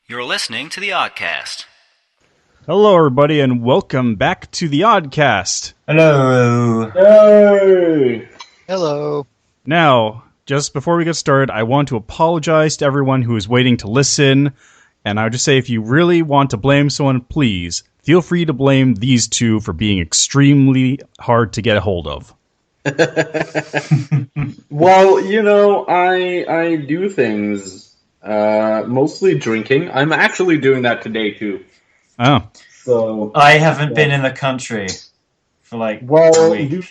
You're listening to the Oddcast. Hello, everybody, and welcome back to the Oddcast. Hello. Hey! Hello. Now, just before we get started, I want to apologize to everyone who is waiting to listen, and I would just say if you really want to blame someone, please feel free to blame these two for being extremely hard to get a hold of. Well, I do things, mostly drinking. I'm actually doing that today, too. Oh. So, I haven't been in the country for a well, week. you've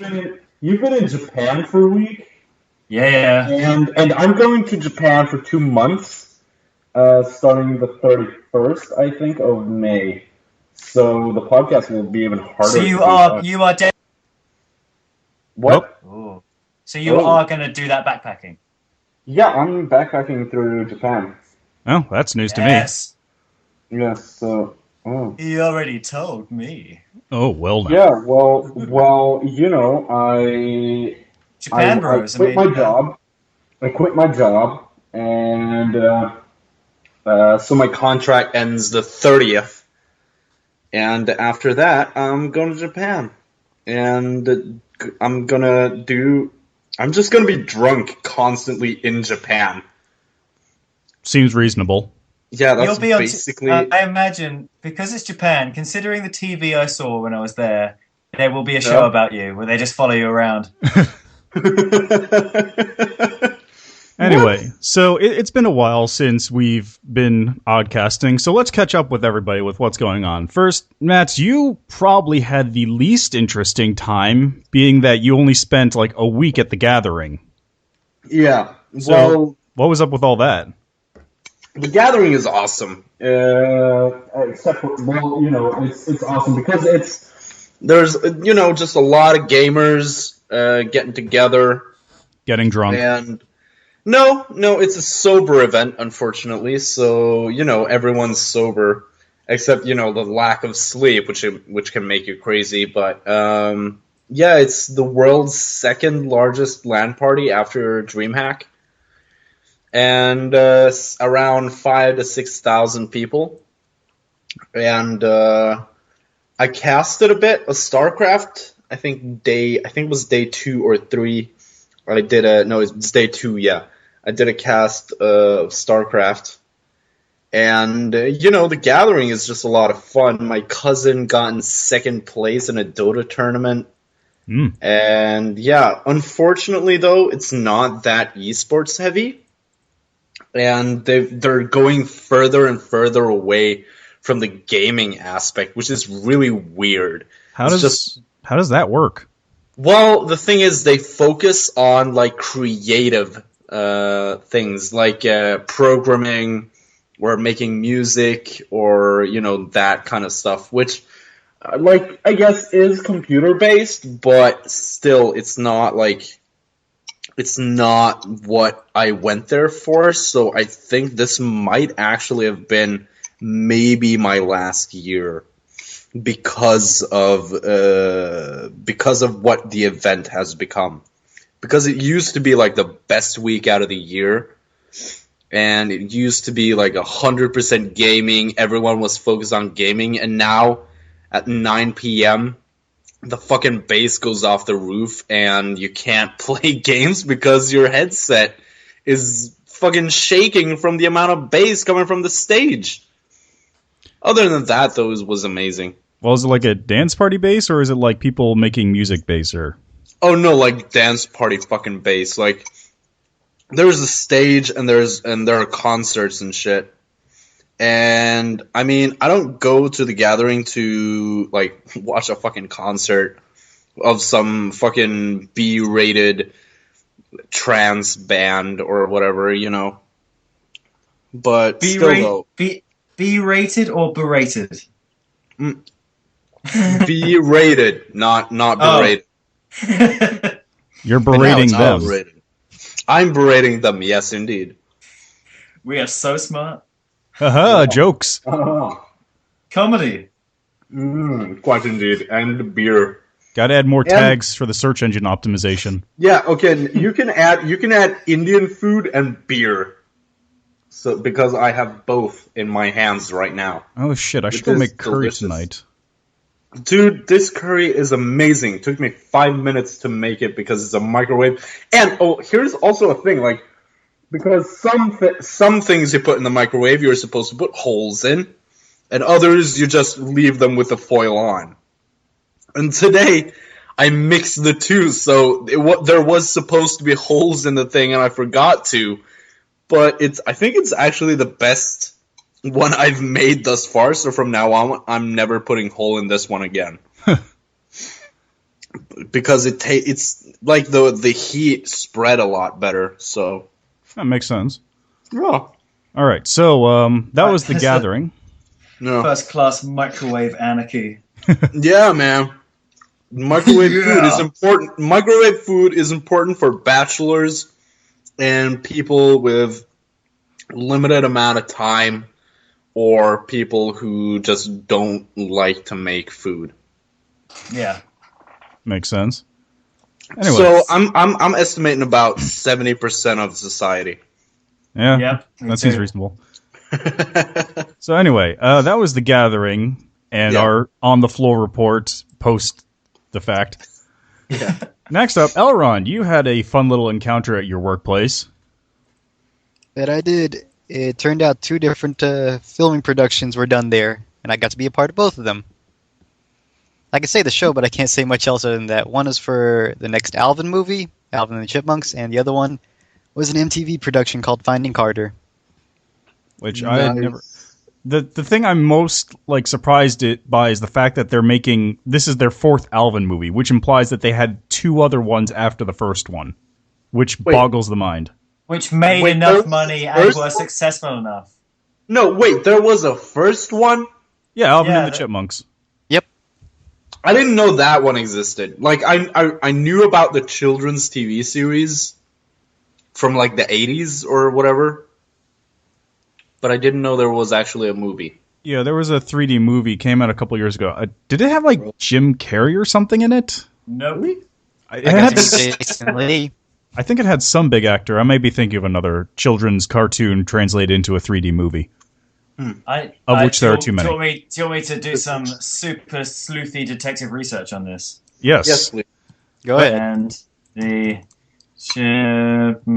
been in Japan for a week, Yeah. and I'm going to Japan for 2 months, starting the 31st, I think, of May. So the podcast will be even harder. So you are dead. What? Ooh. So you are going to do that backpacking? Yeah, I'm backpacking through Japan. Oh, that's news to me. Yes. Yes, so... Oh. You already told me. Oh, well now. Yeah, well, I Japan bros. quit my job. I quit my job, and so my contract ends the 30th. And after that, I'm going to Japan, and I'm just gonna be drunk constantly in Japan. Seems reasonable. Yeah, that's You'll be on basically. I imagine, because it's Japan, considering the TV I saw when I was there will be a show about you where they just follow you around. Anyway, so it's been a while since we've been oddcasting, so let's catch up with everybody with what's going on. First, Matt, you probably had the least interesting time, being that you only spent like a week at the gathering. Yeah. So, Well, what was up with all that? the gathering is awesome. Except for, it's awesome because there's just a lot of gamers getting together, Getting drunk. and no, it's a sober event, unfortunately. So everyone's sober, except the lack of sleep, which can make you crazy. But yeah, it's the world's second largest LAN party after DreamHack. And around 5,000 to 6,000 people, and I casted a bit of StarCraft. I think it was day 2 or 3. It's day 2. Yeah, I did a cast of StarCraft, and the gathering is just a lot of fun. My cousin got in second place in a Dota tournament. And yeah, unfortunately though, it's not that esports heavy. And they're going further and further away from the gaming aspect, which is really weird. How does that work? Well, the thing is, they focus on creative things like programming or making music or that kind of stuff, which I guess is computer based, but still, it's not what I went there for, so I think this might actually have been maybe my last year because of what the event has become. Because it used to be the best week out of the year, and it used to be 100% gaming, everyone was focused on gaming, and now at 9 p.m., the fucking bass goes off the roof and you can't play games because your headset is fucking shaking from the amount of bass coming from the stage. Other than that, though, it was amazing. Well, is it like a dance party bass, or is it like people making music bass? Or oh no, dance party fucking bass. There's a stage and there are concerts and shit. And, I mean, I don't go to the gathering to, watch a fucking concert of some fucking B-rated trance band or whatever, But still, though. B-rated or berated? B-rated, not berated. You're berating them. Berated. I'm berating them, yes, indeed. We are so smart. Haha, jokes. Comedy. Quite indeed. And beer. Gotta add more tags for the search engine optimization. Yeah, okay. You can add Indian food and beer. So because I have both in my hands right now. Oh shit! I should Which go is make curry delicious. tonight. Dude, this curry is amazing. It took me 5 minutes to make it because it's a microwave. And here's also a thing, like, because some things you put in the microwave you're supposed to put holes in, and others you just leave them with the foil on. And today I mixed the two, so there was supposed to be holes in the thing, and I forgot to. But I think it's actually the best one I've made thus far. So from now on, I'm never putting hole in this one again. Because it's like the heat spread a lot better. So That makes sense. yeah, All right, so that was The Gathering. no, First class microwave anarchy. yeah, man. Microwave food is important. Microwave food is important for bachelors and people with limited amount of time, or people who just don't like to make food. Yeah. Makes sense. Anyway, So I'm estimating about 70% of society. yeah, Yep, me that seems too. reasonable. So anyway, that was The Gathering, and Yeah. our on the floor report post the fact. Yeah. Next up, Elrond, you had a fun little encounter at your workplace. That I did. It turned out 2 different filming productions were done there, and I got to be a part of both of them. I can say the show, but I can't say much else other than that. One is for the next Alvin movie, Alvin and the Chipmunks, and the other one was an MTV production called Finding Carter. Which I had never. The thing I'm most surprised by is the fact that they're making this is their 4th Alvin movie, which implies that they had 2 other ones after the first one, which boggles the mind. Which made Wait, enough there's money the and first were one? successful enough. No, wait, there was a first one? Yeah, Alvin Yeah, and the Chipmunks. Yep. I didn't know that one existed. Like, I knew about the children's TV series from, like, the 80s or whatever, but I didn't know there was actually a movie. Yeah, there was a 3D movie came out a couple years ago. Did it have Jim Carrey or something in it? Nope. It I had got to be Jason Lee. I think it had some big actor. I may be thinking of another children's cartoon translated into a 3D movie. Of which there are too many. Do you want me to do some super sleuthy detective research on this? Yes. Yes, please. Go ahead. And the Chipmunks.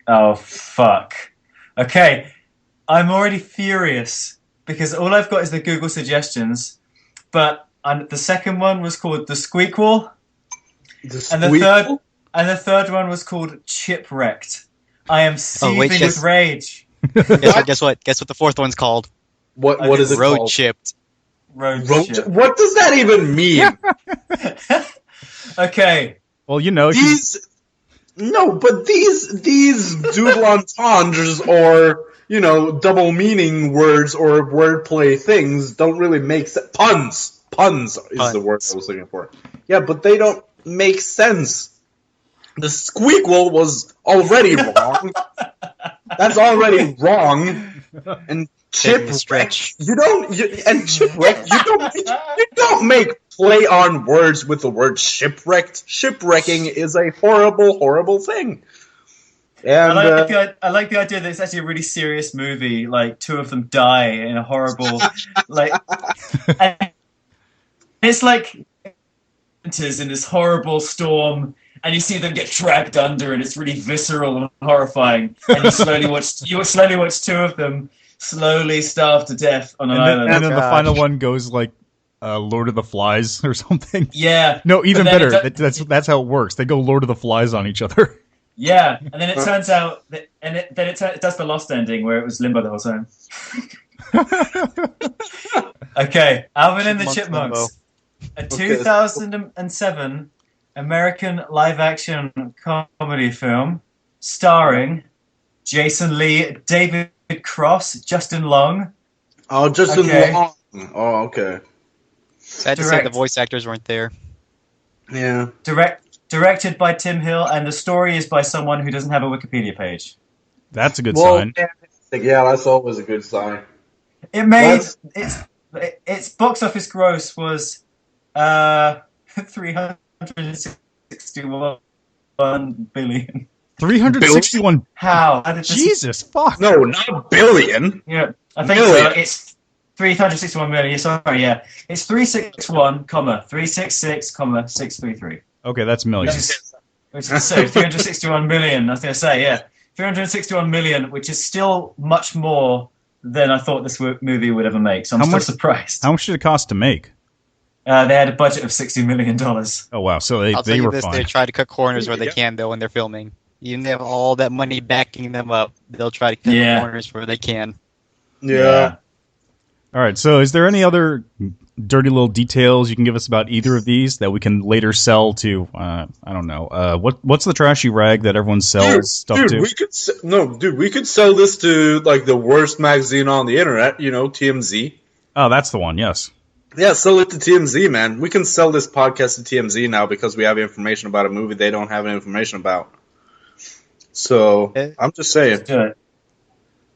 Oh, fuck. Okay, I'm already furious because all I've got is the Google suggestions, but the second one was called The Squeakquel, and the third one was called Chipwrecked. I am seething with rage. Guess what? Guess what the 4th one's called? What is it Road called? Chipped. Road Chip. What does that even mean? Okay. Well, you know, These double entendres or, double meaning words or wordplay things don't really make sense. Puns is the word I was looking for. Yeah, but they don't make sense. The squeakquel was already wrong. That's already wrong. And chipwreck, you don't make play on words with the word shipwrecked. Shipwrecking is a horrible, horrible thing. And I like the idea that it's actually a really serious movie. Like 2 of them die in a horrible, and it's like enters in this horrible storm, and you see them get dragged under, and it's really visceral and horrifying. And you slowly watch 2 of them slowly starve to death on an island. and then the final one goes Lord of the Flies or something. Yeah. No, even better. That's how it works. They go Lord of the Flies on each other. Yeah, and then it turns out that, it does the Lost ending where it was limbo the whole time. Okay, Alvin and the Chipmunks, a 2007 American live-action comedy film starring Jason Lee, David Cross, Justin Long. Oh, Justin Long. Oh, okay. Sad to say the voice actors weren't there. Yeah. Directed by Tim Hill, and the story is by someone who doesn't have a Wikipedia page. That's a good sign. Yeah, that's always a good sign. It made its box office gross was $361 billion. 361. How? How did this... Jesus, fuck. No, not billion. Yeah, I think Million. so. It's 361 million. Sorry, yeah. It's 361, 366, 633. Okay, that's millions. Which is so 361 million. I was going to say, yeah, 361 million, which is still much more than I thought this movie would ever make. So I'm still surprised. How much did it cost to make? They had a budget of $60 million. Oh wow, so I'll tell they you were this: fine. they try to cut corners where they Yeah. can, though, when they're filming. Even if they have all that money backing them up, they'll try to cut Yeah. corners where they can. Yeah. All right, so is there any other dirty little details you can give us about either of these that we can later sell to? I don't know. What's the trashy rag that everyone sells stuff to? We could sell this to like the worst magazine on the internet. You know, TMZ. Oh, that's the one. Yes. Yeah, sell it to TMZ, man. We can sell this podcast to TMZ now because we have information about a movie they don't have information about. So I'm just saying,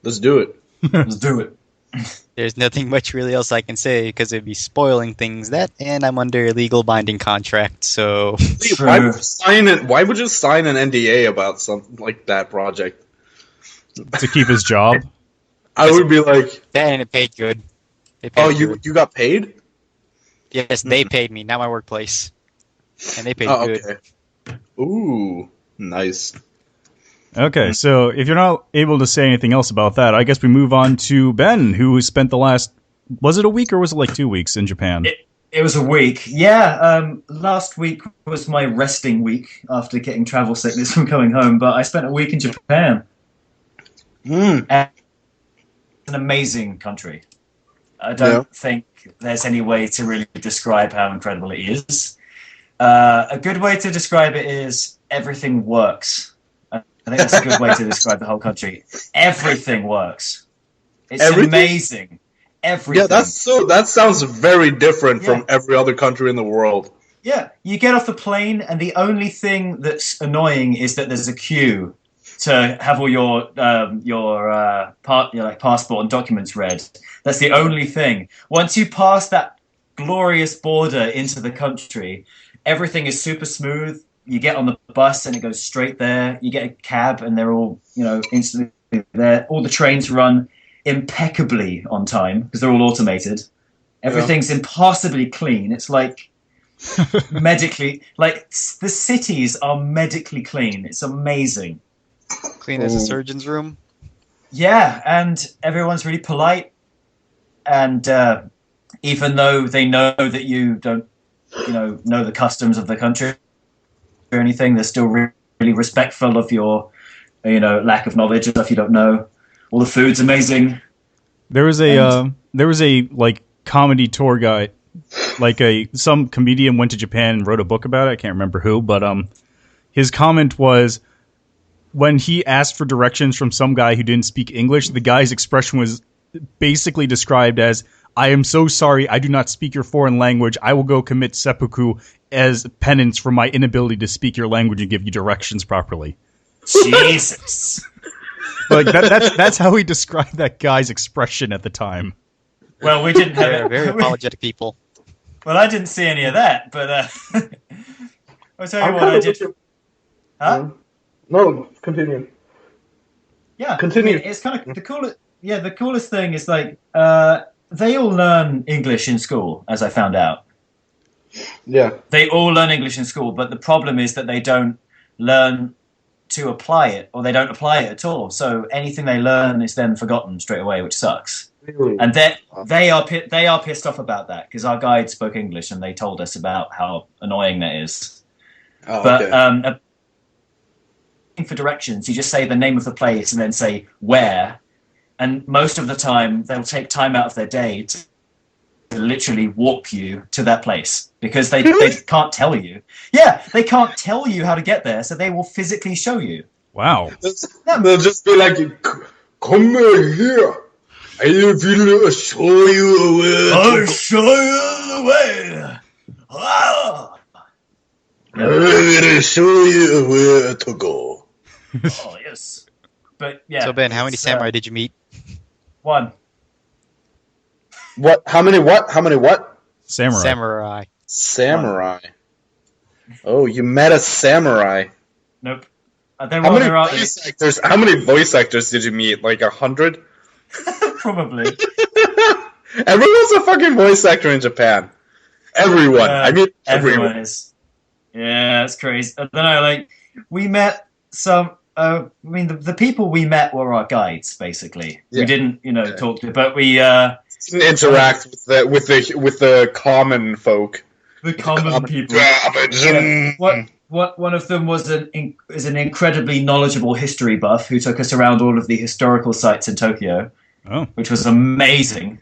let's do it. Let's do it. There's nothing much really else I can say because it'd be spoiling things. And I'm under a legal binding contract, so True. Why would you sign an NDA about something like that project? To keep his job. I would be like, and it paid good. They paid oh, good. you got paid? Yes, they paid me, not my workplace, and they paid Oh, good. okay. Ooh, nice. Okay, so if you're not able to say anything else about that, I guess we move on to Ben, who spent the last... Was it a week or was it like 2 weeks in Japan? It was a week. Yeah, last week was my resting week after getting travel sickness from coming home, but I spent a week in Japan. And it's an amazing country. I don't think there's any way to really describe how incredible it is. A good way to describe it is everything works. I think that's a good way to describe the whole country. Everything works. It's amazing. Everything. Yeah, that sounds very different from every other country in the world. Yeah, you get off the plane, and the only thing that's annoying is that there's a queue to have all your passport and documents read. That's the only thing. Once you pass that glorious border into the country, everything is super smooth. You get on the bus and it goes straight there. You get a cab and they're all, instantly there. All the trains run impeccably on time because they're all automated. Everything's impossibly clean. It's like medically, like the cities are medically clean. It's amazing. Clean as a surgeon's room. Yeah, and everyone's really polite. And even though they know that you don't, know the customs of the country or anything, they're still really respectful of your, lack of knowledge of stuff you don't know. All the food's amazing. There was a like comedy tour guide, like some comedian went to Japan and wrote a book about it. I can't remember who, but his comment was when he asked for directions from some guy who didn't speak English, the guy's expression was basically described as, "I am so sorry, I do not speak your foreign language. I will go commit seppuku as penance for my inability to speak your language and give you directions properly." Jesus. Like that's how he described that guy's expression at the time. Well, we didn't have They're very apologetic people. Well, I didn't see any of that, but I'll tell you what I did. Huh? No, continue. Yeah, Continue. I mean, it's kind of the coolest. Yeah, the coolest thing is like they all learn English in school, as I found out. Yeah. They all learn English in school, but the problem is that they don't learn to apply it, or they don't apply it at all. So anything they learn is then forgotten straight away, which sucks. Really? And they are pissed off about that because our guide spoke English and they told us about how annoying that is. Oh, But okay. For directions, you just say the name of the place and then say where. And most of the time, they'll take time out of their day to literally walk you to that place because they can't tell you. Yeah, they can't tell you how to get there, so they will physically show you. Wow. They'll just be like, "Come here. I will show you where I'll show you the way. Ah! I will show you where to go." Oh, yes. But, yeah. So Ben, how many it's, samurai did you meet? One. What? How many what? How many what? Samurai. Samurai. Samurai. Oh, you met a samurai. Nope. There How many there are voice actors? How many voice actors did you meet? Like 100? probably. Everyone's a fucking voice actor in Japan. Everyone. I mean, everyone. Everyone is. Yeah, it's crazy. I don't know. Like we met some. I mean, the people we met were our guides, basically. Yeah. We didn't, talk to, but we Didn't interact with the common folk. the common people. Garbage. Yeah. What one of them was is an incredibly knowledgeable history buff who took us around all of the historical sites in Tokyo, which was amazing.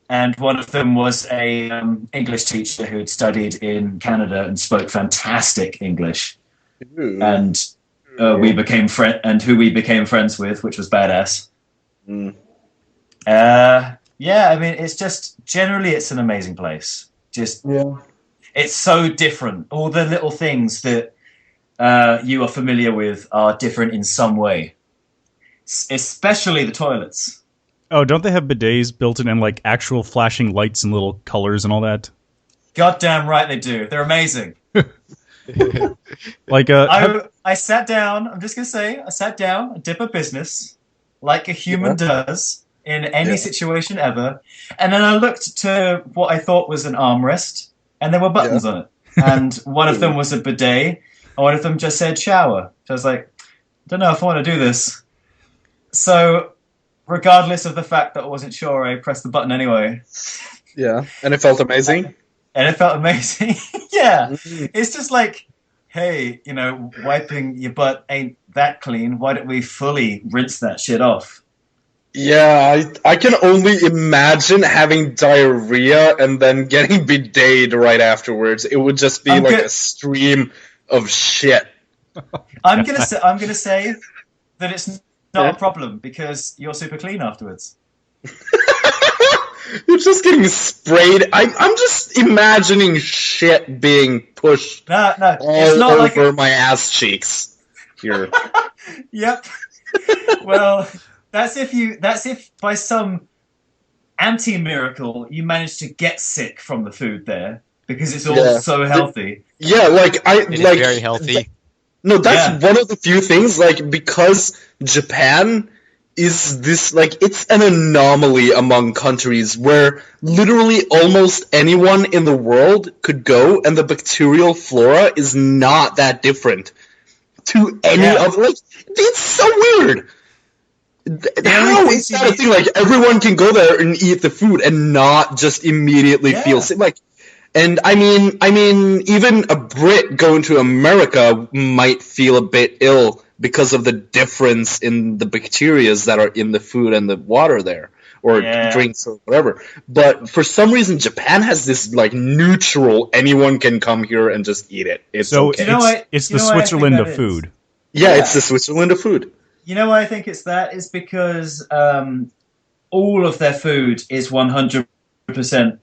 And one of them was a English teacher who had studied in Canada and spoke fantastic English. Ooh. And we became who we became friends with, which was badass. Mm. Yeah, I mean, it's just generally it's an amazing place. Just it's so different. All the little things that you are familiar with are different in some way, especially the toilets. Oh, don't they have bidets built in and like actual flashing lights and little colors and all that? Goddamn right they do. They're amazing. Like I sat down. I'm just gonna say I sat down, a dip of business, like a human does in any situation ever, and then I looked to what I thought was an armrest, and there were buttons on it, and one of them was a bidet, and one of them just said shower. So I was like, I don't know if I want to do this. So, regardless of the fact that I wasn't sure, I pressed the button anyway. Yeah, and it felt amazing. And it felt amazing. Yeah. It's just like, hey, wiping your butt ain't that clean. Why don't we fully rinse that shit off? Yeah, I can only imagine having diarrhea and then getting bideted right afterwards. It would just be a stream of shit. I'm gonna say that it's not a problem because you're super clean afterwards. You're just getting sprayed. I'm just imagining shit being pushed No, all it's not over my ass cheeks. Here. Yep. Well, that's if by some anti-miracle you manage to get sick from the food there because it's all so healthy. Yeah, It is very healthy. No, that's one of the few things, because Japan is this, it's an anomaly among countries where literally almost anyone in the world could go and the bacterial flora is not that different to any other, it's so weird. How is that a thing? Everyone can go there and eat the food and not just immediately feel sick. And I mean, even a Brit going to America might feel a bit ill because of the difference in the bacterias that are in the food and the water there, or drinks or whatever. But for some reason, Japan has this neutral. Anyone can come here and just eat it. It's okay. It's the Switzerland of food. Yeah, it's the Switzerland of food. You know why I think it's that? It's because all of their food is 100%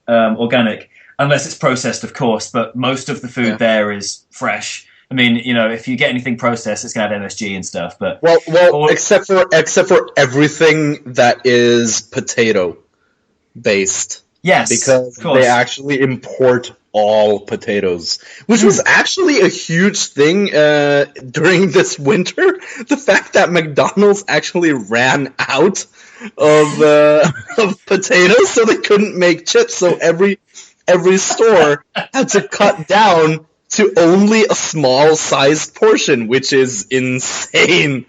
organic, unless it's processed, of course. But most of the food there is fresh. I mean, if you get anything processed, it's going to have MSG and stuff. But except for everything that is potato based. Yes, because they actually import all potatoes, which was actually a huge thing during this winter. The fact that McDonald's actually ran out of potatoes, so they couldn't make chips. So every store had to cut down to only a small sized portion, which is insane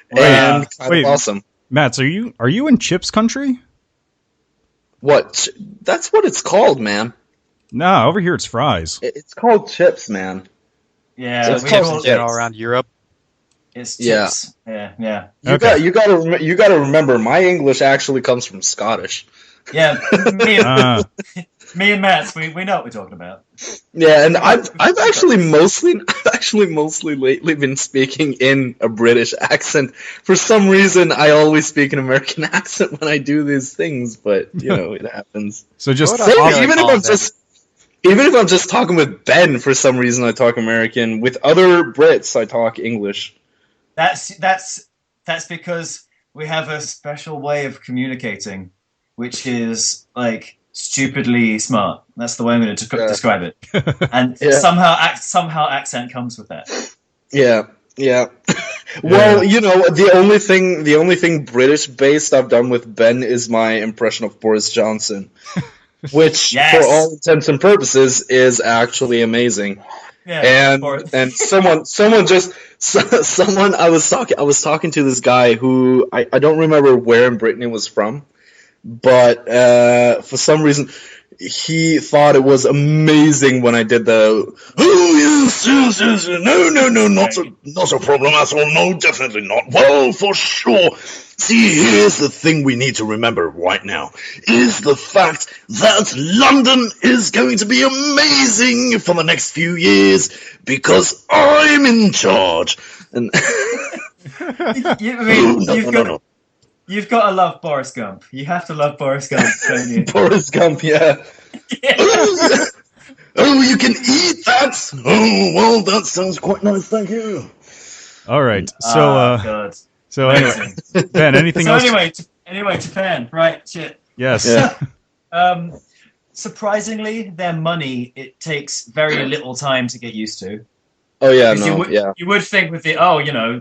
and kind of awesome. Matt, are you in chips country? What? That's what it's called, man. No, over here it's fries. It's called chips, man. Yeah, so it's chips in general around Europe. It's chips. Yeah. You gotta remember, my English actually comes from Scottish. Yeah, me and Matt, we know what we're talking about. Yeah, and I've actually mostly lately been speaking in a British accent. For some reason, I always speak an American accent when I do these things, but it happens. So just even if I'm just talking with Ben, for some reason I talk American. With other Brits, I talk English. That's because we have a special way of communicating, which is stupidly smart. That's the way I'm going to describe it. And somehow accent comes with that. Yeah. Yeah. Well, you know, the only thing British based I've done with Ben is my impression of Boris Johnson, which Yes! for all intents and purposes is actually amazing. Yeah. And someone I was talking to this guy who I don't remember where in Britain he was from, but for some reason he thought it was amazing when I did the yes, no, not a problem at all, no, definitely not. Well, for sure. See, here's the thing we need to remember right now, is the fact that London is going to be amazing for the next few years, because I'm in charge. And You've got to love Boris Gump. You have to love Boris Gump, don't you? Boris Gump, yeah. Oh, you can eat that? Oh, well, that sounds quite nice, thank you. All right. So, God. so anyway, Ben, anything else? Anyway, Japan, right? Shit. Yes. Yeah. Surprisingly, their money, it takes very little time to get used to. Oh, yeah, 'Cause no, you would think with the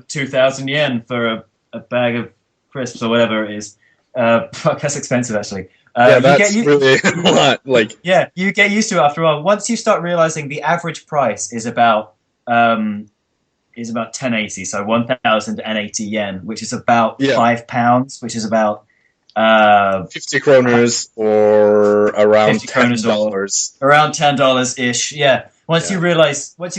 2,000 yen for a bag of crisps or whatever it is. Fuck, that's expensive actually. That's really a lot. Like, yeah, you get used to it after a while. Once you start realizing the average price is about 1080, so 1,080 yen, which is about £5, which is about 50 kroners or around 50 kroners $10. Around $10 ish. Yeah. Once you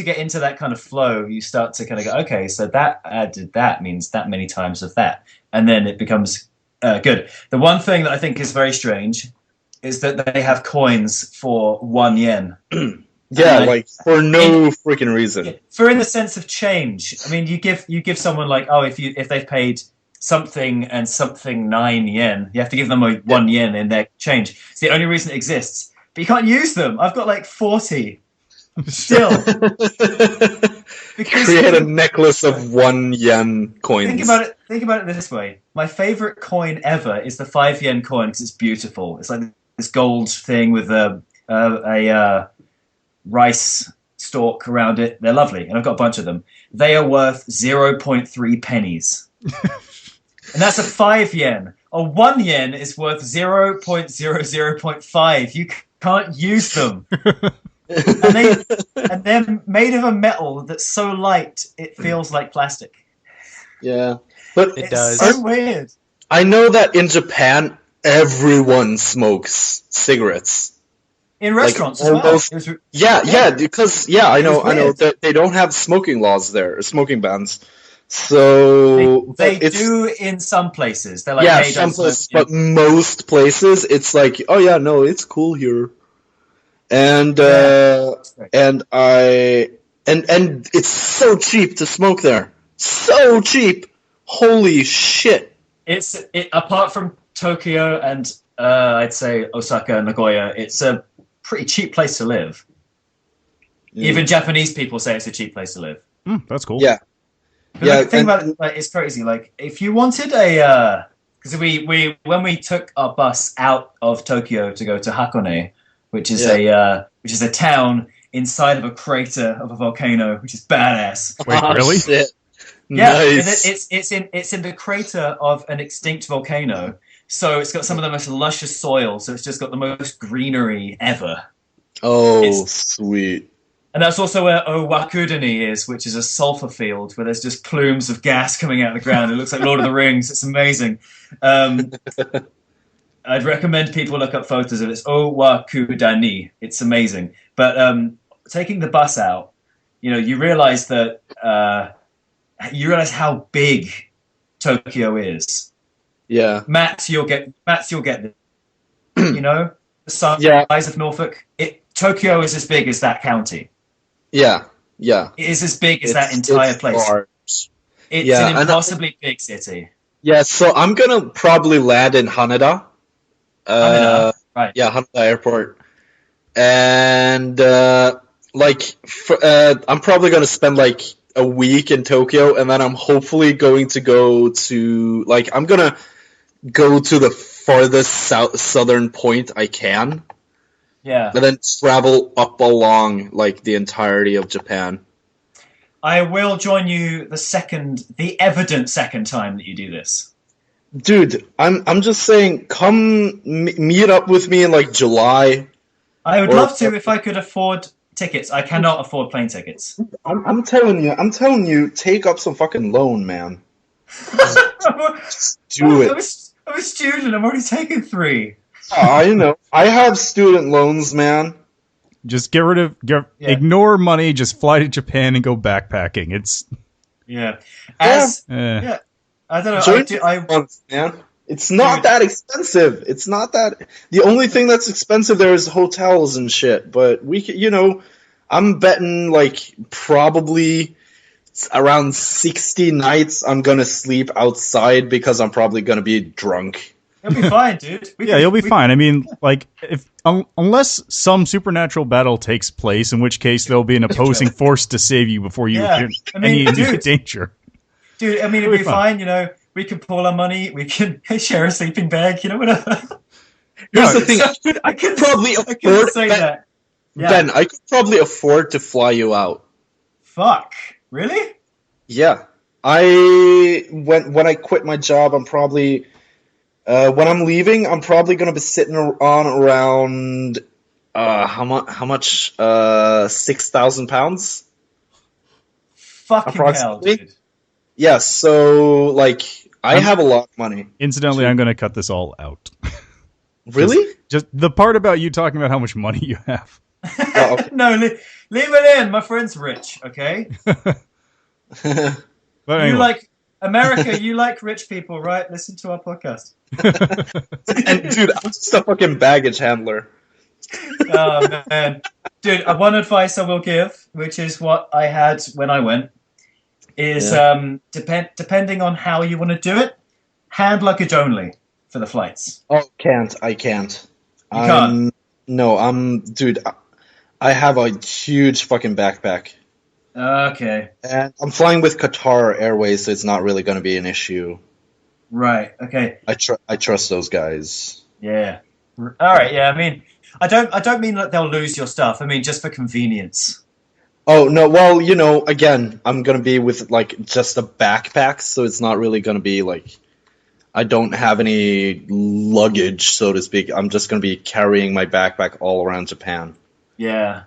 get into that kind of flow, you start to kind of go, okay, so that added that means that many times of that, and then it becomes good. The one thing that I think is very strange is that they have coins for 1 yen. Yeah, like for no freaking reason. For in the sense of change. I mean, you give someone like, if they've paid something and something 9 yen, you have to give them 1 yen in their change. It's the only reason it exists. But you can't use them. I've got like 40 still. Create a necklace of 1 yen coins. Think about it this way. My favorite coin ever is the 5 yen coin because it's beautiful. It's like this gold thing with a rice stalk around it. They're lovely, and I've got a bunch of them. They are worth 0.3 pennies. And that's a 5 yen. A 1 yen is worth 0.00.5. You can't use them. and they're made of a metal that's so light it feels like plastic. Yeah. But it does. So weird. I know that in Japan everyone smokes cigarettes. In restaurants like, as well. I know that they don't have smoking laws there, smoking bans. So they do in some places. They're like, hey, some places, but most places it's like, oh yeah, no, it's cool here. And and it's so cheap to smoke there. So cheap. Holy shit. It's apart from Tokyo and I'd say Osaka, Nagoya, it's a pretty cheap place to live. Yeah. Even Japanese people say it's a cheap place to live. That's cool. Yeah. The thing about it, like, it's crazy. Like, if you wanted because when we took our bus out of Tokyo to go to Hakone, which is a town inside of a crater of a volcano, which is badass. Wait, really? Shit. Yeah, nice. it's in the crater of an extinct volcano, so it's got some of the most luscious soil. So it's just got the most greenery ever. Oh, sweet. And that's also where Owakudani is, which is a sulfur field where there's just plumes of gas coming out of the ground. It looks like Lord of the Rings. It's amazing. I'd recommend people look up photos of it. It's Owakudani. It's amazing. But taking the bus out, you realize that how big Tokyo is. Yeah. Max, you'll get this. The size of Norfolk. Tokyo is as big as that county. Yeah. It is as big as that entire place. Large. It's an impossibly big city. Yeah, so I'm gonna probably land in Haneda. Right. Yeah, Haneda Airport. And I'm probably gonna spend like a week in Tokyo, and then I'm hopefully going to go to I'm gonna go to the farthest southern point I can. Yeah. And then travel up along the entirety of Japan. I will join you the evident second time that you do this. Dude, I'm just saying, come meet up with me in like July. I would Or- love to if I could afford tickets. I cannot afford plane tickets. I'm telling you, take up some fucking loan, man. Do it. I'm a student. I'm already taking 3. I know. I have student loans, man. Just ignore money, just fly to Japan and go backpacking. It's Yeah. eh. Yeah. I don't know. Join months, man. It's not that expensive. It's not that. The only thing that's expensive there is hotels and shit. But we can, I'm betting like probably around 60 nights I'm gonna sleep outside because I'm probably gonna be drunk. You'll be fine, dude. You'll be fine. I mean, like, if unless some supernatural battle takes place, in which case there'll be an opposing force to save you before you get any immediate danger. Dude, I mean, it'll be fine. We can pull our money. We can share a sleeping bag. Whatever. Here's the thing. I could probably afford say that. Yeah. Ben, I could probably afford to fly you out. Fuck. Really? Yeah. When I quit my job, I'm probably when I'm leaving, I'm probably gonna be sitting on around how much 6,000 pounds. Fucking hell, dude. Yeah, so like I have a lot of money. Incidentally, I'm gonna cut this all out. Really? Just the part about you talking about how much money you have. Oh, okay. No, leave it in. My friend's rich. Okay. But anyway. You like America? You like rich people, right? Listen to our podcast. And dude, I'm just a fucking baggage handler. Oh man, dude. One advice I will give, which is what I had when I went, is depending on how you want to do it, hand luggage only for the flights. Oh, I can't. You can't? No, dude, I have a huge fucking backpack. Okay. And I'm flying with Qatar Airways, so it's not really going to be an issue. Right. Okay. I trust those guys. Yeah. All right. Yeah. I mean, I don't mean that they'll lose your stuff. I mean, just for convenience. Oh no, well, again, I'm going to be with like just a backpack, so it's not really going to be like I don't have any luggage, so to speak. I'm just going to be carrying my backpack all around Japan. Yeah.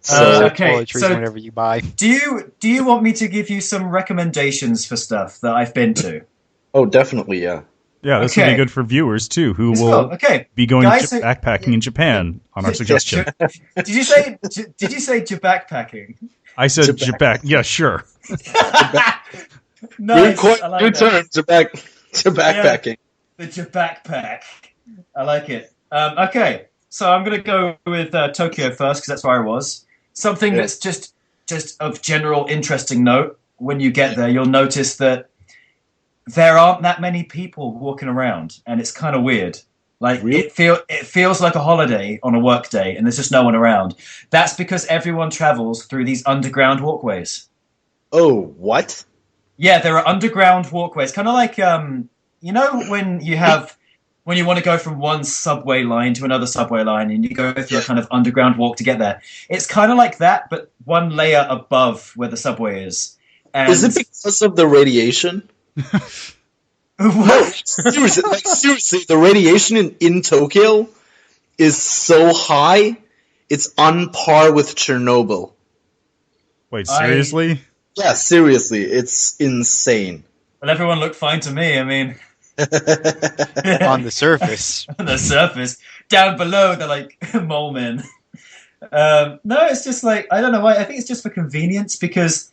So, okay. So whenever you buy. Do you want me to give you some recommendations for stuff that I've been to? Oh, definitely, yeah. Yeah, this will be good for viewers too, who will be going backpacking in Japan on our suggestion. Did you say backpacking? I said Japan. Yeah, sure. Nice. New term, backpacking. The backpack. I like it. Okay, so I'm gonna go with Tokyo first because that's where I was. Something that's just of general interesting note. When you get there, you'll notice that there aren't that many people walking around, and it's kind of weird. Like it feels like a holiday on a work day, and there's just no one around. That's because everyone travels through these underground walkways. Oh, what? Yeah, there are underground walkways, kind of like when you want to go from one subway line to another subway line, and you go through a kind of underground walk to get there. It's kind of like that, but one layer above where the subway is. And is it because of the radiation? No, seriously, the radiation in Tokyo is so high, it's on par with Chernobyl. Wait, seriously? Yeah, seriously, it's insane. Well, everyone looked fine to me. I mean, on the surface. On the surface, down below, they're like mole men. No, it's just like I don't know why. I think it's just for convenience because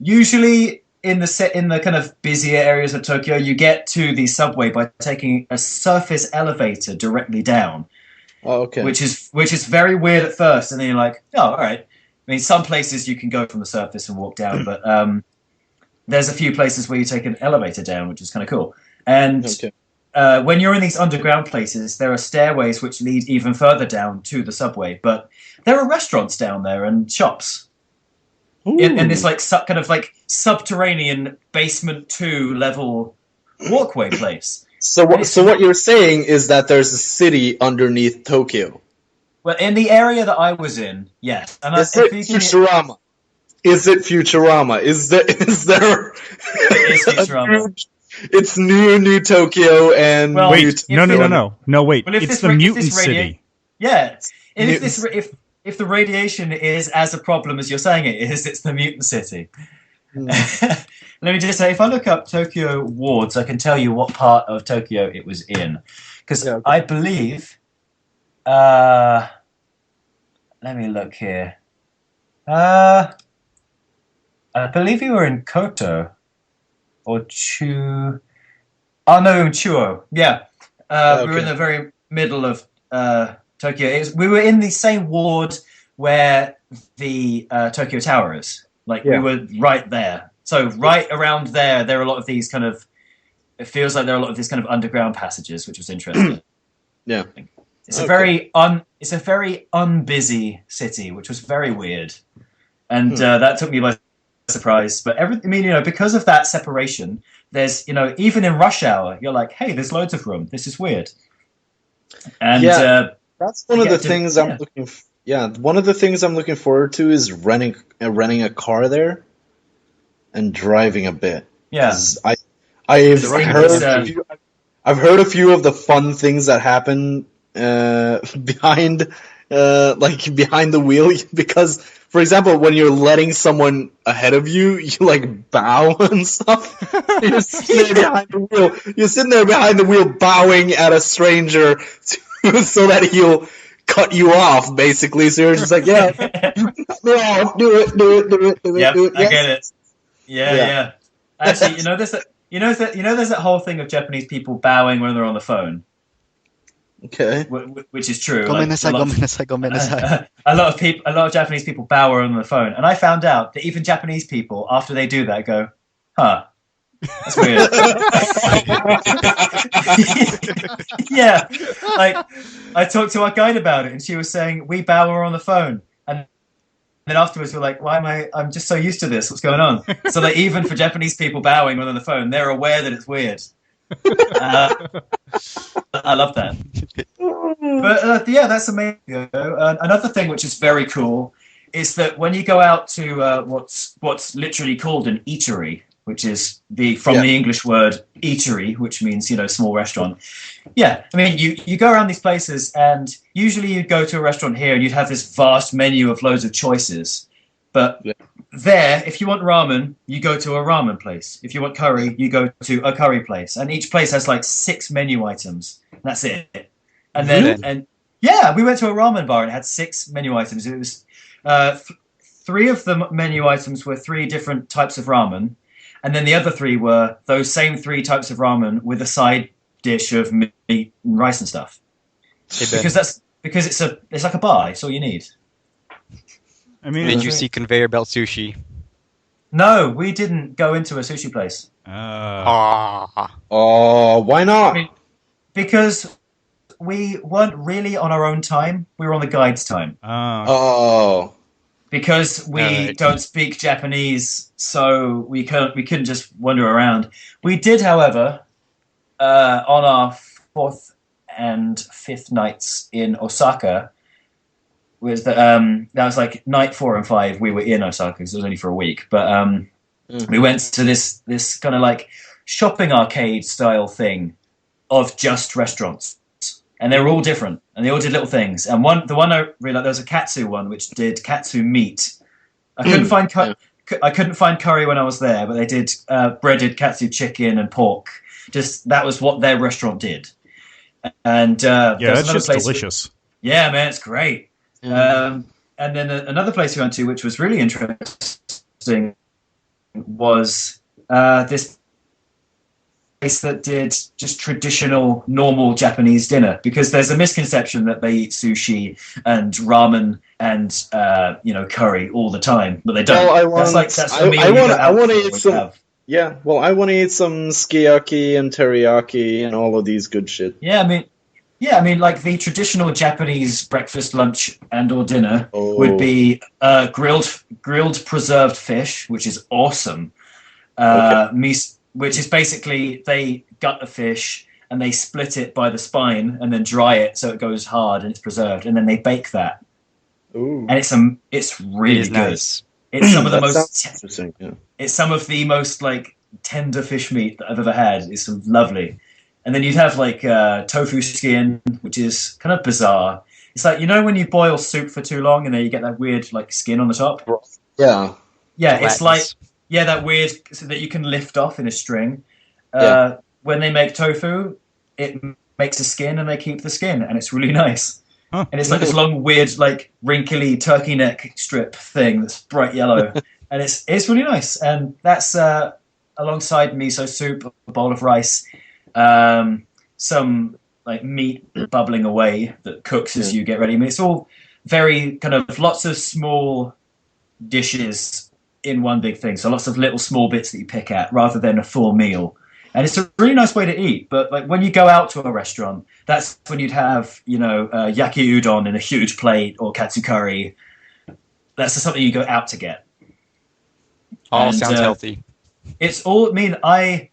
usually in the kind of busier areas of Tokyo, you get to the subway by taking a surface elevator directly down. Oh, okay. Which is very weird at first, and then you're like, oh, all right. I mean, some places you can go from the surface and walk down, but there's a few places where you take an elevator down, which is kind of cool. And when you're in these underground places, there are stairways which lead even further down to the subway, but there are restaurants down there and shops. In this kind of subterranean basement 2 level walkway place. So what you're saying is that there's a city underneath Tokyo. Well, in the area that I was in, yes. And it's like Futurama. Is it Futurama? Is there It is Futurama. It's new Tokyo and Well, Wait, if no, it- No, wait. Well, if It's this the ra- if mutant this radi- city. Yeah, and Mutants. if the radiation is as a problem as you're saying it is, it's the mutant city. Let me just say, if I look up Tokyo wards, I can tell you what part of Tokyo it was in, because Yeah, okay. I believe. Let me look here. I believe you were in Koto or Chu. Oh no, in Chuo. Yeah, we were in Okay. the very middle of Tokyo. We were in the same ward where the Tokyo Tower is. Like we Yeah. were right there. So right around there, there are a lot of these kind of. It feels like there are a lot of these kind of underground passages, which was interesting. Yeah. It's a very unbusy city, which was very weird, and that took me by surprise. But because of that separation, there's even in rush hour, you're like, hey, there's loads of room. This is weird. And Yeah. That's one of yeah, the to- things yeah. I'm looking. Yeah, one of the things I'm looking forward to is renting a car there and driving a bit. yeah, 'Cause I've The rain heard is, I've heard a few of the fun things that happen behind behind the wheel because, for example, when you're letting someone ahead of you, you like bow and stuff. You're sitting there behind the wheel. You're sitting there behind the wheel, bowing at a stranger so that he'll cut you off, basically. So you're just like, yeah, you can cut me off. Do it. Yep, Do it. I Yes. get it. Yeah, Yeah. yeah. Actually, there's that whole thing of Japanese people bowing when they're on the phone, Okay. which is true. Go Like, menasai, go menasai, go menasai. a lot of Japanese people bow when on the phone, and I found out that even Japanese people, after they do that, go, "Huh, that's weird." Yeah, like I talked to our guide about it, and she was saying we bow when we're on the phone, and then afterwards we're like, "Why am I? I'm just so used to this. What's going on?" So like even for Japanese people bowing when on the phone, they're aware that it's weird. I love that. But yeah, that's amazing. Another thing which is very cool is that when you go out to what's literally called an eatery, which is from the English word eatery, which means small restaurant. Yeah, I mean you go around these places, and usually you'd go to a restaurant here and you'd have this vast menu of loads of choices. But there, if you want ramen, you go to a ramen place. If you want curry, you go to a curry place, and each place has like 6 menu items. That's it. And then we went to a ramen bar and it had 6 menu items. It was 3 of the menu items were 3 different types of ramen, and then the other 3 were those same 3 types of ramen with a side dish of meat and rice and stuff. Because it's like a bar. It's all you need. I mean, Did you see conveyor belt sushi? No, we didn't go into a sushi place Oh, why not? because we weren't really on our own time. We were on the guide's time. Oh. Because we don't speak Japanese, so we couldn't just wander around. We did, however, on our 4th and 5th nights in Osaka, that was like night 4 and 5. We were in Osaka because it was only for a week, but we went to this kind of like shopping arcade style thing of just restaurants. And they were all different, and they all did little things. And the one I really liked, there was a katsu one which did katsu meat. I couldn't find curry when I was there, but they did breaded katsu chicken and pork. Just that was what their restaurant did. And that's just delicious. Yeah, man, it's great. And then another place we went to, which was really interesting, was this place that did just traditional, normal Japanese dinner, because there's a misconception that they eat sushi and ramen and curry all the time, but they don't. Well, I want to eat some. Yeah, well, I want to eat some sukiyaki and teriyaki and all of these good shit. Yeah, I mean, like the traditional Japanese breakfast, lunch, and/or dinner would be grilled preserved fish, which is awesome. Which is basically they gut the fish and they split it by the spine and then dry it so it goes hard and it's preserved, and then they bake that. Ooh. And it's really good. Nice. It's some of the That sounds most interesting. Yeah. it's some of the most like tender fish meat that I've ever had. It's lovely. And then you'd have like tofu skin, which is kind of bizarre. It's like, you know, when you boil soup for too long and then you get that weird like skin on the top. Yeah. Yeah, it's like Gelatinous. that weird so that you can lift off in a string. Yeah. When they make tofu, it makes a skin and they keep the skin, and it's really nice. Huh. And it's like this long, weird, like wrinkly turkey neck strip thing that's bright yellow, and it's really nice. And that's alongside miso soup, a bowl of rice, some like meat bubbling away that cooks as you get ready. I mean, it's all very kind of lots of small dishes in one big thing. So lots of little small bits that you pick at rather than a full meal. And it's a really nice way to eat. But like when you go out to a restaurant, that's when you'd have, yaki udon in a huge plate or katsu curry. That's something you go out to get. All And, sounds healthy. It's all. I mean, I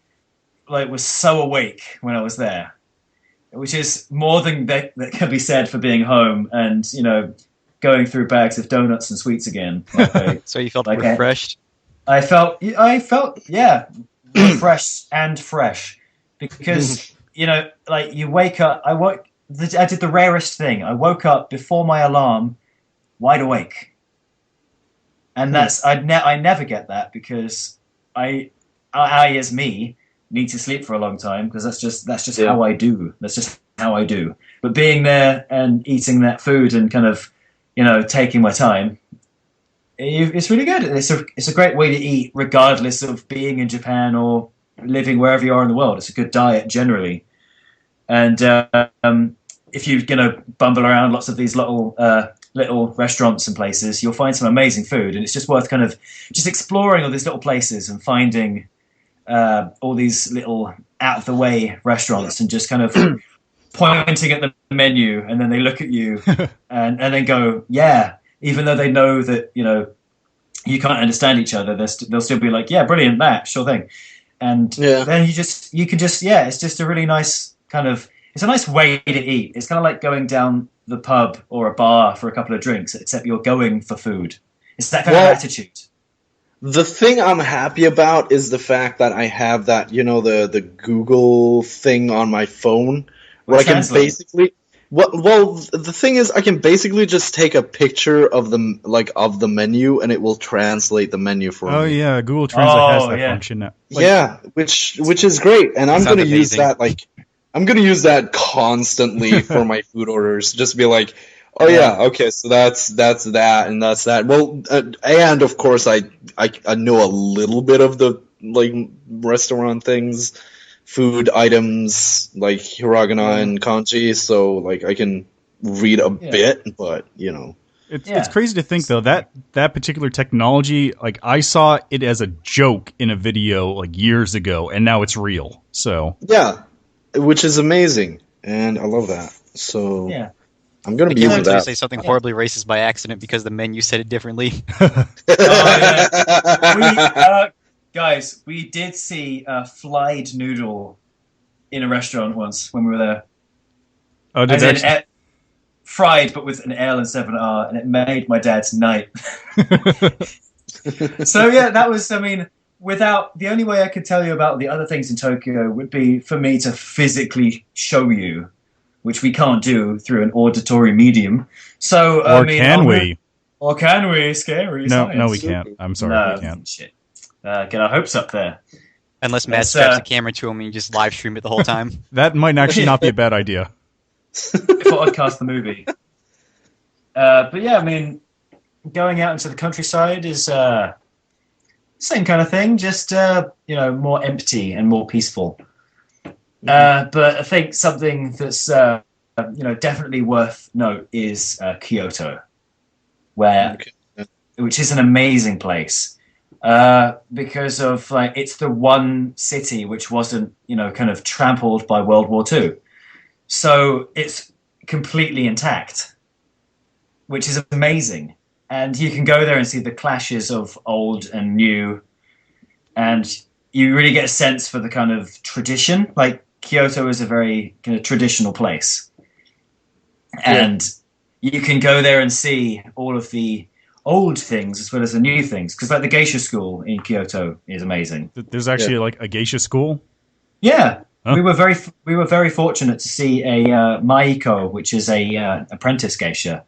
was so awake when I was there, which is more than that can be said for being home and going through bags of donuts and sweets again. So you felt like, refreshed? I felt yeah, refreshed and fresh because you wake up. I did the rarest thing. I woke up before my alarm, wide awake, and that's I never get that because I as me need to sleep for a long time because that's just how I do. That's just how I do. But being there and eating that food and kind of taking my time, it's really good. It's a great way to eat regardless of being in Japan or living wherever you are in the world. It's a good diet generally. And if you bumble around lots of these little restaurants and places, you'll find some amazing food, and it's just worth kind of just exploring all these little places and finding all these little out of the way restaurants and just kind of pointing at the menu, and then they look at you and then go, yeah, even though they know that you can't understand each other, they'll still be like, yeah, brilliant, that, sure thing. And then you can just it's just a really nice kind of, it's a nice way to eat. It's kind of like going down the pub or a bar for a couple of drinks, except you're going for food. It's that kind of attitude. The thing I'm happy about is the fact that I have that, the Google thing on my phone where I can basically. Well, the thing is, I can basically just take a picture of the menu, and it will translate the menu for me. Oh yeah, Google Translate has that function now. Which is great, and I'm going to use that. I'm going to use that constantly for my food orders. Just be like, oh yeah, okay, so that's that and that's that. Well, and of course, I know a little bit of the restaurant things. Food items like hiragana and kanji, so I can read a bit, but it's crazy to think though that particular technology, I saw it as a joke in a video years ago, and now it's real. So which is amazing, and I love that. So I'm gonna be using that. Say something horribly racist by accident because the menu said it differently. Guys, we did see a fried noodle in a restaurant once when we were there. Oh, did that? Fried, but with an L instead of an R, and it made my dad's night. So that was, without, the only way I could tell you about the other things in Tokyo would be for me to physically show you, which we can't do through an auditory medium. So, can we? Or can we? Scary science. No, we can't. I'm sorry, we can't. Shit. Get our hopes up there. Unless Matt straps a camera to him and you just live stream it the whole time. That might actually not be a bad idea. For Oddcast the movie. But going out into the countryside is same kind of thing, just more empty and more peaceful. But I think something that's definitely worth note is Kyoto, which is an amazing place. Because of it's the one city which wasn't kind of trampled by World War II, so it's completely intact, which is amazing. And you can go there and see the clashes of old and new, and you really get a sense for the kind of tradition. Kyoto is a very kind of traditional place, and you can go there and see all of the old things as well as the new things. Because like the geisha school in Kyoto is amazing. There's actually like a geisha school. Yeah, Huh? we were very fortunate to see a Maiko, which is a apprentice geisha,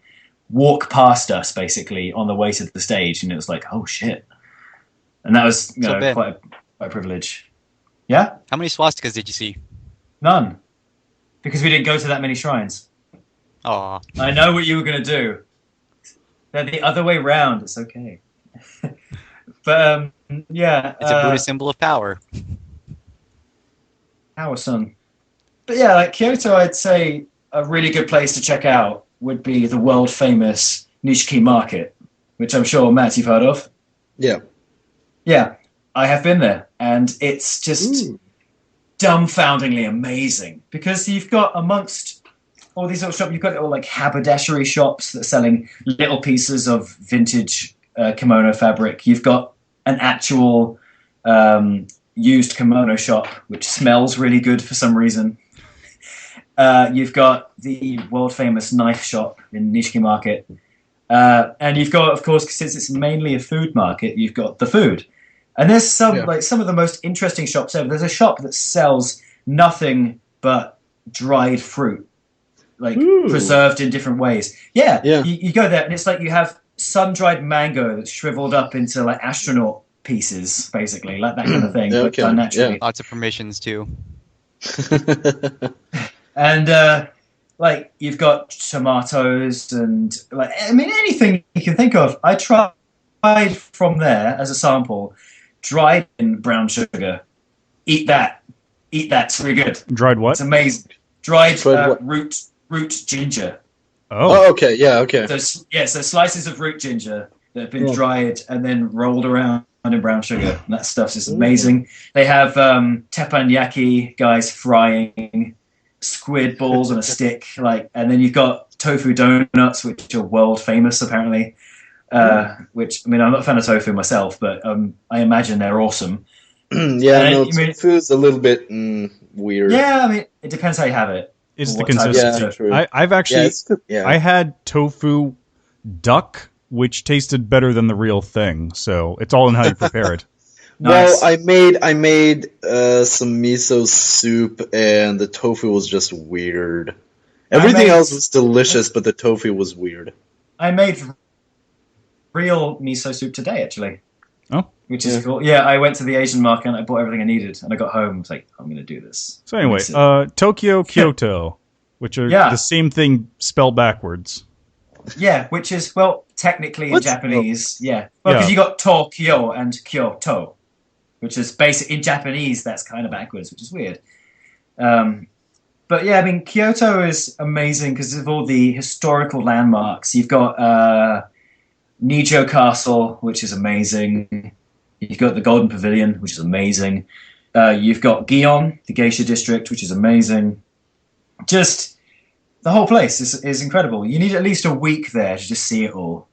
walk past us basically on the way to the stage, and it was like, oh shit, and that was quite a privilege. Yeah, How many swastikas did you see? none, because we didn't go to that many shrines. Aw. I know what you were gonna do. They're the other way round. It's okay. But yeah, It's a Buddhist symbol of power. Our son. But yeah, like Kyoto, I'd say a really good place to check out would be the world famous Nishiki Market, which I'm sure Matt you've heard of. Yeah. Yeah, I have been there, and it's just dumbfoundingly amazing because you've got amongst all these little shops, you've got little like haberdashery shops that are selling little pieces of vintage kimono fabric. You've got an actual used kimono shop, which smells really good for some reason. You've got the world famous knife shop in Nishiki Market. And you've got, of course, since it's mainly a food market, you've got the food. And there's some of the most interesting shops ever. There's a shop that sells nothing but dried fruit, like preserved in different ways. Yeah. You go there and it's like you have sun-dried mango that's shriveled up into like astronaut pieces, basically, like that kind of thing, but done naturally. Lots of permissions too. And like you've got tomatoes and like anything you can think of. I tried from there as a sample, dried in brown sugar. Eat that. It's really good. Dried what? It's amazing. Dried what? root ginger. Oh, okay. Yeah, okay. So slices of root ginger that have been dried and then rolled around in brown sugar. And that stuff's just amazing. They have teppanyaki guys frying squid balls on a stick, and then you've got tofu donuts, which are world famous apparently. Which I'm not a fan of tofu myself, but I imagine they're awesome. Tofu's a little bit weird. Yeah, it depends how you have it. It's the consistency. I've actually I had tofu duck, which tasted better than the real thing. So it's all in how you prepare it. Nice. Well, I made some miso soup, and the tofu was just weird. Everything else was delicious, but the tofu was weird. I made real miso soup today, actually. Oh. Which is cool. Yeah, I went to the Asian market and I bought everything I needed, and I got home and was like, I'm going to do this. So anyway, Tokyo, Kyoto, which are the same thing spelled backwards. Yeah, which is, technically in Japanese, Well, because you got Tokyo and Kyoto, which is basic in Japanese, that's kind of backwards, which is weird. But yeah, Kyoto is amazing because of all the historical landmarks. You've got Nijo Castle, which is amazing. You've got the Golden Pavilion, which is amazing. You've got Gion, the Geisha District, which is amazing. Just the whole place is incredible. You need at least a week there to just see it all,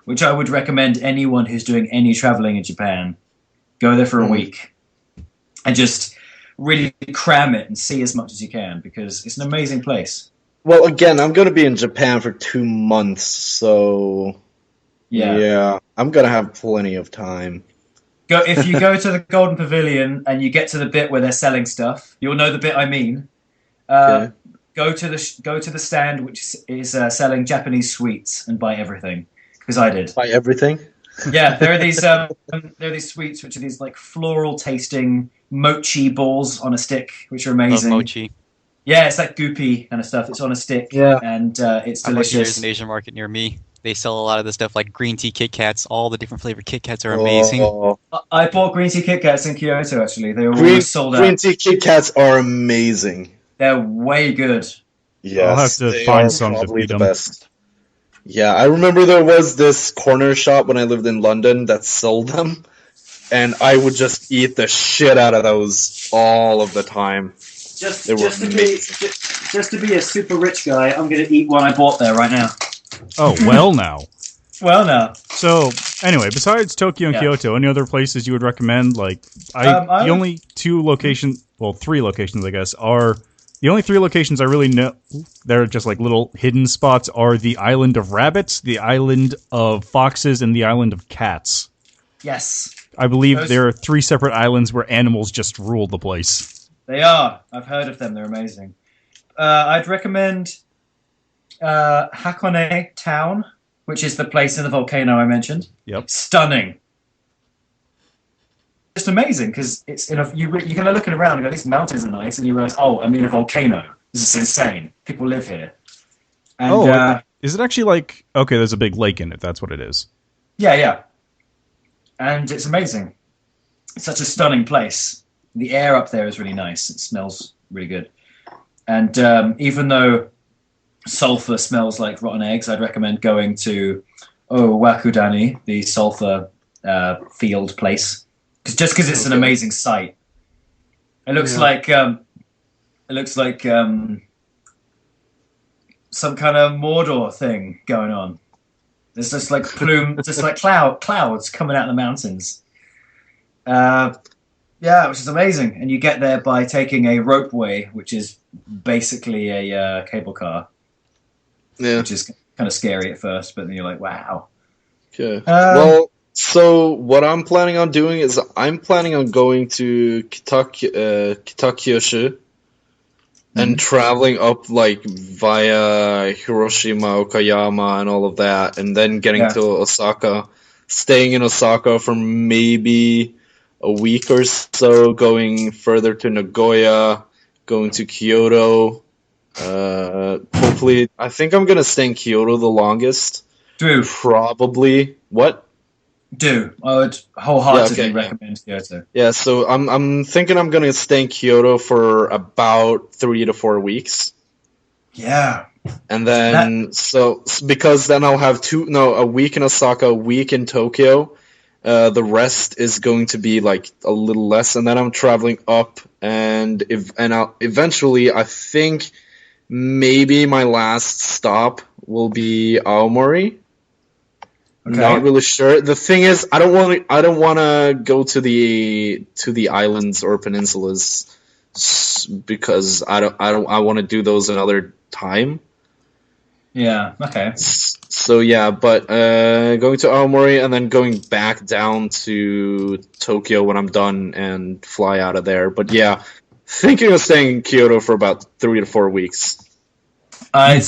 which I would recommend anyone who's doing any traveling in Japan. Go there for a week and just really cram it and see as much as you can because it's an amazing place. Well, again, I'm going to be in Japan for 2 months, so yeah, I'm going to have plenty of time. If you go to the Golden Pavilion and you get to the bit where they're selling stuff, you'll know the bit I mean. Go to the stand which is selling Japanese sweets and buy everything, because I did. Buy everything? Yeah, there are these sweets which are these like floral tasting mochi balls on a stick, which are amazing. Love mochi. Yeah, it's like goopy kind of stuff. It's on a stick, and it's delicious. There's an Asian market near me. They sell a lot of the stuff like green tea Kit Kats. All the different flavored Kit Kats are amazing. I bought green tea Kit Kats in Kyoto, actually. They were always sold out. Green tea Kit Kats are amazing. They're way good. Yes, I'll have to find some to beat them. Best. Yeah, I remember there was this corner shop when I lived in London that sold them, and I would just eat the shit out of those all of the time. Just to be a super rich guy, I'm going to eat one I bought there right now. Oh, well now. Well now. So, anyway, besides Tokyo and Kyoto, any other places you would recommend? The only 3 locations, I guess, are The only 3 locations I really know, they're just like little hidden spots, are the island of rabbits, the island of foxes, and the island of cats. Yes. I believe there are 3 separate islands where animals just rule the place. They are. I've heard of them. They're amazing. I'd recommend Hakone Town, which is the place in the volcano I mentioned. Yep. Stunning. Just amazing because it's you're kind of looking around and go, these mountains are nice, and you realize, oh, I'm in a volcano. This is insane. People live here. And, is it actually like, okay, there's a big lake in it. That's what it is. Yeah. And it's amazing. It's such a stunning place. The air up there is really nice. It smells really good. And even though sulfur smells like rotten eggs, I'd recommend going to Wakudani, the sulfur field place. Just because it's an amazing sight. It looks like some kind of Mordor thing going on. There's just like clouds coming out of the mountains. Which is amazing. And you get there by taking a ropeway, which is basically a cable car. Yeah. Which is kind of scary at first, but then you're like, wow. Okay. So what I'm planning on doing is I'm planning on going to Kitakyushu and traveling up like via Hiroshima, Okayama, and all of that, and then getting to Osaka, staying in Osaka for maybe a week or so, going further to Nagoya, going to Kyoto. Hopefully, I think I'm gonna stay in Kyoto the longest. Probably. What? I would wholeheartedly recommend Kyoto. Yeah, so I'm thinking I'm gonna stay in Kyoto for about 3 to 4 weeks. Yeah. And then because then I'll have a week in Osaka, a week in Tokyo. The rest is going to be like a little less, and then I'm traveling up, and eventually I think maybe my last stop will be Aomori. Okay. Not really sure. The thing is, I don't want to go to the islands or peninsulas because I want to do those another time. Yeah. Okay. So yeah, but going to Aomori and then going back down to Tokyo when I'm done and fly out of there. But yeah, thinking of staying in Kyoto for about 3 to 4 weeks. I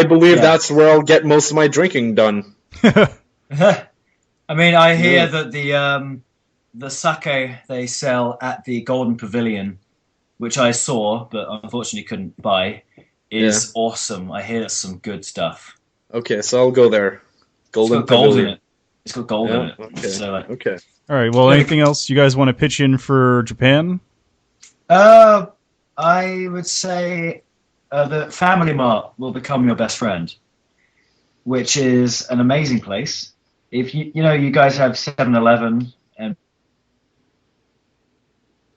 believe that's where I'll get most of my drinking done. I mean, I hear that the sake they sell at the Golden Pavilion, which I saw but unfortunately couldn't buy, is awesome. I hear there's some good stuff. Okay, so I'll go there. It's got gold in it. It's got gold in it. Okay. So, okay. All right. Well, anything else you guys want to pitch in for Japan? I would say that Family Mart will become your best friend, which is an amazing place. If you guys have 7-Eleven and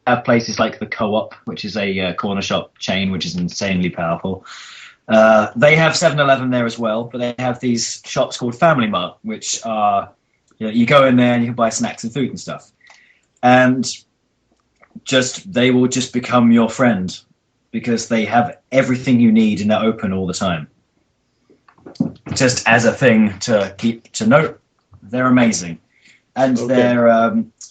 have places like the Co-op, which is a corner shop chain, which is insanely powerful. They have 7-Eleven there as well, but they have these shops called Family Mart, which are, you go in there and you can buy snacks and food and stuff. And they will just become your friend because they have everything you need and they're open all the time. Just as a thing to keep to note, they're amazing, and their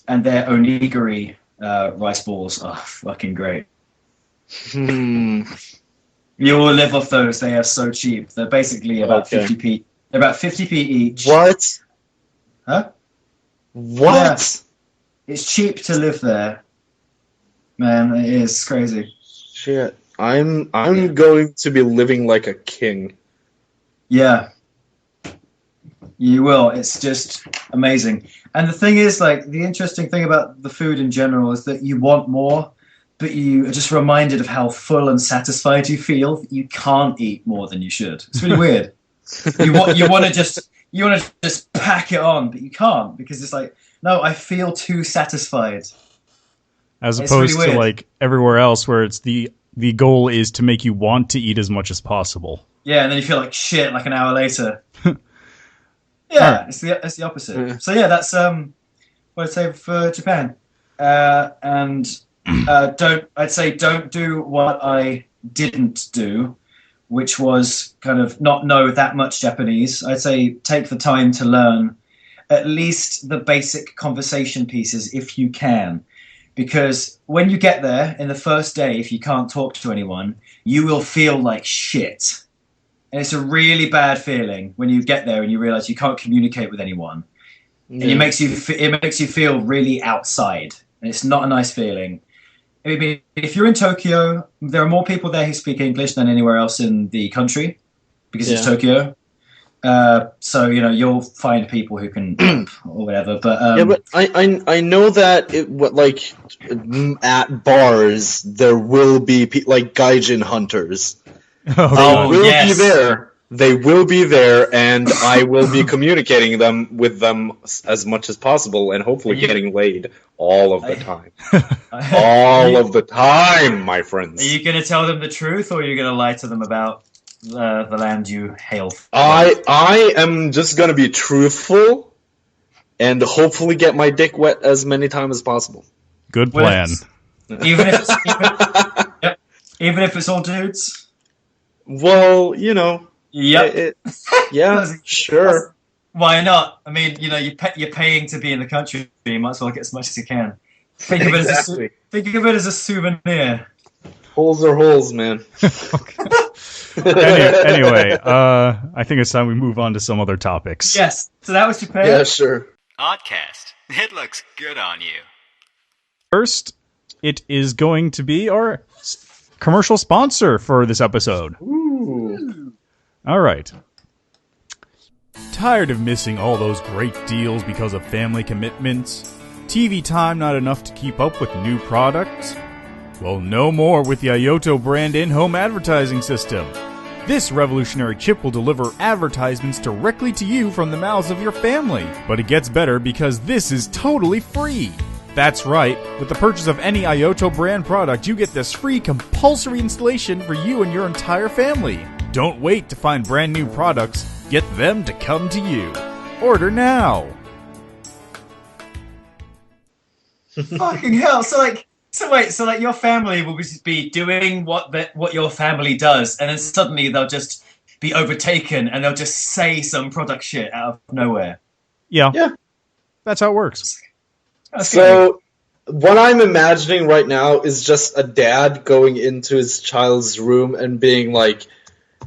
onigiri rice balls are fucking great. You will live off those. They are so cheap. They're basically about 50p. They're about 50p each. What? Huh? What? Yeah. It's cheap to live there, man. It is crazy. Shit, I'm going to be living like a king. Yeah, you will. It's just amazing. And the thing is, like, the interesting thing about the food in general is that you want more, but you are just reminded of how full and satisfied you feel. You can't eat more than you should. It's really weird. You want to just pack it on, but you can't because it's like, no, I feel too satisfied. As opposed to like everywhere else where it's the goal is to make you want to eat as much as possible. Yeah, and then you feel like shit like an hour later. Yeah, it's the opposite. Yeah. So yeah, that's what I'd say for Japan. And don't do what I didn't do, which was kind of not know that much Japanese. I'd say take the time to learn at least the basic conversation pieces if you can. Because when you get there in the first day, if you can't talk to anyone, you will feel like shit. And it's a really bad feeling when you get there and you realize you can't communicate with anyone. And it makes you feel really outside. And it's not a nice feeling. I mean, if you're in Tokyo, there are more people there who speak English than anywhere else in the country because it's Tokyo. So you'll find people who can or whatever. But I know that at bars there will be like gaijin hunters. Be there. They will be there, and I will be communicating with them as much as possible, and hopefully getting laid all of the time. All of the time, my friends. Are you going to tell them the truth, or are you going to lie to them about the land you hail from? I am just going to be truthful, and hopefully get my dick wet as many times as possible. Good plan. Even if it's all dudes? Well, Yep. Sure. Why not? I mean, you're paying to be in the country. You might as well get as much as you can. Think of it as a souvenir. Holes are holes, man. Anyway, I think it's time we move on to some other topics. Yes. So that was Japan. Yeah, sure. Oddcast. It looks good on you. First, it is going to be our commercial sponsor for this episode. Ooh. All right. Tired of missing all those great deals because of family commitments? TV time not enough to keep up with new products? Well, no more with the Ayoto brand in-home advertising system. This revolutionary chip will deliver advertisements directly to you from the mouths of your family. But it gets better because this is totally free. That's right. With the purchase of any Ayoto brand product, you get this free compulsory installation for you and your entire family. Don't wait to find brand new products. Get them to come to you. Order now. Fucking hell! So your family will just be doing what your family does, and then suddenly they'll just be overtaken, and they'll just say some product shit out of nowhere. Yeah. That's how it works. So, what I'm imagining right now is just a dad going into his child's room and being like,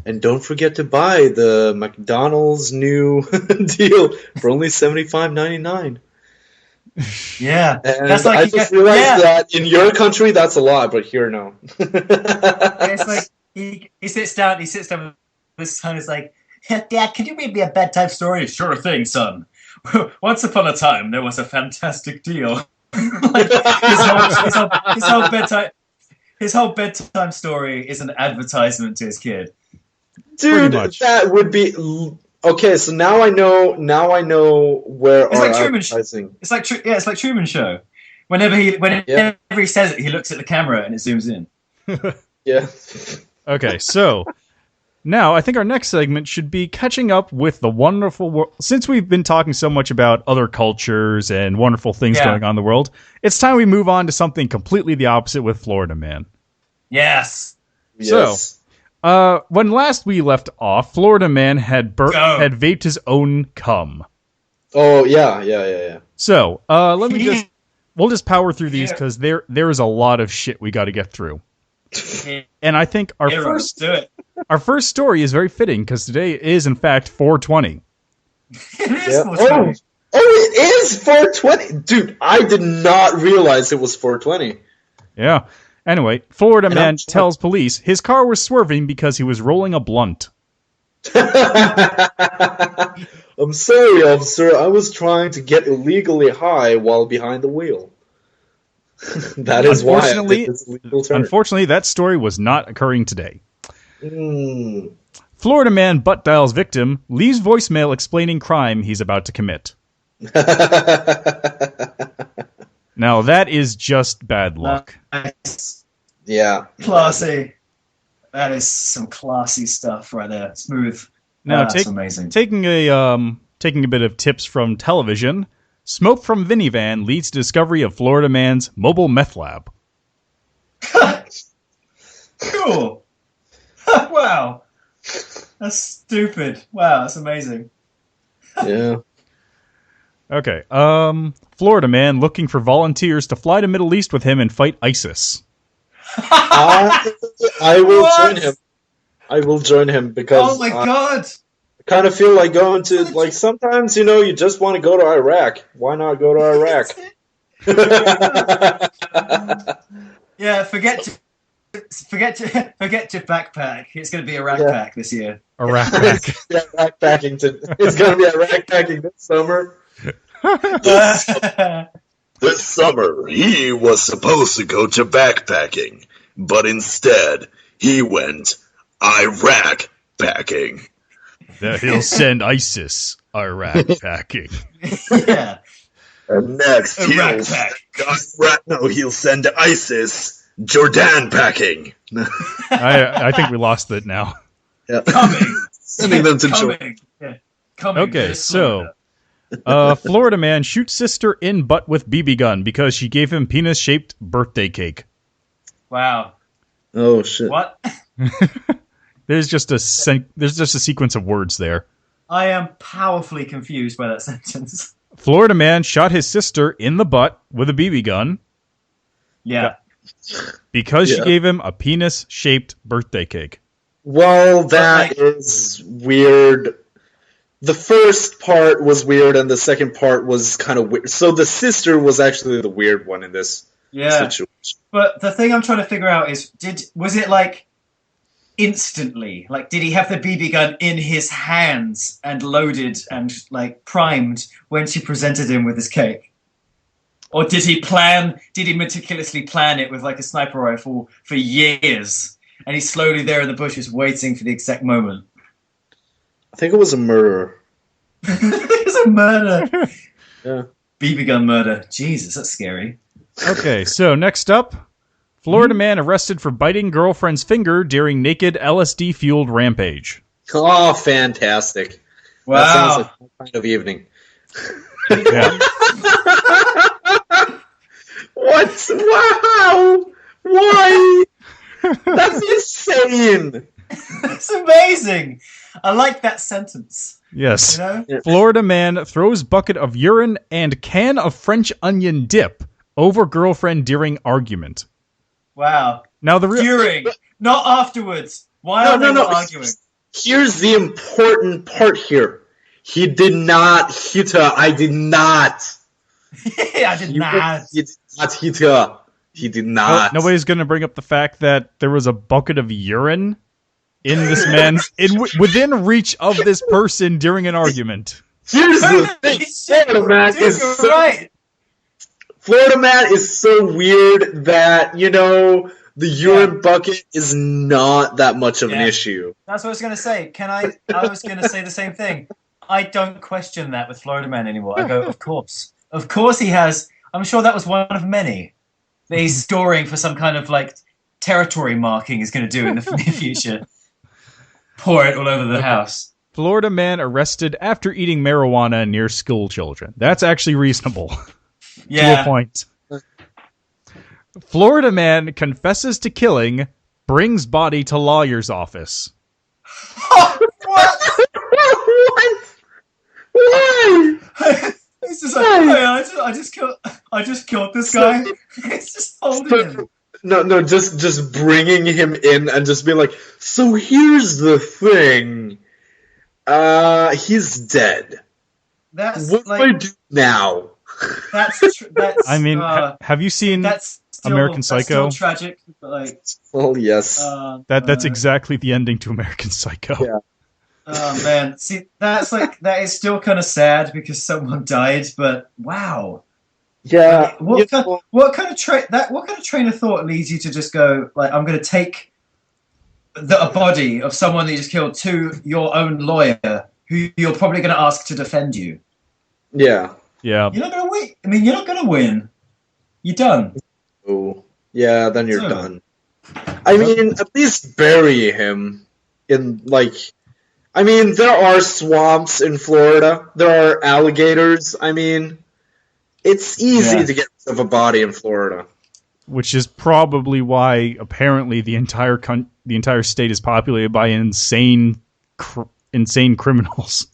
and don't forget to buy the McDonald's new deal for only $75.99. Yeah. And I just realized that in your country, that's a lot, but here, no. It's like, he sits down with his son, he's like, Dad, could you read me a bedtime story? Sure thing, son. Once upon a time, there was a fantastic deal. Like, his whole bedtime story is an advertisement to his kid. Dude, that would be okay. So now I know where it's our like advertising. It's like Truman Show. Whenever he says it, he looks at the camera and it zooms in. Yeah. Okay, so now I think our next segment should be catching up with the wonderful world. Since we've been talking so much about other cultures and wonderful things going on in the world, it's time we move on to something completely the opposite with Florida Man. Yes. So, when last we left off, Florida Man had vaped his own cum. Oh yeah. So, we'll just power through these because there is a lot of shit we got to get through. And I think our first story is very fitting because today is in fact 420. It is 420. It is 420, dude. I did not realize it was 420. Yeah. Anyway, Florida Man tells police his car was swerving because he was rolling a blunt. I'm sorry, officer. I was trying to get illegally high while behind the wheel. That is why I think it's a legal term. Unfortunately, that story was not occurring today. Florida Man butt dials victim, leaves voicemail explaining crime he's about to commit. Now, that is just bad luck. Nice. Yeah. Classy. That is some classy stuff right there. Smooth. Now, that's amazing. Taking a bit of tips from television, smoke from minivan leads to discovery of Florida Man's mobile meth lab. Cool. Wow. That's stupid. Wow, that's amazing. Yeah. Okay. Florida man looking for volunteers to fly to Middle East with him and fight ISIS. I will What? join him. I will join him because Oh my god! I kind of feel like going to, like, sometimes, you just want to go to Iraq. Why not go to Iraq? Yeah, forget your backpack. It's going to be a rack pack this year. Iraq back. Yeah, backpacking. It's going to be Iraq packing this summer. This summer, he was supposed to go to backpacking, but instead, he went Iraq packing. That he'll send ISIS Iraq packing. Yeah. And next, Iraq pack. he'll send ISIS Jordan packing. I think we lost it now. Yeah. Coming. Sending them to Jordan. Coming. Yeah. Coming. Okay, to so Florida. Florida man shoots sister in butt with BB gun because she gave him penis-shaped birthday cake. Wow. Oh, shit. What? There's just a sequence of words there. I am powerfully confused by that sentence. Florida man shot his sister in the butt with a BB gun Yeah. because she Yeah. gave him a penis-shaped birthday cake. Well, that is weird. The first part was weird, and the second part was kind of weird. So the sister was actually the weird one in this Yeah. situation. But the thing I'm trying to figure out is, was it like instantly? Like, did he have the BB gun in his hands and loaded and like primed when she presented him with his cake? Or did he meticulously plan it with like a sniper rifle for years? And he's slowly there in the bushes waiting for the exact moment. I think it was a murder. It's a murder. Yeah. BB gun murder. Jesus, that's scary. Okay, so next up, Florida man arrested for biting girlfriend's finger during naked LSD-fueled rampage. Oh, fantastic. That Wow. sounds like my kind of evening. Yeah. What? Wow! Why? That's insane! That's amazing. I like that sentence. Yes. You know? Florida man throws bucket of urine and can of French onion dip over girlfriend during argument. Wow. Now the real During, not afterwards. Why are they not arguing? Here's the important part here. He did not hit her. I did not. I did not. He did not hit her. He did not. nobody's going to bring up the fact that there was a bucket of urine in this man's within reach of this person during an argument. Here's the thing. Florida man Dude, is you're so, right. Florida man is so weird that, the urine bucket is not that much of an Yeah. issue. That's what I was going to say. I was going to say the same thing. I don't question that with Florida Man anymore. I go, of course. Of course he has. I'm sure that was one of many that he's storing for some kind of, like, territory marking he's going to do in the near future. Pour it all over the house. Florida man arrested after eating marijuana near school children. That's actually reasonable. Yeah. To a point. Florida man confesses to killing, brings body to lawyer's office. What? What? Why? He's just like, hey, I just killed this guy. It's just holding him. No, just bringing him in and just being like, so here's the thing. He's dead. That's What do I do now? that's. I mean, have you seen that's still, American that's Psycho? still tragic, but like. Oh, yes. That's exactly the ending to American Psycho. Yeah. Oh man, see, that is still kind of sad because someone died, but wow. Yeah. What kind of train of thought leads you to just go like, I'm going to take a body of someone that you just killed to your own lawyer, who you're probably going to ask to defend you. Yeah. Yeah. You're not going to win. I mean, you're not going to win. You're done. Oh, yeah, then you're So- done. I mean, at least bury him in, like... I mean, there are swamps in Florida. There are alligators. I mean, it's easy Yeah. to get rid of a body in Florida. which is probably why apparently the entire state is populated by insane criminals.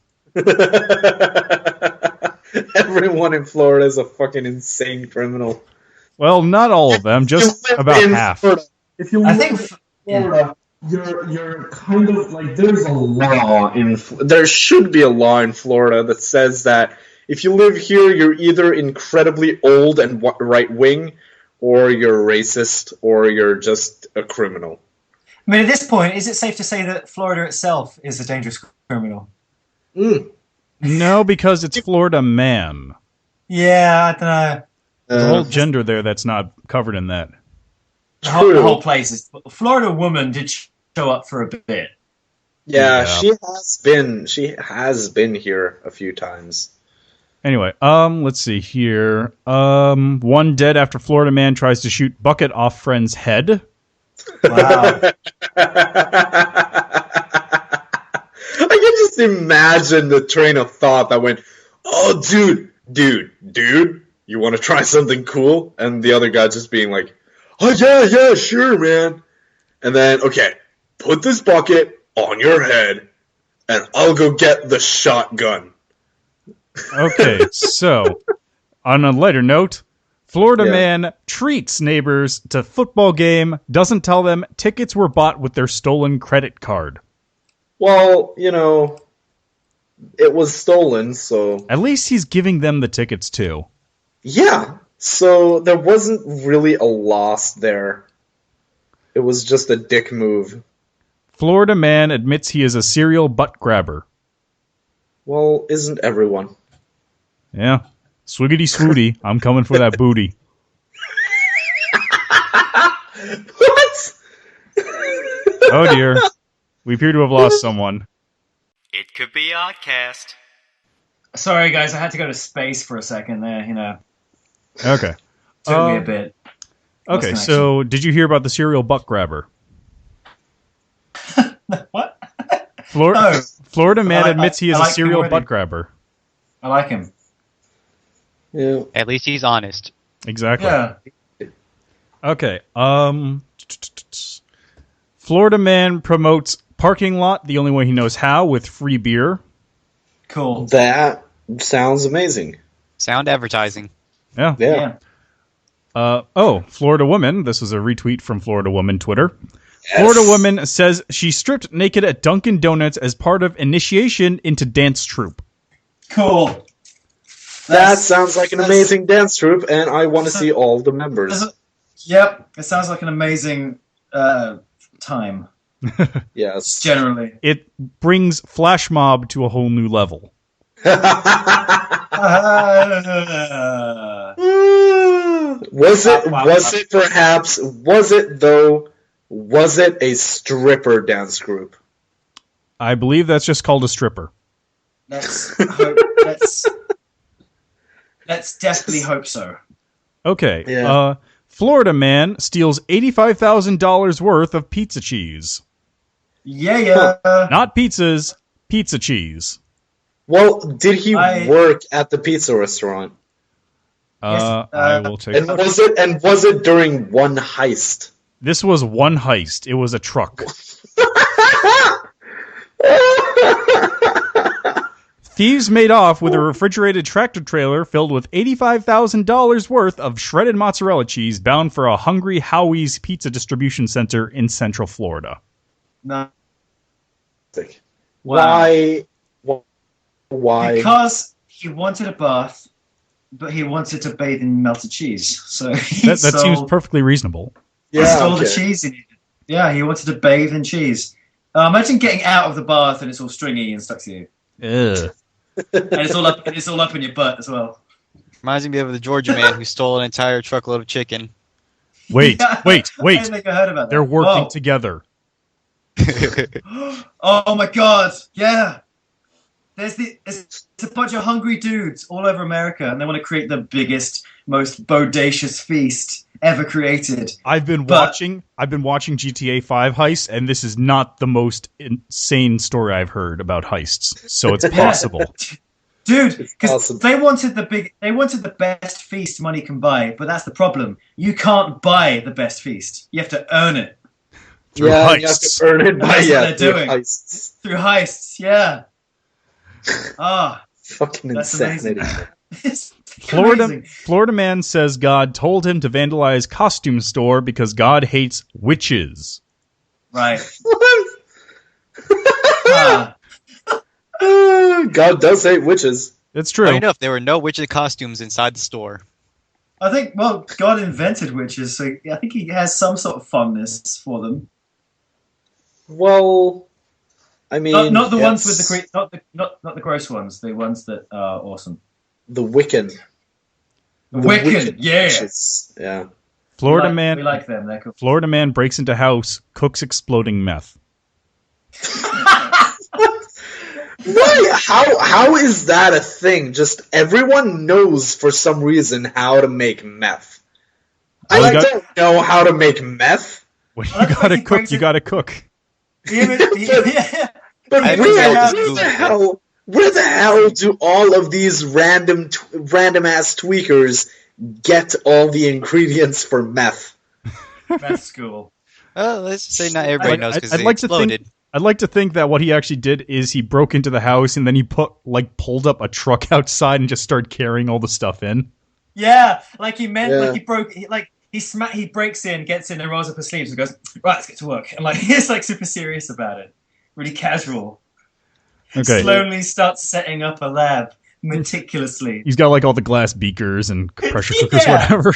Everyone in Florida is a fucking insane criminal. Well, not all of them, just about half. Florida, if you I live think in Florida, you're kind of like, there's a law there should be a law in Florida that says that if you live here, you're either incredibly old and right wing, or you're racist, or you're just a criminal. I mean, at this point, is it safe to say that Florida itself is a dangerous criminal? No, because it's Florida man. Yeah, I don't know. There's a whole gender there that's not covered in that. The whole place is... Florida woman did show up for a bit. Yeah, she has been here a few times. Anyway, let's see here. One dead after Florida man tries to shoot bucket off friend's head. Wow. I can just imagine the train of thought that went, "Oh, dude, you want to try something cool?" And the other guy just being like, "Oh, yeah, sure, man." And then, okay, put this bucket on your head, and I'll go get the shotgun. Okay, so, on a lighter note, Florida man treats neighbors to football game, doesn't tell them tickets were bought with their stolen credit card. Well, it was stolen, so... At least he's giving them the tickets, too. Yeah, so there wasn't really a loss there. It was just a dick move. Florida man admits he is a serial butt grabber. Well, isn't everyone? Yeah. Swiggity swooty, I'm coming for that booty. What? Oh dear. We appear to have lost someone. It could be Oddcast. Sorry, guys, I had to go to space for a second there, Okay. Took me a bit. Okay, so did you hear about the serial butt grabber? What? Florida man admits he is I a like him serial already. butt grabber. I like him. Yeah. At least he's honest. Exactly. Yeah. Okay. Florida man promotes parking lot the only way he knows how with free beer. Cool. That sounds amazing. Sound advertising. Yeah. Yeah. Florida woman. This was a retweet from Florida woman Twitter. Yes. Florida woman says she stripped naked at Dunkin' Donuts as part of initiation into dance troupe. Cool. That sounds like an amazing dance troupe, and I want to see all the members. Yep, it sounds like an amazing time. Yes. Generally. It brings Flash Mob to a whole new level. Was it a stripper dance group? I believe that's just called a stripper. Let's definitely hope so. Okay. Yeah. Florida man steals $85,000 worth of pizza cheese. Yeah. Not pizzas, pizza cheese. Well, did he work at the pizza restaurant? I will take. And was it during one heist? This was one heist. It was a truck. Thieves made off with a refrigerated tractor trailer filled with $85,000 worth of shredded mozzarella cheese bound for a Hungry Howie's pizza distribution center in Central Florida. No. Why? Why? Because he wanted a bath, but he wanted to bathe in melted cheese. So That seems perfectly reasonable. He stole the cheese he needed. Yeah, he wanted to bathe in cheese. Imagine getting out of the bath and it's all stringy and stuck to you. Ugh. And it's all up in your butt as well. Reminds me of the Georgia man who stole an entire truckload of chicken. Wait. I didn't think I heard about that. They're working together. Oh my god, yeah. It's a bunch of hungry dudes all over America, and they want to create the biggest, most bodacious feast ever created. I've been watching GTA 5 heists, and this is not the most insane story I've heard about heists. So it's possible. Dude, It's because awesome. they wanted the best feast money can buy, but that's the problem. You can't buy the best feast. You have to earn it Through You have to heists. earn it by That's what they're through doing. heists. through heists. Yeah. Ah, Fucking that's insanity. amazing. It's Florida amazing. Florida man says God told him to vandalize costume store because God hates witches. Right. Ah. God does hate witches. It's true. Funny enough, there were no witchy costumes inside the store. I think, well, God invented witches, so I think he has some sort of fondness for them. Well, I mean, Not the ones yes, with not the gross ones, the ones that are awesome. the Wiccan. The Wiccan, Wiccan yeah. witches. Yeah. Florida we man like them. They're cool. Florida man breaks into house, cooks exploding meth. Why? How is that a thing? Just everyone knows for some reason how to make meth. Well, you I got- don't know how to make meth. When I like you the way gotta he cook, brings you it- gotta cook. Yeah. But I where, think I'll just where Google the it. hell? Where the hell do all of these random ass tweakers get all the ingredients for meth? Meth school. Well, let's just say not everybody Like, knows because I'd they like to think- exploded. I'd like to think that what he actually did is he broke into the house and then he pulled up a truck outside and just started carrying all the stuff in. Yeah, like he meant, Yeah. like he broke, he breaks in, gets in, and rolls up his sleeves and goes, right, let's get to work. And like he's like super serious about it, really casual. Okay. Slowly starts setting up a lab meticulously. He's got like all the glass beakers and pressure cookers, Yeah. whatever.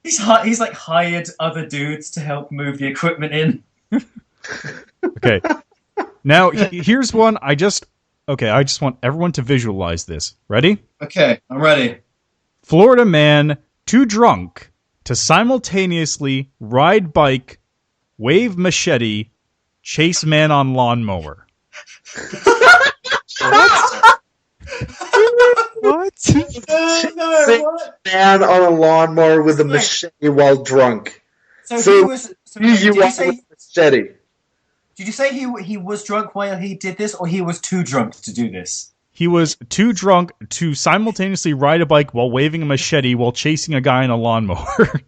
He's like hired other dudes to help move the equipment in. Okay. Now here's one I just want everyone to visualize this. Ready? Okay, I'm ready. Florida man too drunk to simultaneously ride bike, wave machete, chase man on lawnmower. What? Sick man on a lawnmower with a machete while drunk. So, So, he was. So, You did you want say? with a machete. Did you say he was drunk while he did this, or he was too drunk to do this? He was too drunk to simultaneously ride a bike while waving a machete while chasing a guy on a lawnmower.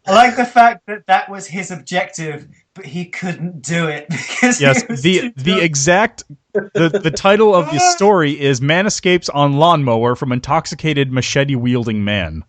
I like the fact that that was his objective, but he couldn't do it because Yes, he was the too the drunk. exact the title of the story is Man Escapes on Lawnmower from Intoxicated Machete Wielding Man.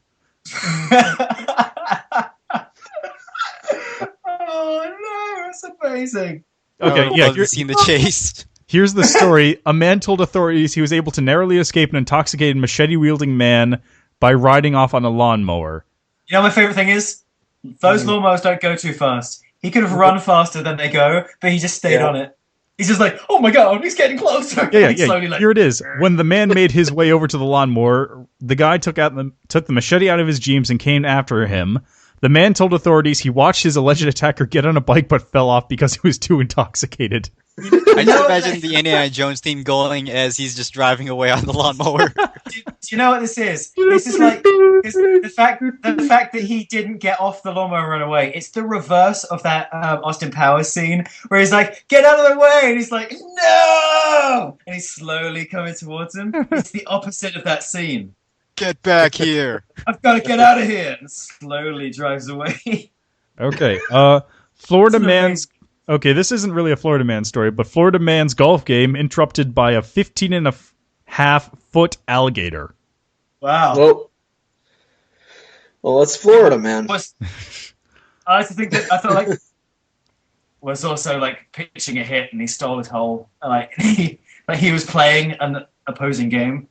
Oh no, it's amazing. Okay, I yeah, love to see the chase. here's the story. A man told authorities he was able to narrowly escape an intoxicated machete wielding man by riding off on a lawnmower. You know what my favorite thing is? Those lawnmowers don't go too fast. He could have run faster than they go, but he just stayed Yeah. on it. He's just like, oh my god, he's getting closer. Yeah, And yeah. slowly, like, Here it is. When the man made his way over to the lawnmower, the guy took the machete out of his jeans and came after him. The man told authorities he watched his alleged attacker get on a bike but fell off because he was too intoxicated. I just imagine the Indiana Jones theme going as he's just driving away on the lawnmower. do you know what this is? This is like the fact that he didn't get off the lawnmower and run away. It's the reverse of that Austin Powers scene where he's like, "Get out of the way!" and he's like, "No!" and he's slowly coming towards him. It's the opposite of that scene. Get back here. I've got to get out of here, and slowly drives away. Okay. Florida It's man's. Okay, this isn't really a Florida man story, but Florida man's golf game interrupted by a 15.5-foot alligator. Wow. Well, that's Florida, man. I like to think that I thought like was also like pitching a hit and he stole his hole. Like he was playing an opposing game.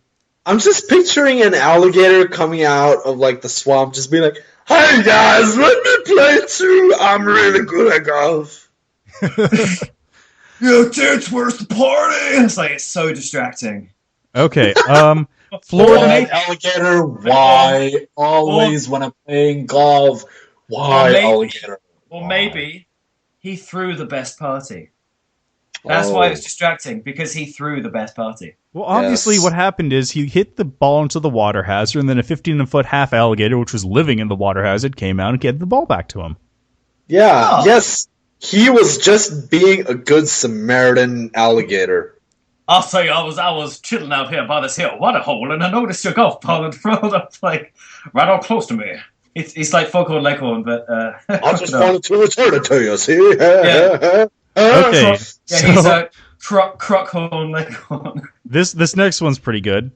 I'm just picturing an alligator coming out of like the swamp, just being like, "Hey guys, let me play too. I'm really good at golf." Yo, dudes, where's the party? It's like it's so distracting. Okay. Florida Why, mate. alligator? Why? Always when I'm playing golf. Why, maybe- alligator? Or maybe he threw the best party. That's why it was distracting, because he threw the best party. Well, obviously, Yes. what happened is he hit the ball into the water hazard, and then a 15-foot half alligator, which was living in the water hazard, came out and gave the ball back to him. Yeah, Oh. yes. He was just being a good Samaritan alligator. I'll say I was chilling out here by this hill water hole, and I noticed your golf ball had rolled up like right all close to me. It's like Foghorn Leghorn, but I just wanted to return it to you, see? Yeah. Okay, he's a Crockhorn Leghorn. this next one's pretty good.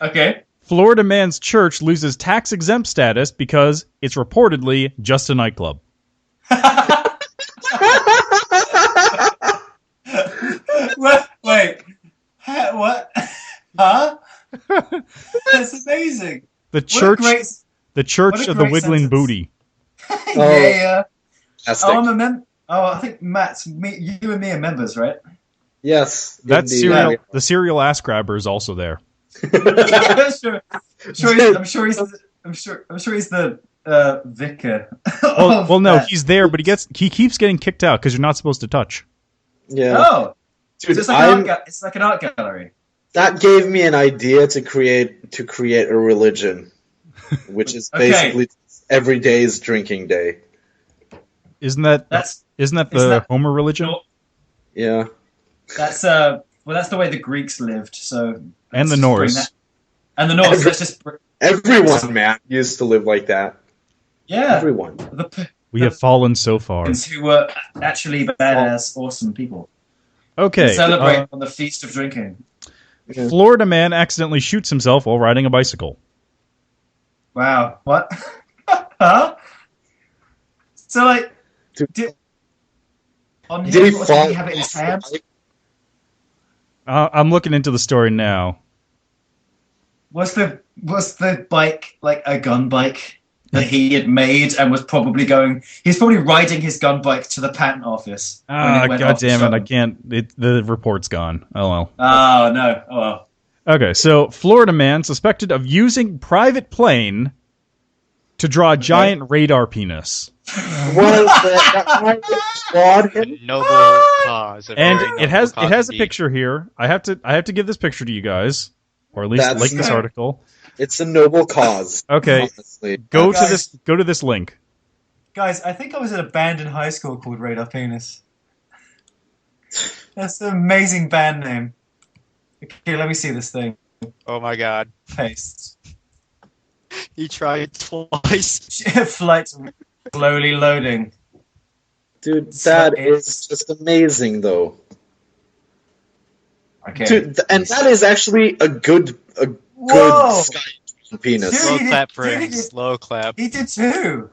Okay. Florida man's church loses tax-exempt status because it's reportedly just a nightclub. Wait. What? Huh? That's amazing. The church what a of the great Wiggling sentence. Booty. Yeah. That's Oh, I'm a member. Oh, I think you and me are members, right? Yes. That's indeed. serial. The serial ass grabber is also there. Yeah, sure. I'm sure he's the vicar. Well, no, he's there, but he keeps getting kicked out because you're not supposed to touch. Yeah. Oh, Dude, so it's like an art gallery. that gave me an idea to create a religion, which is Okay. basically every day is drinking day. Isn't that the Homer religion? No, Yeah. that's that's the way the Greeks lived. So And the let's just bring Norse. that- And the Norse. Let's just Everyone, man, used to live like that. yeah. Everyone. We have fallen so far. Who were actually badass, awesome people. Okay. Celebrate on the feast of drinking. Florida man accidentally shoots himself while riding a bicycle. Wow. What? Huh? So like, did he what, fall did he have it in his hand? I'm looking into the story now. Was the bike like a gun bike that he had made and was probably going? He's probably riding his gun bike to the patent office. God damn it! I can't. The report's gone. Oh well. Oh no! Oh well. Okay, so Florida man suspected of using private plane to draw a giant radar penis. What is that? Applaud him. Noble cause. And it has a picture here. I have to give this picture to you guys, or at least That's link this good. article. It's a noble cause. Okay, Honestly. go Guys. to this link. Guys, I think I was in a band in high school called Radar Penis. That's an amazing band name. Okay, let me see this thing. Oh my god. Paste. He tried twice. Flight slowly loading. Dude, So that it's- is just amazing, though. Okay. Dude, and that is actually a good Whoa! sky penis. Dude, Slow he did- clap for dude, him. he did- Slow clap. He did two.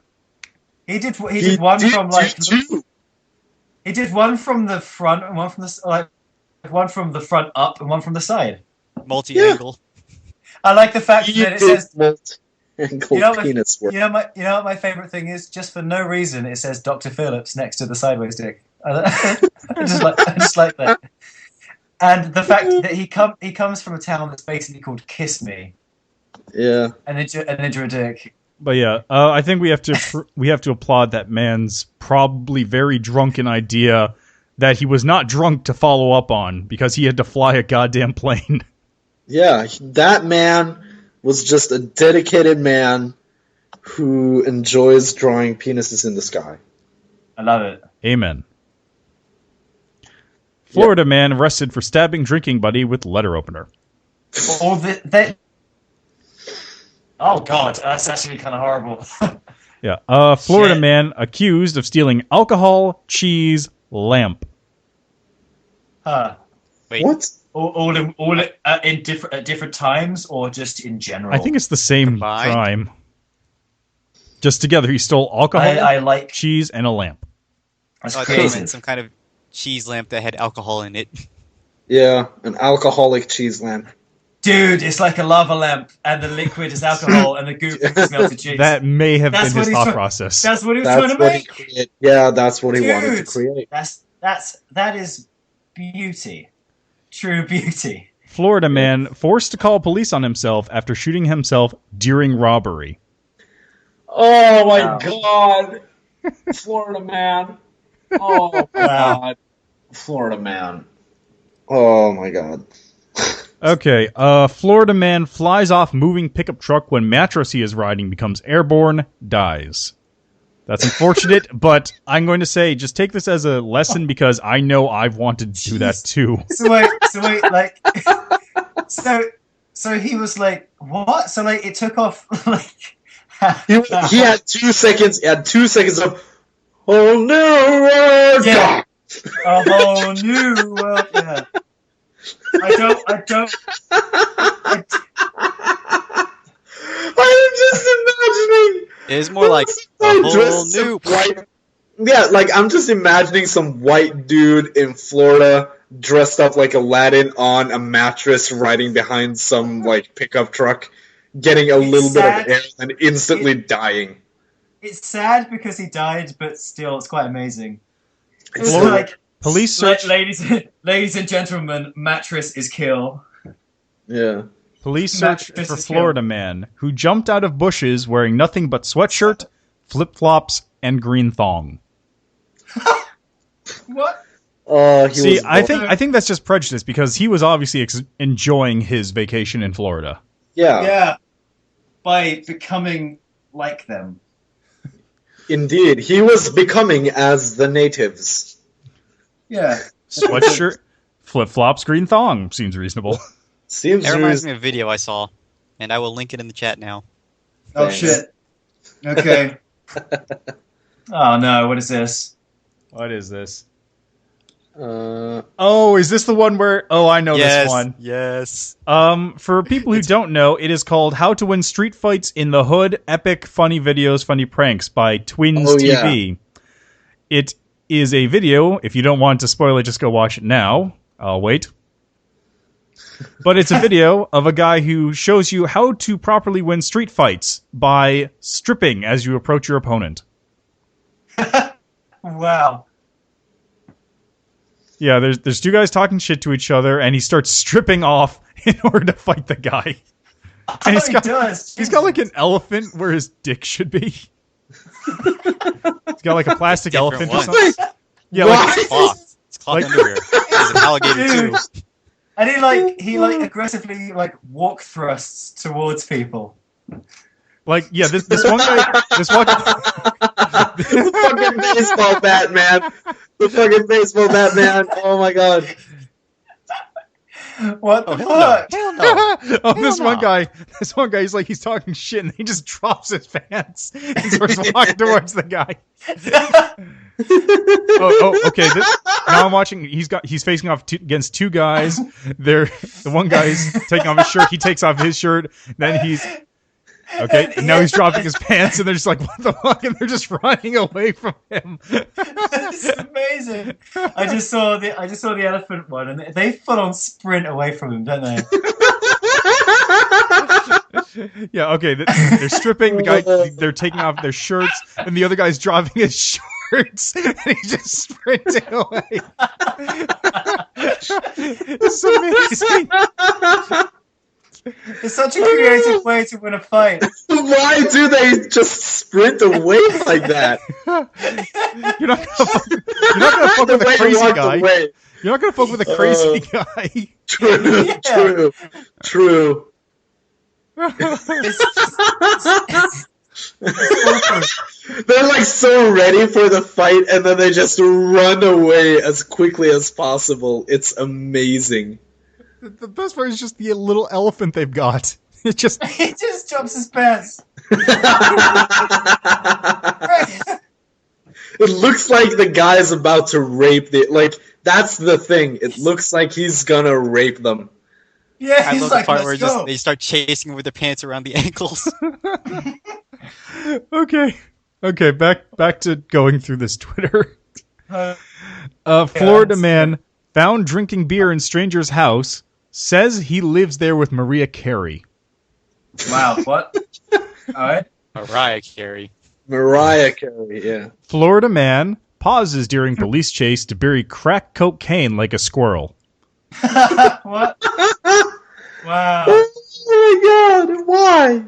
He did one from like he did one from the front and one from the one from the front up and one from the side. Multi-angle. I like the fact that it says multi-angle you know, penis work. you know what my favorite thing is? Just for no reason, it says Dr. Phillips next to the sideways dick. I just like that. And the fact that he comes from a town that's basically called Kiss Me, Yeah. and then you're a dick. But yeah, I think we have to applaud that man's probably very drunken idea that he was not drunk to follow up on because he had to fly a goddamn plane. Yeah, that man was just a dedicated man who enjoys drawing penises in the sky. I love it. Amen. Florida man arrested for stabbing drinking buddy with letter opener. All that. Oh god, that's actually kind of horrible. Yeah. Florida Shit. man accused of stealing alcohol, cheese, lamp. Huh. Wait. What? All in different times or just in general? I think it's the same Combined? crime. Just together, he stole alcohol, I like cheese, and a lamp. that's Oh, I thought you crazy. meant some kind of cheese lamp that had alcohol in it. Yeah, an alcoholic cheese lamp. Dude, it's like a lava lamp, and the liquid is alcohol, and the goop is melted cheese. That may have That's been his what he's thought trying- process. That's what he was That's trying to what he make. created. Yeah, that's what he wanted to Dude, create. that is beauty, true beauty. Florida man forced to call police on himself after shooting himself during robbery. Oh my Wow. god. Florida man. Oh my Wow. god. Florida man. Oh my god. Okay, Florida man flies off moving pickup truck when mattress he is riding becomes airborne, dies. That's unfortunate, but I'm going to say just take this as a lesson because I know I've wanted to do that too. So wait, like, so he was like, what? So like, it took off like. He had 2 seconds. He had 2 seconds of whole new world. Yeah. A whole new world. Yeah. I don't. I'm just imagining. It's more like a whole new. Yeah, like I'm just imagining some white dude in Florida dressed up like Aladdin on a mattress riding behind some like pickup truck, getting a little bit of air and instantly dying. It's sad because he died, but still, it's quite amazing. It's Florida. like Police search. ladies and gentlemen, mattress is kill. Yeah. Police search Mattress for is Florida man who jumped out of bushes wearing nothing but sweatshirt, flip-flops, and green thong. What? See, I think that's just prejudice because he was obviously enjoying his vacation in Florida. Yeah. By becoming like them. Indeed, he was becoming as the natives. Yeah. Sweatshirt, flip-flops, green thong seems reasonable. Seems That reminds me of a video I saw, and I will link it in the chat now. Oh Thanks. shit. Okay. Oh no, what is this? What is this? Uh, Oh, is this the one where... Oh, I know this one. Yes. For people who don't know, it is called How to Win Street Fights in the Hood, Epic Funny Videos, Funny Pranks by Twins Oh, TV. It is a video. If you don't want to spoil it, just go watch it now. I'll wait. But it's a video of a guy who shows you how to properly win street fights by stripping as you approach your opponent. Wow. Yeah, there's two guys talking shit to each other, and he starts stripping off in order to fight the guy. And He does. he's got like an elephant where his dick should be. He's got like a plastic Different elephant or one. something. Yeah, What? It's cloth. It's cloth Like- underwear. He's an alligator Dude. too. And he aggressively walk thrusts towards people. like yeah, this one guy, the fucking baseball bat, man. The fucking baseball bat, man. Oh my god. What the Oh, hell no. fuck? Hell no. oh, this Hell one no. guy, he's talking shit, and he just drops his pants and starts walking towards the guy. Okay. Now I'm watching. He's facing off against two guys. The one guy's taking off his shirt. He takes off his shirt. Then he's okay. And now he's dropping his pants, and they're just like, "What the fuck?" And they're just running away from him. It's amazing. I just saw the elephant one, and they full on sprint away from him, don't they? Yeah. Okay. They're stripping the guy. They're taking off their shirts, and the other guy's dropping his shorts, and he's just sprinting away. It's amazing. It's such a creative way to win a fight. Why do they just sprint away like that? You're not gonna fuck with a way crazy walked guy. away. You're not gonna fuck with a crazy guy. True, Yeah. true. They're like so ready for the fight, and then they just run away as quickly as possible. It's amazing. The best part is just the little elephant they've got. It just He just drops his pants. It looks like the guy's about to rape that's the thing. It looks like he's gonna rape them. Yeah, I he's love like, the part let's where go. they start chasing with their pants around the ankles. okay. Back to going through this Twitter. Uh, Florida man found drinking beer in stranger's house. Says he lives there with Mariah Carey. Wow, what? Alright. Mariah Carey. Mariah Carey, yeah. Florida man pauses during police chase to bury crack cocaine like a squirrel. What? Wow. Oh my god, why?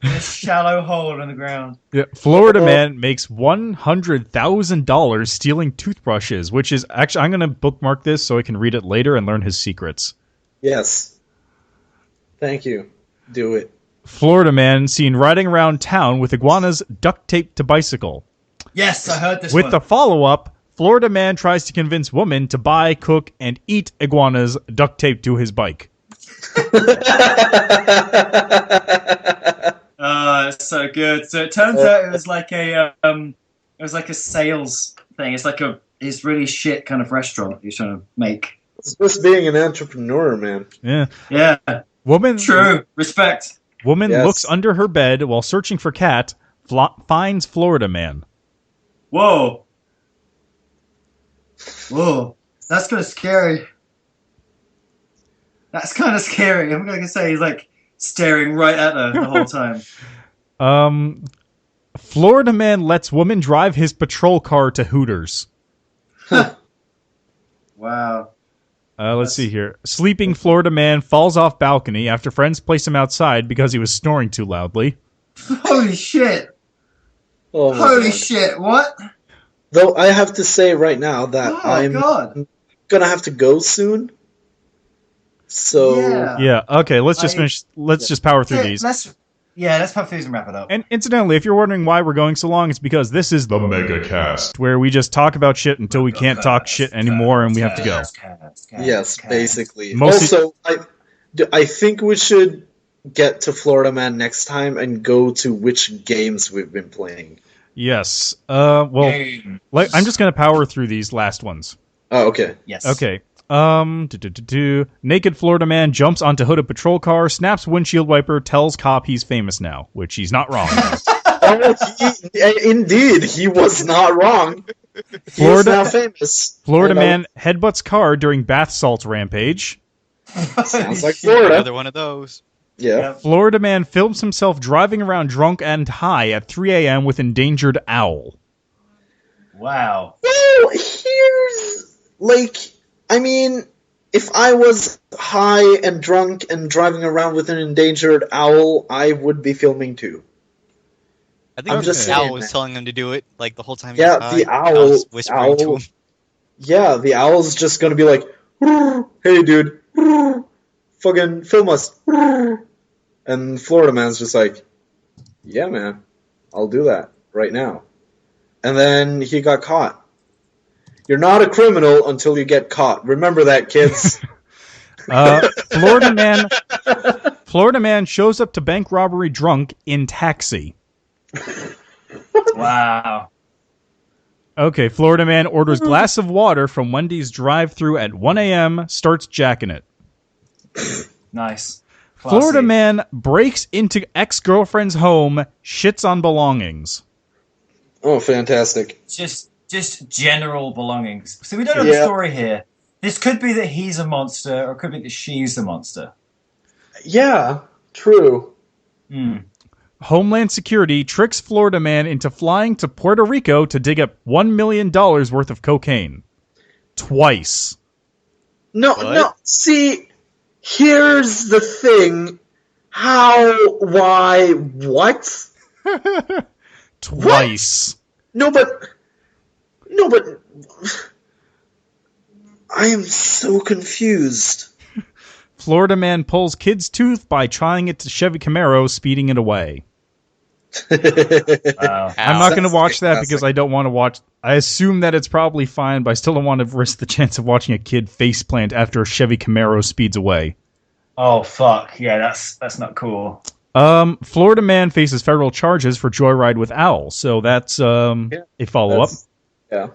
A shallow hole in the ground. Yeah, Florida man makes $100,000 stealing toothbrushes, which is actually I'm going to bookmark this so I can read it later and learn his secrets. Yes. Thank you. Do it. Florida man seen riding around town with iguanas duct taped to bicycle. Yes, I heard this With one. the follow-up, Florida man tries to convince woman to buy, cook, and eat iguanas duct taped to his bike. It's so good. So it turns out it was like a sales thing. It's really shit kind of restaurant he's trying to make. It's just being an entrepreneur, man. Yeah. Yeah, Woman true. Respect. Woman Yes. looks under her bed while searching for cat, finds Florida man. Whoa. That's kind of scary. That's kind of scary. I'm gonna say he's like staring right at her the whole time. Florida man lets woman drive his patrol car to Hooters. Wow. Let's see here. Sleeping Florida man falls off balcony after friends place him outside because he was snoring too loudly. Holy shit. Oh my Holy God. shit. What? Though I have to say right now that Oh, I'm God. gonna have to go soon. So Yeah. Yeah, okay, let's just finish. Let's just power through these. Let's pop through these and wrap it up. And incidentally, if you're wondering why we're going so long, it's because this is the Megacast, where we just talk about shit until we can't talk shit anymore and we have to go. yes, basically. Mostly- Also, I think we should get to Florida Man next time and go to which games we've been playing. Yes. Well, I'm just gonna power through these last ones. Oh, okay. Yes. Okay. Naked Florida man jumps onto hood of patrol car, snaps windshield wiper, tells cop he's famous now, which he's not wrong. Indeed, he was not wrong. He is now famous. Florida And, man headbutts car during bath salts rampage. sounds like Florida. Another one of those. Yeah. Florida man films himself driving around drunk and high at 3 a.m. with endangered owl. Wow. Well, here's I mean, if I was high and drunk and driving around with an endangered owl, I would be filming too. I think I'm just the owl saying, was man. telling him to do it, like the whole time. Yeah, he was the high. owl- was whispering to owl- him. Yeah, the owl's just gonna be like, "Hey, dude, fucking film us." And Florida Man's just like, "Yeah, man, I'll do that right now." And then he got caught. You're not a criminal until you get caught. Remember that, kids. Florida man shows up to bank robbery drunk in taxi. Wow. Okay, Florida man orders glass of water from Wendy's drive-thru at 1 a.m., starts jacking it. Nice. Classy. Florida man breaks into ex-girlfriend's home, shits on belongings. Oh, fantastic. Just general belongings. So we don't know the Yeah. story here. This could be that he's a monster, or it could be that she's the monster. Yeah, true. Homeland Security tricks Florida man into flying to Puerto Rico to dig up $1 million worth of cocaine. Twice. No, see, here's the thing. How, why, what? Twice. No, but I am so confused. Florida man pulls kid's tooth by tying it to Chevy Camaro, speeding it away. Wow. I'm not going to Sounds watch that fantastic. because I don't want to watch. I assume that it's probably fine, but I still don't want to risk the chance of watching a kid faceplant after a Chevy Camaro speeds away. Oh fuck! Yeah, that's not cool. Florida man faces federal charges for joyride with owl, so that's a follow-up. Yeah.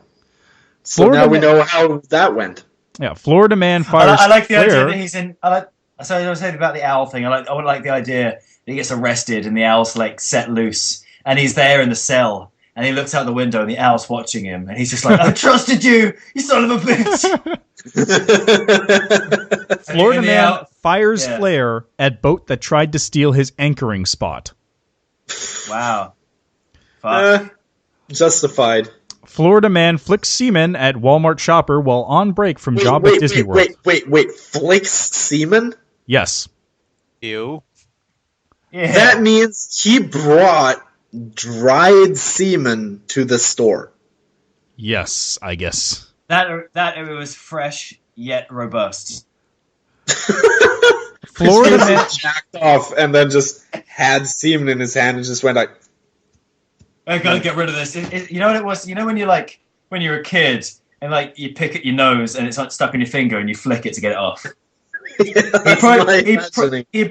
So Florida now we man- know how that went. Yeah, Florida man fires I like the idea flare. that he's in. Sorry, I was saying about the owl thing. I would like the idea that he gets arrested and the owl's like set loose, and he's there in the cell, and he looks out the window and the owl's watching him, and he's just like, "I trusted you, you son of a bitch." Florida And the man owl- fires yeah. flare at boat that tried to steal his anchoring spot. Wow. Fuck. Justified. Florida man flicks semen at Walmart shopper while on break from job at Disney World. Wait. Flicks semen? Yes. Ew. Yeah. That means he brought dried semen to the store. Yes, I guess. that it was fresh yet robust. Florida He man jacked off and then just had semen in his hand and just went like, I gotta get rid of this. You know what it was? You know when when you're a kid and like you pick at your nose and it's like stuck in your finger and you flick it to get it off. He'd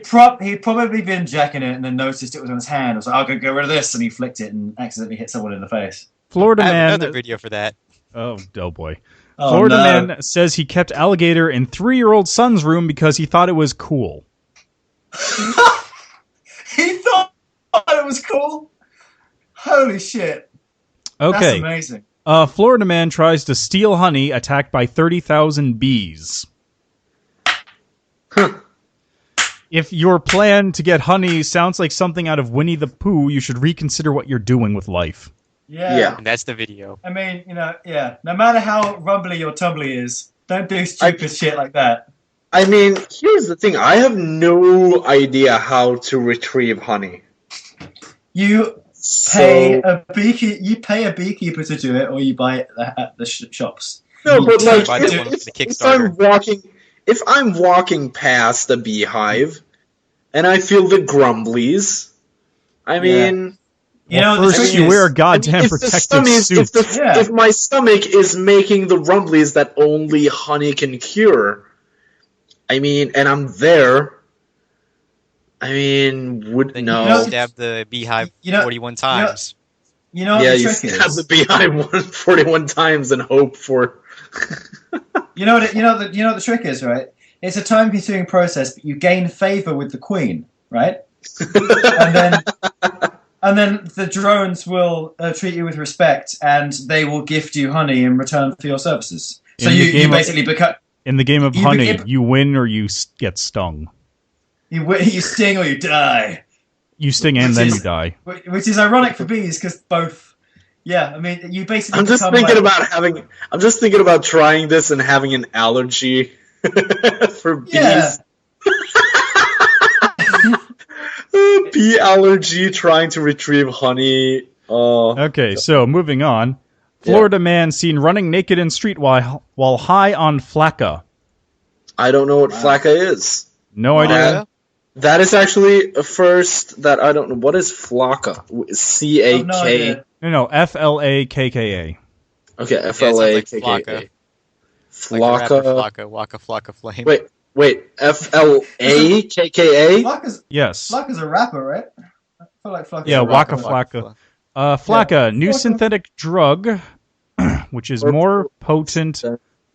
probably been jacking it and then noticed it was on his hand. I was like, I'll go get rid of this, and he flicked it and accidentally hit someone in the face. Florida I have man. another video for that. Oh boy. Oh, Florida no. man says he kept alligator in 3-year-old son's room because he thought it was cool. He thought it was cool. Holy shit! Okay. That's amazing. Florida man tries to steal honey, attacked by 30,000 bees. If your plan to get honey sounds like something out of Winnie the Pooh, you should reconsider what you're doing with life. Yeah. And that's the video. I mean, yeah. No matter how rumbly or tumbly is, don't do stupid shit like that. I mean, here's the thing. I have no idea how to retrieve honey. You pay a beekeeper to do it, or you buy it at the shops. No, but like, Buy that one for the if I'm walking past a beehive and I feel the grumblies, I mean, First you wear a goddamn protective suit. If my stomach is making the rumblies that only honey can cure, I mean, and I'm there, I mean, Then you stab the beehive 41 times. You know what the trick stab is? the beehive 41 times and hope for. You know what the trick is, right? It's a time-consuming process, but you gain favor with the queen, right? and then the drones will treat you with respect, and they will gift you honey in return for your services. So you basically become. In the game of honey, you win or you get stung. You sting or you die. You sting and then you die. Which is ironic for bees because both. Yeah, I mean, you basically. I'm just thinking about trying this and having an allergy for bees. Yeah. Bee allergy trying to retrieve honey. Okay, so moving on. Florida man seen running naked in street while high on flakka. I don't know what flakka is. No idea. That is actually a first that I don't know. What is flakka? C-A-K? No, F-L-A-K-K-A. Okay, F-L-A-K-K-A. Flakka. Waka flocka flame. Wait, F-L-A-K-K-A? Yes. Flakka's a rapper, right? I feel like Flakka's Yeah, a Waka rapper. Flocka. Flakka, new synthetic drug, which is more potent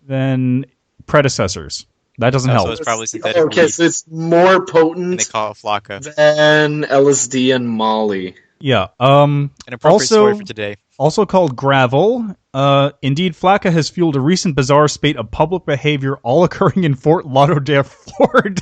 than predecessors. That doesn't help. So it's probably synthetic Okay, weed, so it's more and they potent call it flocka. than LSD and Molly. Yeah. An appropriate story for today. Also called gravel. Indeed, flakka has fueled a recent bizarre spate of public behavior, all occurring in Fort Lauderdale, Florida.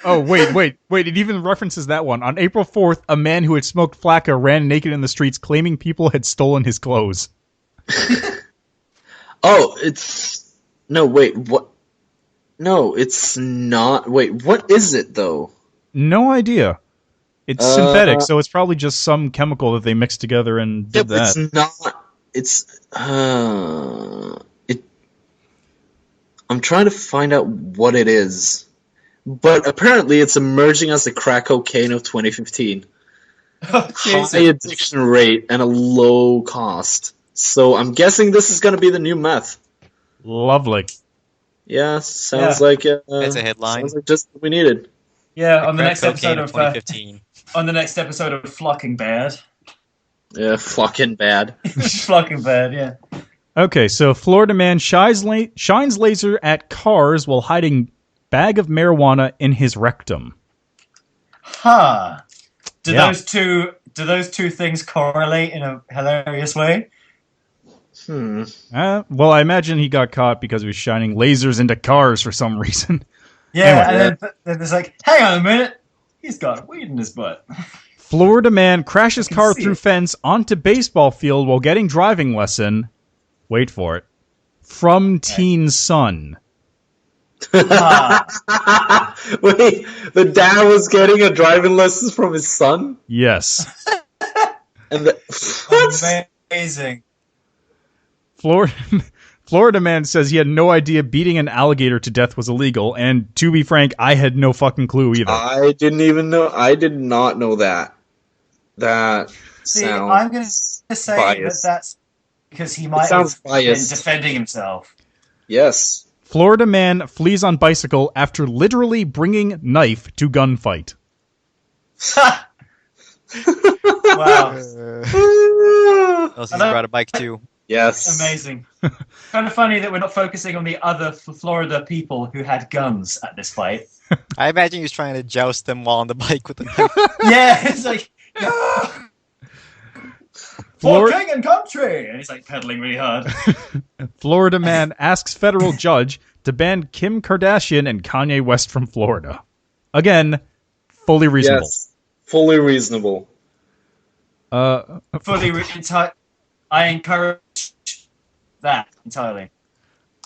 Oh, wait. It even references that one. On April 4th, a man who had smoked flakka ran naked in the streets, claiming people had stolen his clothes. Oh, it's... No, wait, what? No, it's not... Wait, what is it, though? No idea. It's synthetic, so it's probably just some chemical that they mixed together and did that. It's not... It's... I'm trying to find out what it is. But apparently it's emerging as the crack cocaine of 2015. Oh, High addiction rate and a low cost. So I'm guessing this is going to be the new meth. Lovely. Yeah, sounds like... That's a headline. Sounds like just what we needed. Yeah, on the Crack next episode cocaine of 2015. on the next episode of Flocking Bad. Yeah, fucking bad. Flocking Bad, yeah. Okay, so Florida man shines laser at cars while hiding bag of marijuana in his rectum. Huh. Do Yeah. those two things correlate in a hilarious way? Well, I imagine he got caught because he was shining lasers into cars for some reason. Yeah, Anyway. and then there's like, hang on a minute, he's got weed in his butt. Florida man crashes car see through it. fence onto baseball field while getting driving lesson. Wait for it. From teen son. Ah, Wait, the dad was getting a driving lesson from his son? Yes. And what? amazing. Florida Florida man says he had no idea beating an alligator to death was illegal, and to be frank, I had no fucking clue either. I didn't even know. I did not know that. That See, sounds. I'm going to say biased. that's because he might have sounds been biased. defending himself. Yes. Florida man flees on bicycle after literally bringing knife to gunfight. Wow. Else he's brought a bike too. Yes. Amazing. Kind of funny that we're not focusing on the other Florida people who had guns at this fight. I imagine he was trying to joust them while on the bike with the knife. Yeah, it's like, for Flor- king and country! And he's like pedaling really hard. Florida man asks federal judge to ban Kim Kardashian and Kanye West from Florida. Again, fully reasonable. Yes. Fully reasonable. I encourage that entirely.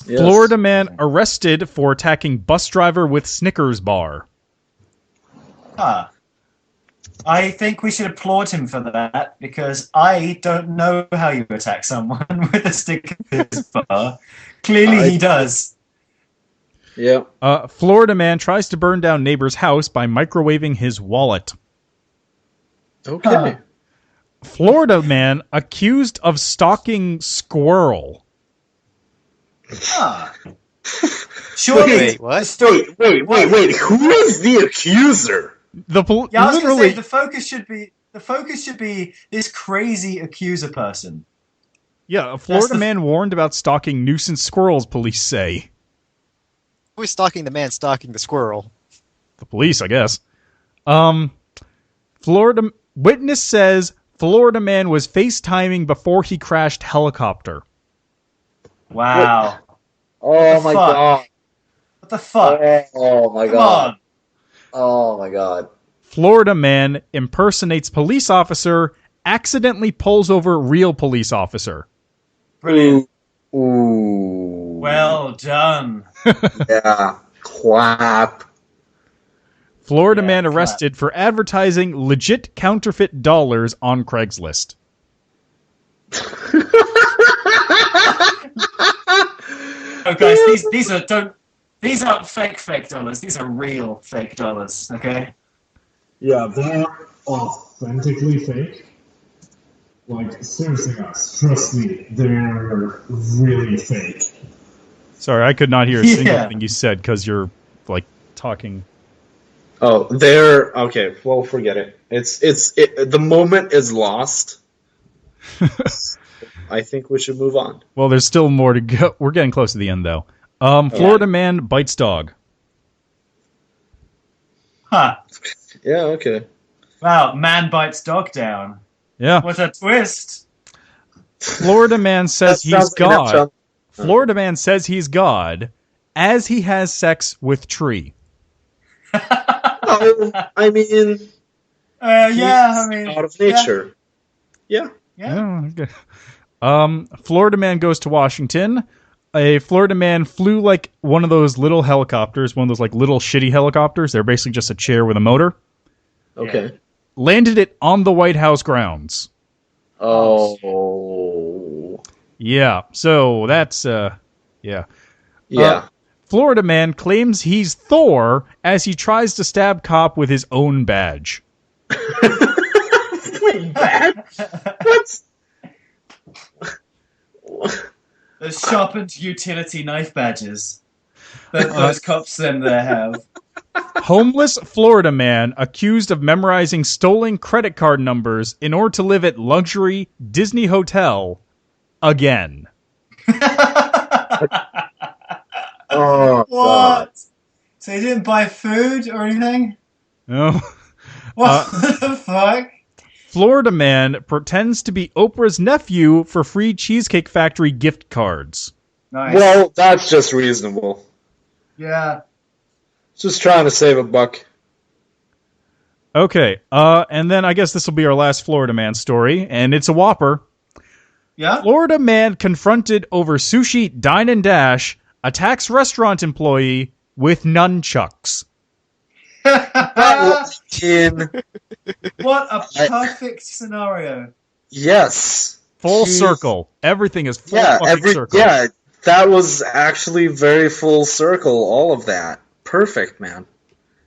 Yes. Florida man arrested for attacking bus driver with Snickers bar. Huh. I think we should applaud him for that, because I don't know how you attack someone with a Snickers bar. Clearly he does. Yeah. Florida man tries to burn down neighbor's house by microwaving his wallet. Okay. Huh. Florida man accused of stalking squirrel. Huh. Surely Wait, what? the story... Wait. Who is the accuser? The Yeah, I was going to literally say the focus should be this crazy accuser person. a Florida the- man warned about stalking nuisance squirrels, police say. Who was stalking the man stalking the squirrel? The police, I guess. Florida witness says Florida man was FaceTiming before he crashed helicopter. Wow. Oh my God. What the fuck? Oh my Come on. Oh my god. Florida man impersonates police officer, accidentally pulls over real police officer. Brilliant. Ooh. Well done. Yeah. Clap. Florida Yeah, man clap. arrested for advertising legit counterfeit dollars on Craigslist. Oh, guys, these aren't fake dollars. These are real fake dollars. Okay. Yeah, they're authentically fake. Like, seriously, guys, trust me, they're really fake. Sorry, I could not hear a single Yeah. thing you said because you're like talking. Oh, they're okay. Well, forget it. The moment is lost. I think we should move on. Well, there's still more to go. We're getting close to the end, though. Florida man bites dog. Huh. Yeah. Okay. Wow. Man bites dog down. Yeah. What a twist. Florida man says That he's sounds like an God. episode. Florida man says he's God as he has sex with tree. Oh, I mean, Yeah. I mean, out of nature. Yeah. Yeah. Okay. Florida man goes to Washington. A Florida man flew like one of those little helicopters, one of those like little shitty helicopters. They're basically just a chair with a motor. Okay. Landed it on the White House grounds. Oh. Yeah, so that's yeah. Yeah. Florida man claims he's Thor as he tries to stab cop with his own badge. Wait, what? Those sharpened utility knife badges that those cops then there have. Homeless Florida man accused of memorizing stolen credit card numbers in order to live at luxury Disney hotel again. Oh, God. What? So he didn't buy food or anything? No. What the fuck? Florida man pretends to be Oprah's nephew for free Cheesecake Factory gift cards. Nice. Well, that's just reasonable. Yeah. Just trying to save a buck. Okay, and then I guess this will be our last Florida man story, and it's a whopper. Yeah? Florida man confronted over sushi dine and dash attacks restaurant employee with nunchucks. In What a perfect scenario. yes. Full Jeez. circle. Everything is full Yeah, fucking circle. yeah, That was actually very full circle, all of that. Perfect, man.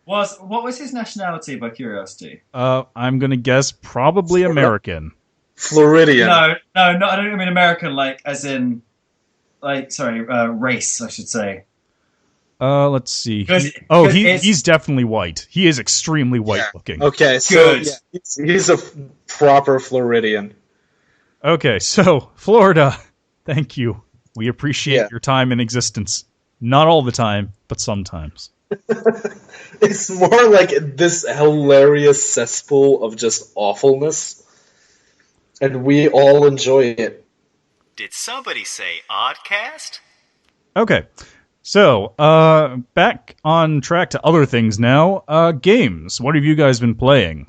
What was his nationality, by curiosity? I'm gonna guess probably American. Floridian. No, I don't mean American, like as in, like sorry, race, I should say. Let's see. He's definitely white. He is extremely white looking. Okay, so Good. yeah, he's a proper Floridian. Okay, so Florida, thank you. We appreciate your time in existence. Not all the time, but sometimes. It's more like this hilarious cesspool of just awfulness, and we all enjoy it. Did somebody say Oddcast? Okay, so back on track to other things now. Games. What have you guys been playing?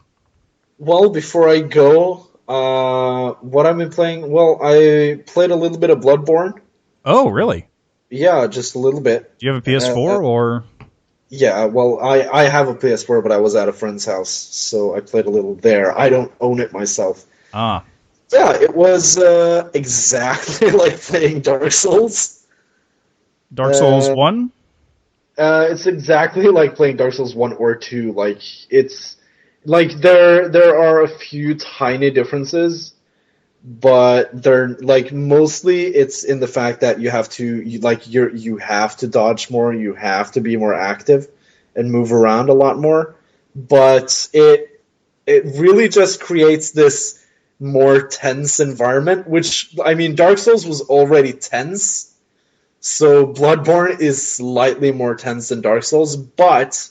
Well, before I go, what I've been playing, well, I played a little bit of Bloodborne. Oh, really? Yeah, just a little bit. Do you have a PS4 or? Yeah, well, I have a PS4, but I was at a friend's house, so I played a little there. I don't own it myself. Ah. Yeah, it was exactly like playing Dark Souls. Dark Souls 1? It's exactly like playing Dark Souls 1 or 2. Like, it's like there are a few tiny differences, but they're like mostly it's in the fact that you have to you have to dodge more, you have to be more active and move around a lot more. But it really just creates this more tense environment, which I mean Dark Souls was already tense. So Bloodborne is slightly more tense than Dark Souls, but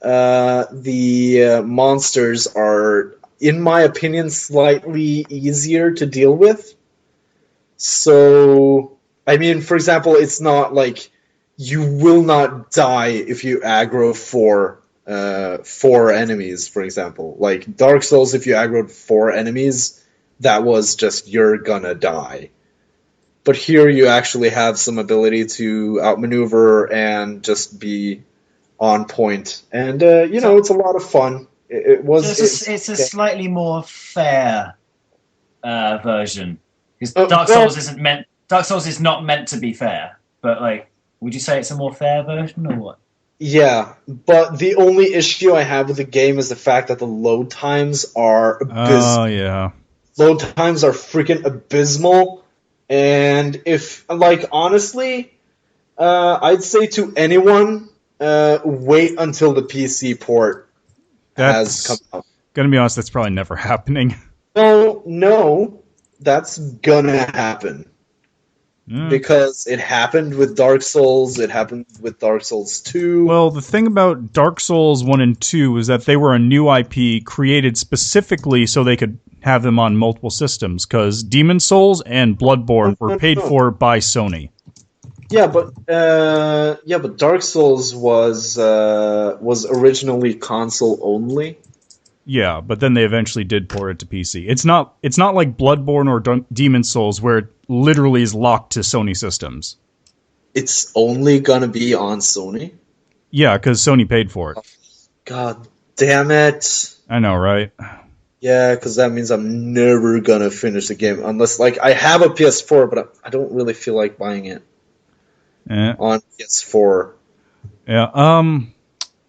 the monsters are, in my opinion, slightly easier to deal with. So, I mean, for example, it's not like you will not die if you aggro four enemies, for example. Like Dark Souls, if you aggroed 4 enemies, that was just you're gonna die. But here you actually have some ability to outmaneuver and just be on point. And, it's a lot of fun. It's a slightly more fair version. Because Dark Souls is not meant to be fair. But, like, would you say it's a more fair version or what? Yeah, but the only issue I have with the game is the fact that the load times are abysmal. Oh, yeah. Load times are freaking abysmal. And if, like, honestly, I'd say to anyone, wait until the PC port has come out. Gonna be honest, that's probably never happening. No, that's gonna happen. Because it happened with Dark Souls, it happened with Dark Souls 2. Well, the thing about Dark Souls 1 and 2 is that they were a new IP created specifically so they could have them on multiple systems, because Demon Souls and Bloodborne were paid for by Sony. Yeah, but Dark Souls was originally console only. Yeah, but then they eventually did port it to PC. It's not like Bloodborne or Demon Souls where it literally is locked to Sony systems. It's only gonna be on Sony? Yeah, because Sony paid for it. God damn it. I know, right? Yeah, because that means I'm never gonna finish the game unless, like, I have a PS4, but I don't really feel like buying it on PS4. Yeah.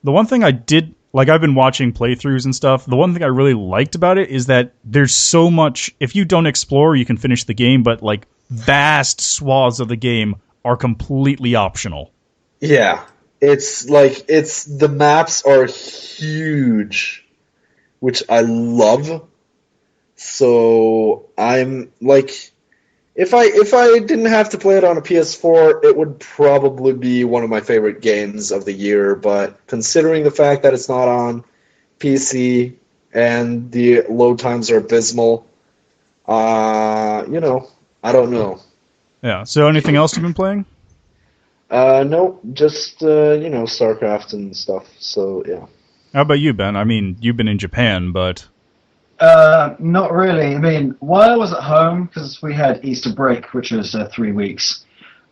The one thing I did, like, I've been watching playthroughs and stuff. The one thing I really liked about it is that there's so much. If you don't explore, you can finish the game, but like vast swaths of the game are completely optional. Yeah, it's like the maps are huge, which I love. So I'm like, if I didn't have to play it on a PS4, it would probably be one of my favorite games of the year. But considering the fact that it's not on PC and the load times are abysmal, I don't know. Yeah. So anything else you've been playing? No, just StarCraft and stuff. So yeah. How about you, Ben? I mean, you've been in Japan, but not really. I mean, while I was at home, because we had Easter break, which was 3 weeks,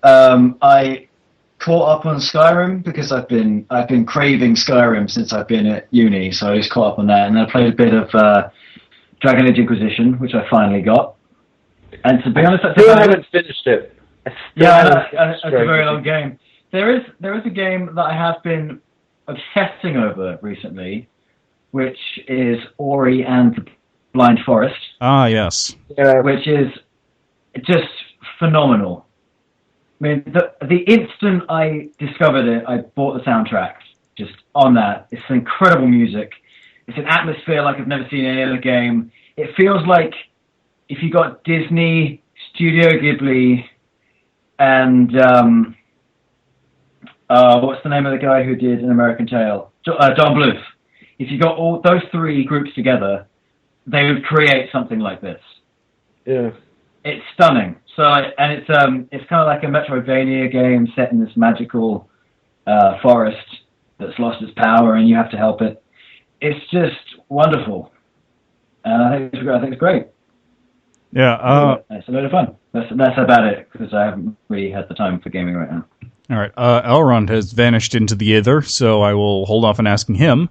I caught up on Skyrim because I've been craving Skyrim since I've been at uni. So I just caught up on that, and I played a bit of Dragon Age Inquisition, which I finally got. And to be honest, I haven't finished it. Yeah, I know. It's a very long game. There is a game that I have been obsessing over recently, which is Ori and the Blind Forest. Ah, yes. Yeah. Which is just phenomenal. I mean, the instant I discovered it, I bought the soundtrack just on that. It's incredible music. It's an atmosphere like I've never seen in any other game. It feels like if you got Disney, Studio Ghibli, and what's the name of the guy who did An American Tail? Don Bluth. If you got all those three groups together, they would create something like this. Yeah. It's stunning. So, and it's kind of like a Metroidvania game set in this magical forest that's lost its power, and you have to help it. It's just wonderful, and I think it's great. Yeah. It's a load of fun. That's about it, because I haven't really had the time for gaming right now. All right. Elrond has vanished into the ether, so I will hold off on asking him.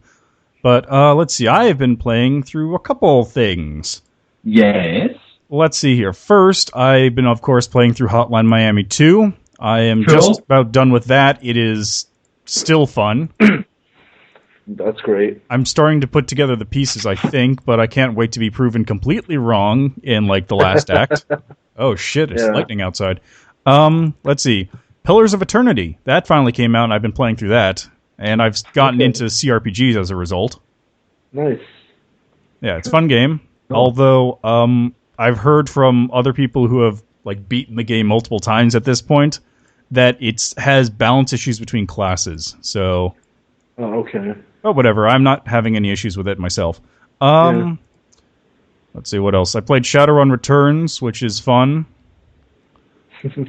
But let's see. I have been playing through a couple things. Yes. Let's see here. First, I've been, of course, playing through Hotline Miami 2. I am just about done with that. It is still fun. That's great. I'm starting to put together the pieces, I think, but I can't wait to be proven completely wrong in, like, the last act. Oh, shit, it's lightning outside. Let's see. Pillars of Eternity. That finally came out, and I've been playing through that. And I've gotten into CRPGs as a result. Nice. Yeah, it's a fun game. Cool. Although, I've heard from other people who have, like, beaten the game multiple times at this point that it has balance issues between classes, so... Oh, okay. Oh, whatever. I'm not having any issues with it myself. Let's see, what else? I played Shadowrun Returns, which is fun.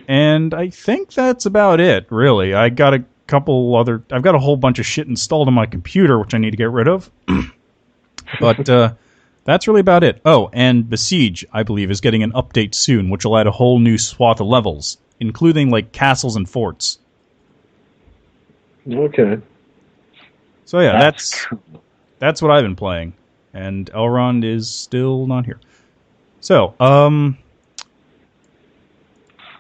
And I think that's about it, really. I've got a whole bunch of shit installed on my computer, which I need to get rid of. But that's really about it. Oh, and Besiege, I believe, is getting an update soon, which will add a whole new swath of levels, including, like, castles and forts. Okay. So yeah, that's what I've been playing, and Elrond is still not here. So,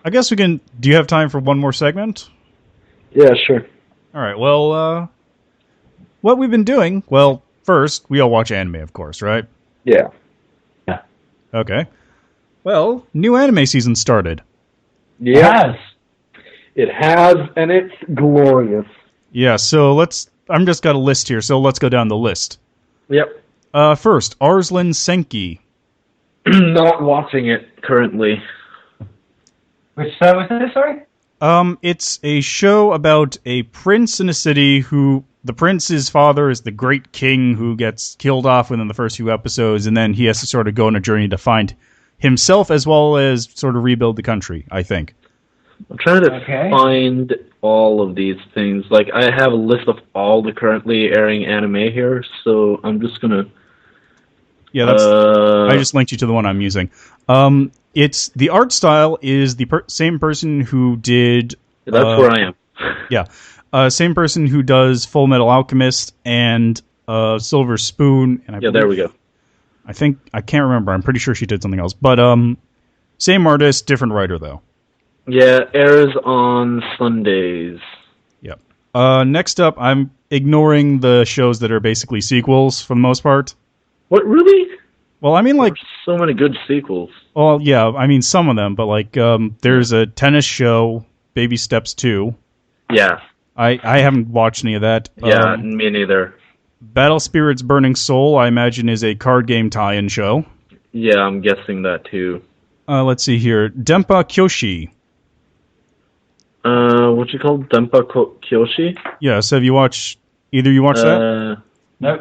I guess we can... Do you have time for one more segment? Yeah, sure. All right, well, what we've been doing... Well, first, we all watch anime, of course, right? Yeah. Okay. Well, new anime season started. Yeah. It has, and it's glorious. Yeah, so I'm just got a list here, so let's go down the list. Yep. First, Arslan Senki. Not watching it currently. Which was this, sorry? It's a show about a prince in a city who... The prince's father is the great king who gets killed off within the first few episodes, and then he has to sort of go on a journey to find himself as well as sort of rebuild the country, I think. I'm trying to find all of these things. Like, I have a list of all the currently airing anime here, so I'm just gonna... Yeah, I just linked you to the one I'm using. It's the art style is the same person who did... That's where I am. Yeah. Same person who does Full Metal Alchemist and Silver Spoon. And there we go. I can't remember. I'm pretty sure she did something else. But same artist, different writer, though. Yeah, airs on Sundays. Yep. Next up, I'm ignoring the shows that are basically sequels for the most part. What, really? Well, I mean, like... There's so many good sequels. Well, yeah, I mean, some of them. But, like, there's a tennis show, Baby Steps 2. Yeah. I haven't watched any of that. Yeah, me neither. Battle Spirits Burning Soul, I imagine, is a card game tie-in show. Yeah, I'm guessing that too. Let's see here. Denpa Kyoshi. What you call Denpa Kyoshi? Yes, have you watched... Either you watched that? No.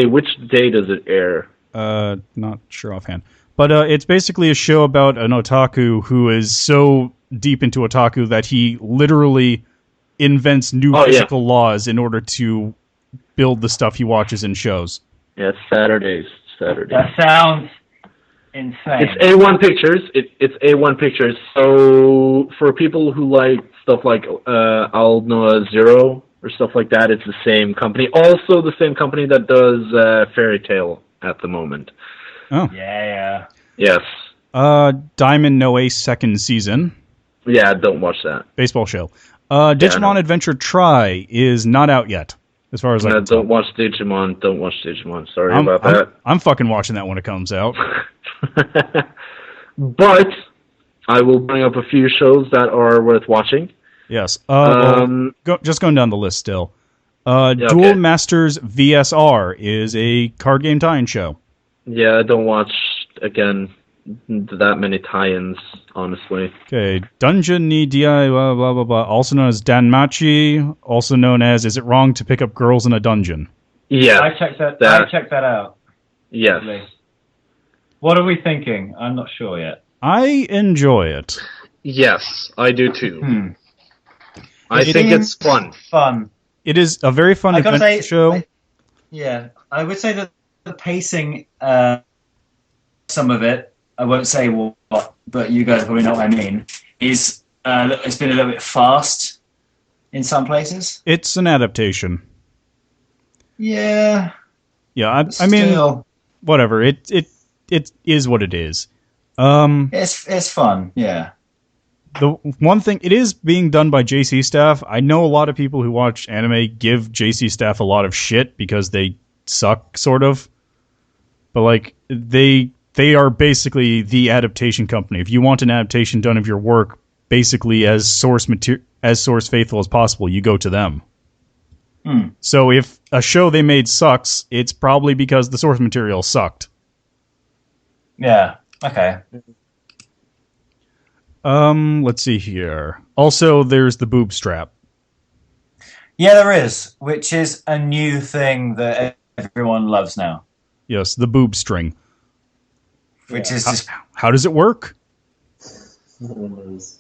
Which day does it air? Not sure offhand. But it's basically a show about an otaku who is so deep into otaku that he literally... invents new physical laws in order to build the stuff he watches in shows. Yeah, Saturdays. That sounds insane. It's A1 Pictures. It's A1 Pictures. So for people who like stuff like I'll Noah Zero or stuff like that, it's the same company. Also the same company that does Fairy Tail at the moment. Oh. Yeah. Yes. Diamond No Ace second season. Yeah, don't watch that. Baseball show. Digimon Adventure Try is not out yet, as far as I can tell. Don't watch Digimon. Don't watch Digimon. Sorry about that. I'm fucking watching that when it comes out. But I will bring up a few shows that are worth watching. Yes. Just going down the list still. Duel Masters VSR is a card game tie-in show. Yeah, I don't watch, again, that many tie-ins, honestly. Okay. Dungeon ni Dia, blah, blah, blah, blah. Also known as Danmachi. Also known as Is It Wrong to Pick Up Girls in a Dungeon? Yeah. I checked that out. Yes. What are we thinking? I'm not sure yet. I enjoy it. Yes, I do too. I think it's fun. It is a very fun adventure show. I would say that the pacing, some of it, I won't say what, but you guys probably know what I mean, is it's been a little bit fast in some places. It's an adaptation. Yeah. Yeah, I mean, whatever. It is what it is. It's fun, yeah. The one thing, it is being done by JC staff. I know a lot of people who watch anime give JC staff a lot of shit because they suck, sort of. But like they are basically the adaptation company. If you want an adaptation done of your work, basically as source faithful as possible, you go to them. So if a show they made sucks, it's probably because the source material sucked. Yeah. Okay. Let's see here. Also, there's the boob strap. Yeah, there is, which is a new thing that everyone loves now. Yes, the boob string. Which is just... How does it work? Anime is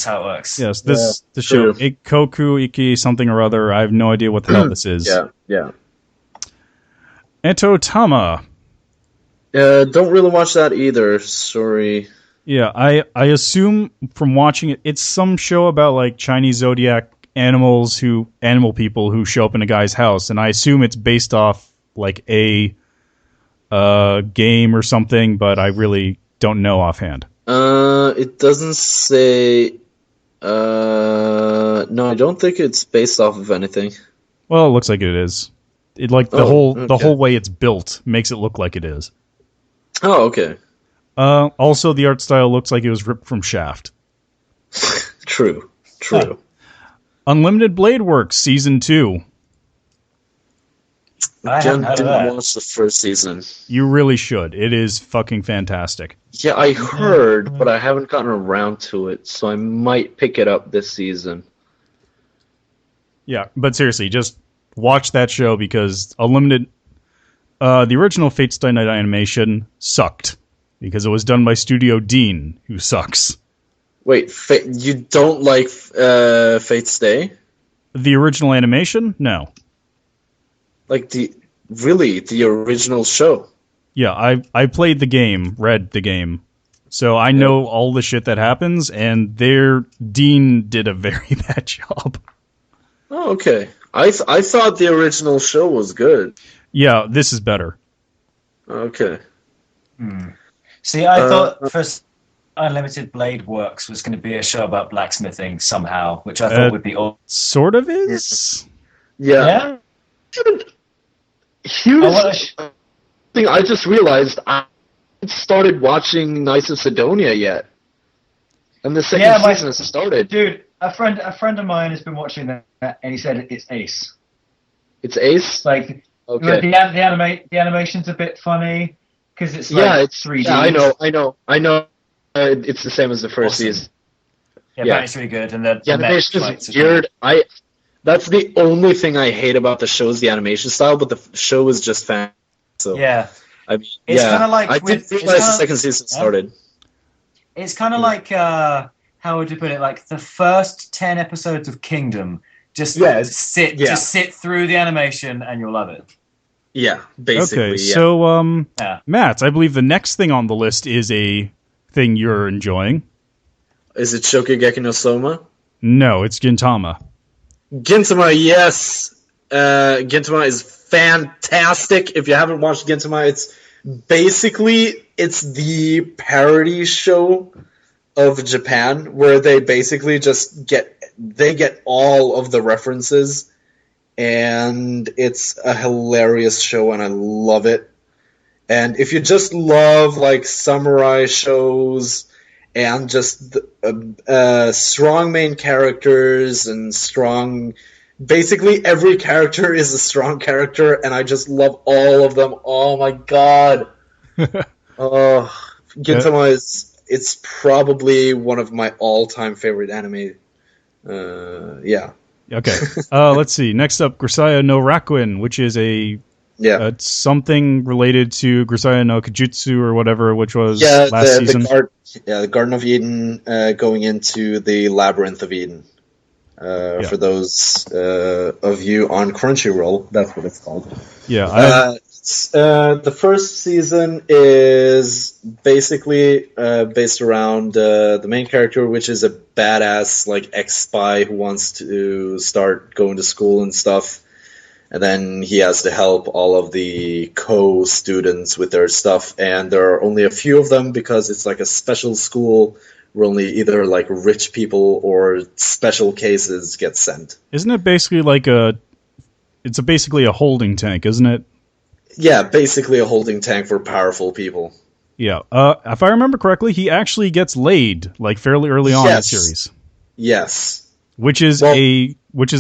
how it works. Yes, the show Ikoku Iki something or other. I have no idea what the hell this is. Yeah. Etotama. Don't really watch that either. Sorry. Yeah, I assume from watching it, it's some show about like Chinese zodiac animal people who show up in a guy's house, and I assume it's based off like a game or something, but I really don't know offhand. It doesn't say. No, I don't think it's based off of anything. Well, it looks like it is. It like the whole way it's built makes it look like it is. Oh, okay. Also, the art style looks like it was ripped from Shaft. True. Unlimited Blade Works Season 2. I didn't watch the first season. You really should. It is fucking fantastic. Yeah, I heard, but I haven't gotten around to it, so I might pick it up this season. Yeah, but seriously, just watch that show because Unlimited... the original Fate Stay Night animation sucked because it was done by Studio Dean, who sucks. Wait, you don't like Fate Stay? The original animation? No. Like the original show? Yeah, I played the game, read the game, so I know all the shit that happens, and Dean did a very bad job. Oh, okay. I thought the original show was good. Yeah, this is better. Okay. See, I thought first Unlimited Blade Works was going to be a show about blacksmithing somehow, which I thought would be awesome. Sort of is? Yeah. Here's thing I just realized. I started watching Knights of Sidonia yet. And the second season has started. Dude, a friend of mine has been watching that, and he said it's ace. It's ace? Like, okay. The animation's a bit funny, because it's like it's 3D. Yeah, I know. It's the same as the first season. Yeah, it's really good. And the animation is weird. That's the only thing I hate about the show is the animation style, but the show is just fan. So yeah, it's kind of like I didn't realize the second season started. It's kind of like how would you put it? Like the first 10 episodes of Kingdom. Just sit through the animation and you'll love it. Yeah, basically. Okay, so Matt, I believe the next thing on the list is a thing you're enjoying. Is it Shokugeki no Soma? No, it's Gintama. Gintama, yes. Gintama is fantastic. If you haven't watched Gintama, it's the parody show of Japan where they basically just get all of the references, and it's a hilarious show and I love it. And if you just love like samurai shows and just strong main characters and strong, basically every character is a strong character, and I just love all of them. Oh my god! Gintama it's probably one of my all-time favorite anime. Yeah. Okay. Let's see. Next up, Grisaya no Rakuin, which is something related to Grisaya no Kajutsu or whatever, which was last season. The Garden of Eden going into the Labyrinth of Eden. For those of you on Crunchyroll, that's what it's called. Yeah. The first season is basically based around the main character, which is a badass like ex-spy who wants to start going to school and stuff. And then he has to help all of the co-students with their stuff. And there are only a few of them because it's like a special school where only either like rich people or special cases get sent. Isn't it basically like it's basically a holding tank, isn't it? Yeah, basically a holding tank for powerful people. Yeah. If I remember correctly, he actually gets laid like fairly early on in the series. Yes. Which is a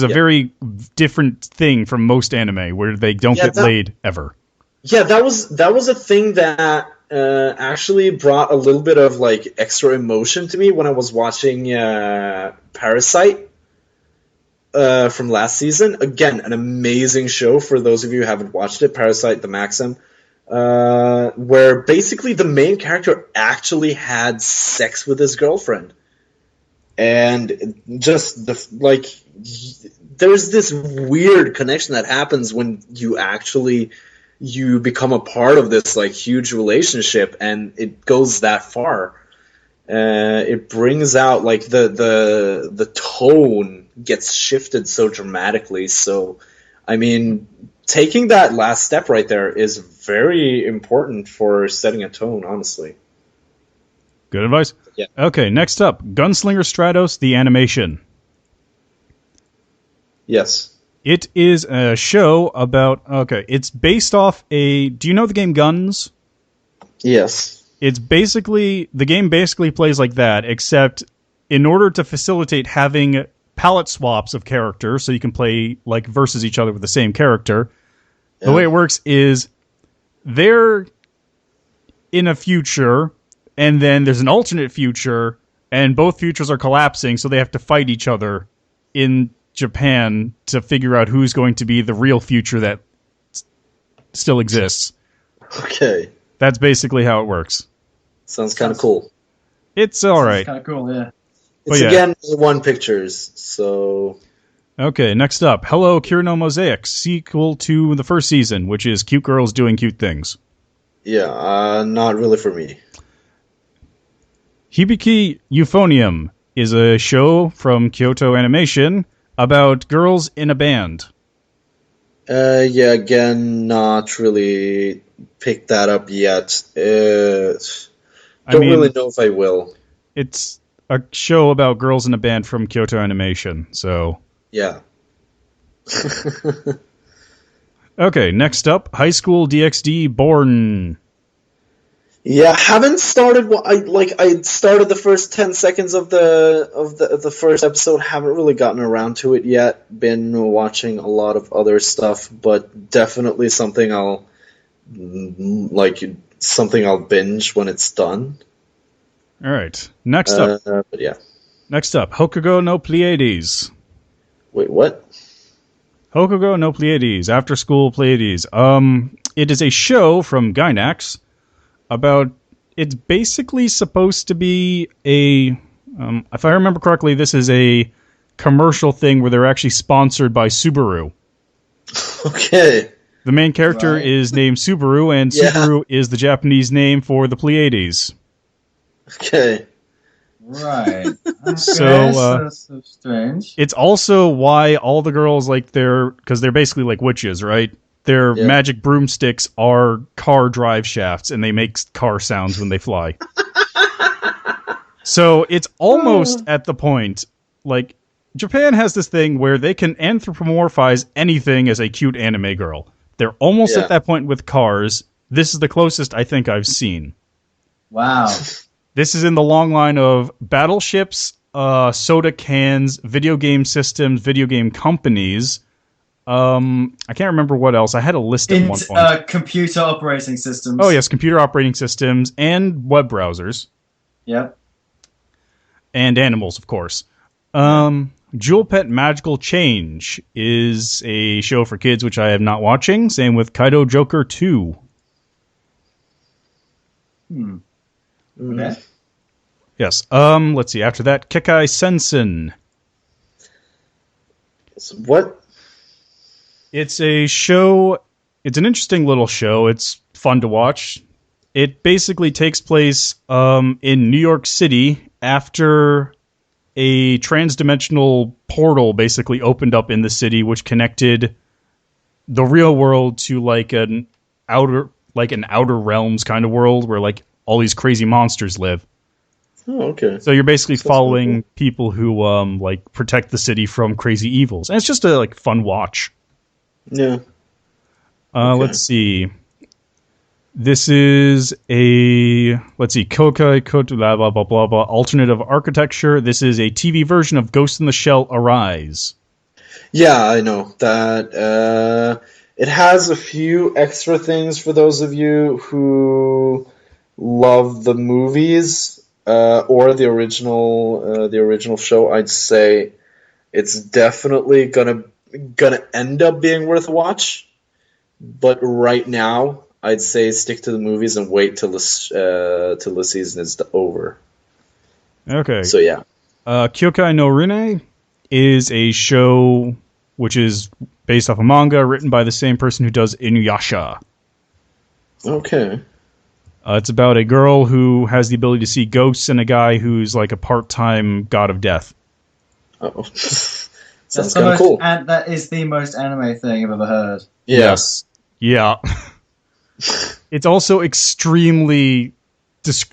very different thing from most anime where they don't get laid ever. Yeah, that was a thing that actually brought a little bit of like extra emotion to me when I was watching Parasite from last season. Again, an amazing show for those of you who haven't watched it, Parasite the Maxim, where basically the main character actually had sex with his girlfriend. And just there's this weird connection that happens when you become a part of this like huge relationship, and it goes that far. It brings out like the tone gets shifted so dramatically. So, I mean, taking that last step right there is very important for setting a tone, honestly. Good advice. Yeah. Okay, next up, Gunslinger Stratos, the animation. Yes. It is a show about... Okay, it's based off a... Do you know the game Guns? Yes. It's basically... The game basically plays like that, except in order to facilitate having palette swaps of characters, so you can play like versus each other with the same character, the way it works is they're in a future... And then there's an alternate future, and both futures are collapsing, so they have to fight each other in Japan to figure out who's going to be the real future that still exists. Okay. That's basically how it works. Sounds kind of cool. It's alright. Kind of cool, yeah. It's again A1 Pictures, so... Okay, next up. Hello, Kirino Mosaic, sequel to the first season, which is cute girls doing cute things. Yeah, not really for me. Hibiki Euphonium is a show from Kyoto Animation about girls in a band. Yeah, again, not really picked that up yet. Don't really know if I will. It's a show about girls in a band from Kyoto Animation, so... Yeah. Okay, next up, High School DxD Born. Yeah, haven't started. I started the first 10 seconds of the first episode. Haven't really gotten around to it yet. Been watching a lot of other stuff, but definitely something I'll binge when it's done. All right, next up. But yeah. Next up, Hokugo no Pleiades. Wait, what? Hokugo no Pleiades, After School Pleiades. It is a show from Gainax. About, it's basically supposed to be a, if I remember correctly, this is a commercial thing where they're actually sponsored by Subaru. Okay. The main character is named Subaru, and Subaru is the Japanese name for the Pleiades. Okay. Right. So, that's so strange. It's also why all the girls, because they're basically like witches, right? Their magic broomsticks are car drive shafts, and they make car sounds when they fly. So it's almost at the point, like, Japan has this thing where they can anthropomorphize anything as a cute anime girl. They're almost at that point with Cars. This is the closest I think I've seen. Wow. This is in the long line of battleships, soda cans, video game systems, video game companies. I can't remember what else. I had a list at one point. Computer operating systems. Oh, yes, computer operating systems and web browsers. Yep. And animals, of course. Jewel Pet Magical Change is a show for kids, which I am not watching. Same with Kaido Joker 2. Okay. Yes. Let's see. After that, Kekai Sensen. What? It's a show. It's an interesting little show. It's fun to watch. It basically takes place in New York City after a transdimensional portal basically opened up in the city, which connected the real world to like an outer realms kind of world where like all these crazy monsters live. Oh, okay. So you're basically following people who like protect the city from crazy evils, and it's just a like fun watch. Yeah. Let's see. This is a, Kokai Kotu blah blah blah blah blah alternative architecture. This is a TV version of Ghost in the Shell Arise. Yeah, I know that. It has a few extra things for those of you who love the movies or the original show. I'd say it's definitely gonna end up being worth a watch. But right now, I'd say stick to the movies and wait till the season is over. Okay. So yeah. Kyokai no Rune is a show which is based off a manga written by the same person who does Inuyasha. Okay. It's about a girl who has the ability to see ghosts and a guy who's like a part-time god of death. Oh. That's Sounds kind of cool. That is the most anime thing I've ever heard. Yes. Yeah. It's also extremely...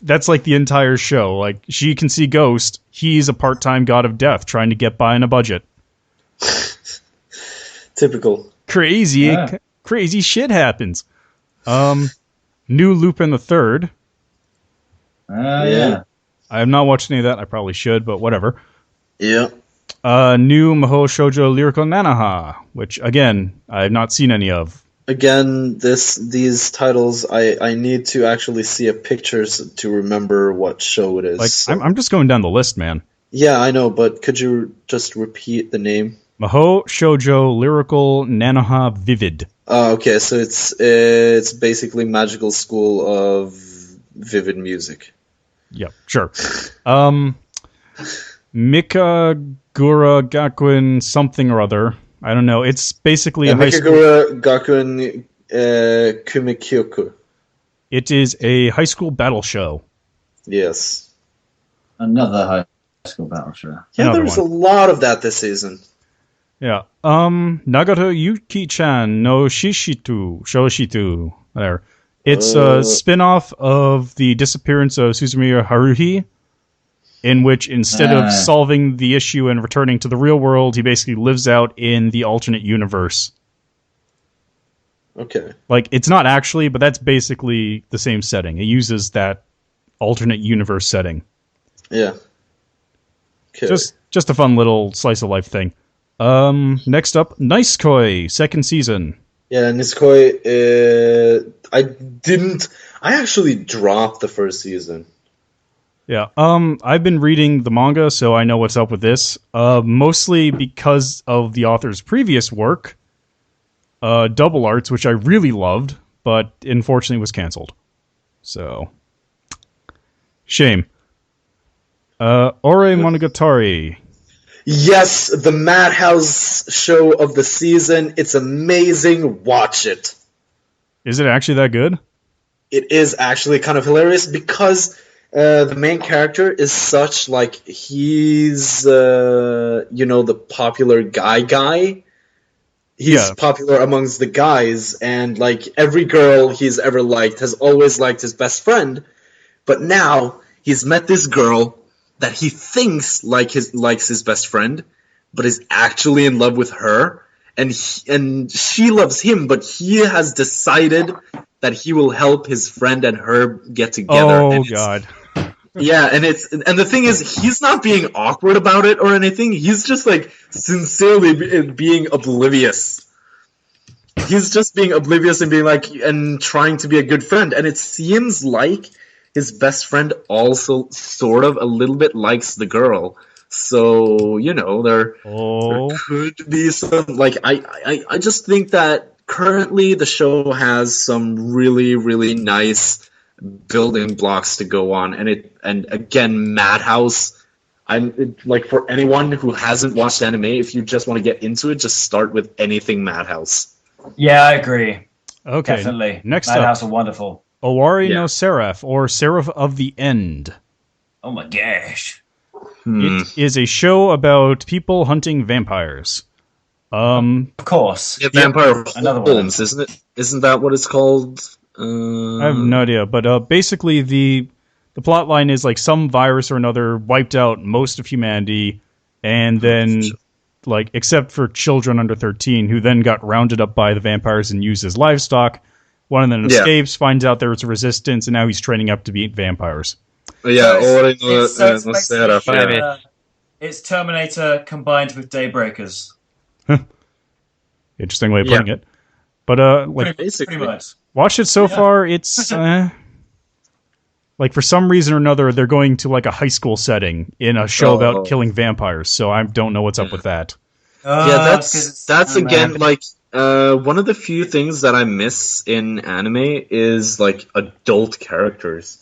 That's like the entire show. Like, she can see ghosts. He's a part-time god of death trying to get by on a budget. Typical. Crazy shit happens. New Lupin the Third. Yeah. I have not watched any of that. I probably should, but whatever. Yeah. New Mahou Shoujo Lyrical Nanoha, which, again, I have not seen any of. Again, these titles, I need to actually see a picture to remember what show it is. Like, so. I'm just going down the list, man. Yeah, I know, but could you just repeat the name? Mahou Shoujo Lyrical Nanoha Vivid. Oh, okay, so it's basically Magical School of Vivid Music. Yep, sure. Mikagura Gakuen something or other. I don't know. It's basically a high school... Mikagura Gakuen Kumikyoku. It is a high school battle show. Yes. Another high school battle show. Yeah, there's a lot of that this season. Yeah. Nagato Yuki-chan no Shoshitu. There. It's a spin-off of the disappearance of Suzumiya Haruhi, in which instead of solving the issue and returning to the real world, he basically lives out in the alternate universe. Okay. Like, it's not actually, but that's basically the same setting. It uses that alternate universe setting. Yeah. Okay. Just a fun little slice of life thing. Next up, Nice Koi, second season. Yeah, Nisekoi, I actually dropped the first season. Yeah, I've been reading the manga, so I know what's up with this. Mostly because of the author's previous work, Double Arts, which I really loved, but unfortunately was canceled. So, shame. Ore Monogatari. Yes, the Madhouse show of the season. It's amazing. Watch it. Is it actually that good? It is actually kind of hilarious because the main character is such, like, he's, the popular guy. He's popular amongst the guys, and, like, every girl he's ever liked has always liked his best friend. But now he's met this girl that he thinks likes his best friend, but is actually in love with her, and she loves him, but he has decided that he will help his friend and her get together. Oh God. Yeah, and the thing is, he's not being awkward about it or anything. He's just like sincerely being oblivious. He's just being oblivious and being like, and trying to be a good friend. And it seems like his best friend also sort of a little bit likes the girl. So, there could be some, like, I just think that currently the show has some really, really nice building blocks to go on. And again, Madhouse, like, for anyone who hasn't watched anime, if you just want to get into it, just start with anything Madhouse. Yeah, I agree. Okay. Definitely. Next Madhouse up, are wonderful. Owari no Seraph, or Seraph of the End. Oh my gosh. It is a show about people hunting vampires. Of course. Yeah, Vampire Another one. Holmes, isn't it? Isn't that what it's called? I have no idea, but basically the plot line is like some virus or another wiped out most of humanity, and then, like, except for children under 13, who then got rounded up by the vampires and used as livestock. One of them escapes, finds out there's a resistance, and now he's training up to beat vampires. Yeah, it's Terminator combined with Daybreakers. Interesting way of putting it. But like, pretty much. Watched it so far. It's like, for some reason or another, they're going to like a high school setting in a show about killing vampires. So I don't know what's up with that. Yeah, that's again like one of the few things that I miss in anime is like adult characters.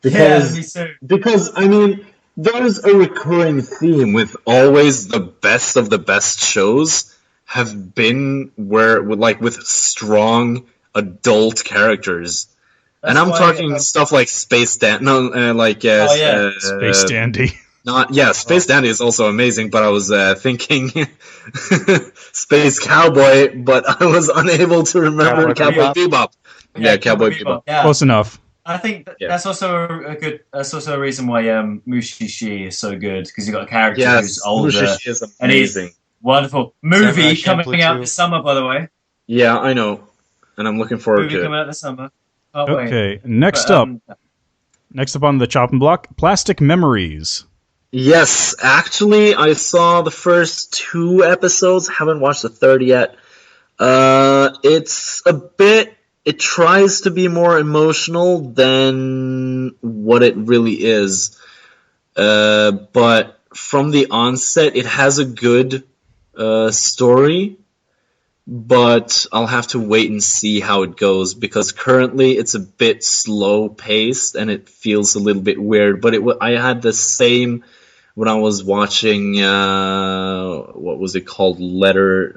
Because I mean, there's a recurring theme with always the best of the best shows have been with strong adult characters. And I'm talking stuff like Space Dandy. Space Dandy. Space Dandy is also amazing, but I was thinking Space Cowboy, but I was unable to remember Cowboy Bebop. Yeah, Cowboy Bebop. Yeah. Close enough. I think that's also that's also a reason why Mushishi is so good, because you got a character who's older. Mushishi is amazing. And he's wonderful. Movie coming out this summer, by the way. Yeah, I know, and I'm looking forward to it. Movie coming out this summer. Okay, next up on the chopping block, Plastic Memories. Yes, actually, I saw the first 2 episodes. Haven't watched the third yet. It's a bit. It tries to be more emotional than what it really is. But from the onset, it has a good story. But I'll have to wait and see how it goes, because currently it's a bit slow paced and it feels a little bit weird. But I had the same when I was watching what was it called? Letters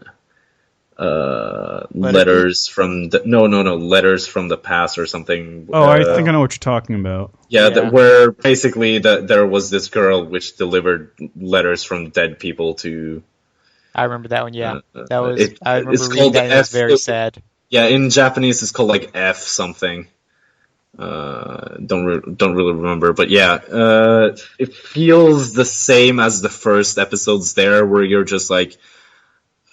from Letters from the Past or something. Oh, I think I know what you're talking about. Yeah. Where basically there was this girl which delivered letters from dead people to. I remember that one. Yeah, that was. I remember reading that. It was very sad. Yeah, in Japanese it's called like F something. Don't really remember, but yeah, it feels the same as the first episodes there, where you're just like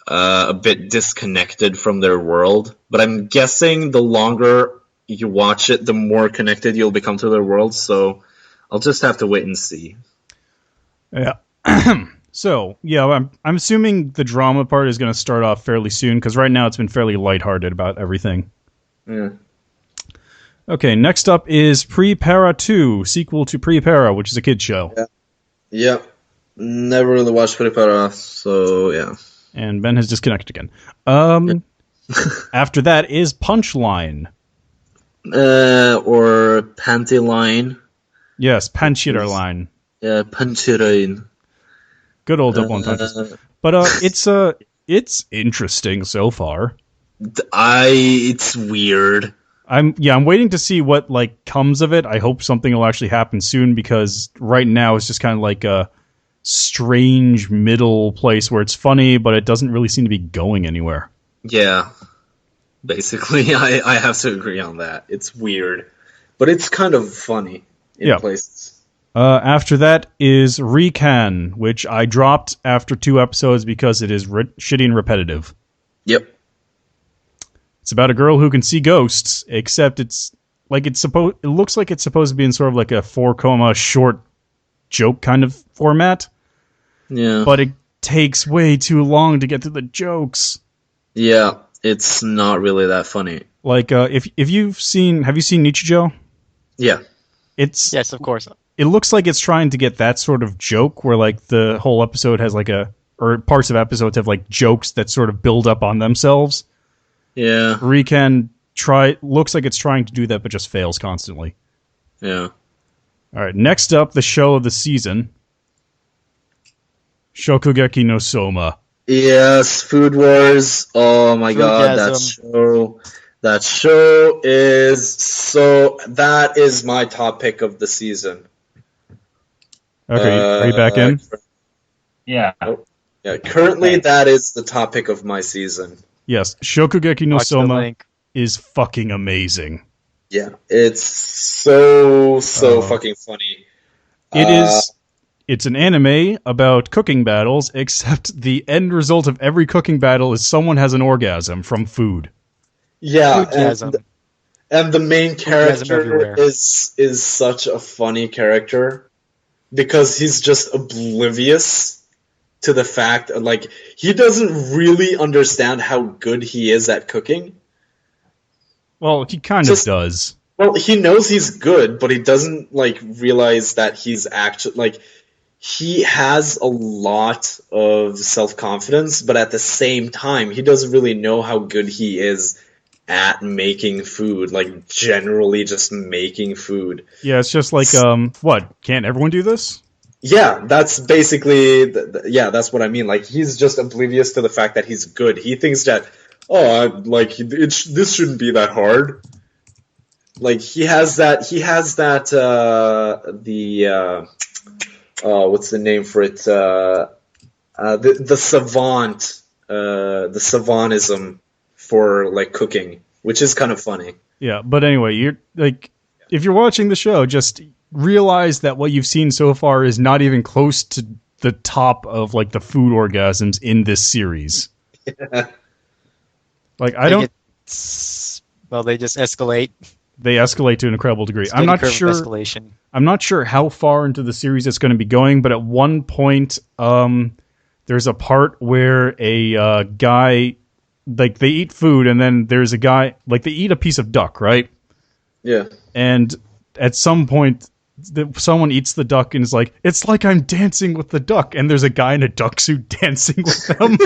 a bit disconnected from their world. But I'm guessing the longer you watch it, the more connected you'll become to their world. So I'll just have to wait and see. Yeah. So, yeah, I'm assuming the drama part is going to start off fairly soon, because right now it's been fairly lighthearted about everything. Yeah. Okay, next up is Pre-Para 2, sequel to Pre-Para, which is a kid's show. Yeah. Never really watched Pre-Para, so yeah. And Ben has disconnected again. After that is Punchline. Or Panty Line. Yes, Panchira Line. Yeah, Panchira. Good old double entendres. But it's interesting so far. It's weird. I'm waiting to see what comes of it. I hope something will actually happen soon, because right now it's just kind of like a strange middle place where it's funny, but it doesn't really seem to be going anywhere. Yeah. Basically, I have to agree on that. It's weird. But it's kind of funny in places. After that is Recan, which I dropped after 2 episodes because it is shitty and repetitive. Yep. It's about a girl who can see ghosts, except it looks like it's supposed to be in sort of like a 4 short joke kind of format. Yeah. But it takes way too long to get to the jokes. Yeah, it's not really that funny. Like, have you seen Nichijou? Yeah. Yes, of course. It looks like it's trying to get that sort of joke where like the whole episode has or parts of episodes have like jokes that sort of build up on themselves. Yeah. Recan looks like it's trying to do that, but just fails constantly. Yeah. All right, next up, the show of the season, Shokugeki no Soma. Yes, Food Wars. Oh my god, that show that is my top pick of the season. Okay, are you back in? Yeah. Yeah, currently that is the top pick of my season. Yes, Shokugeki no Watch the Soma link. is fucking amazing. Yeah, it's so fucking funny. It's an anime about cooking battles, except the end result of every cooking battle is someone has an orgasm from food. Yeah, Foodgasm. and the main character everywhere. is such a funny character because he's just oblivious to the fact like he doesn't really understand how good he is at cooking. Well, he kind of does. Well, he knows he's good, but he doesn't like realize that he's actually like he has a lot of self-confidence, but at the same time, he doesn't really know how good he is at making food, like generally just making food. Yeah, it's just like what? Can't everyone do this? Yeah, that's basically that's what I mean. Like he's just oblivious to the fact that he's good. He thinks that this shouldn't be that hard. Like he has that what's the name for it? The savant, the savantism for like cooking, which is kind of funny. Yeah, but anyway, you're like, if you're watching the show, just realize that what you've seen so far is not even close to the top of like the food orgasms in this series. Yeah. Like I don't. They just escalate. They escalate to an incredible degree. Steady curve of escalation. I'm not sure how far into the series it's going to be going, but at one point, there's a part where a guy, like they eat food, and then there's a guy, like they eat a piece of duck, right? Yeah. And at some point, someone eats the duck and is like, "It's like I'm dancing with the duck," and there's a guy in a duck suit dancing with them.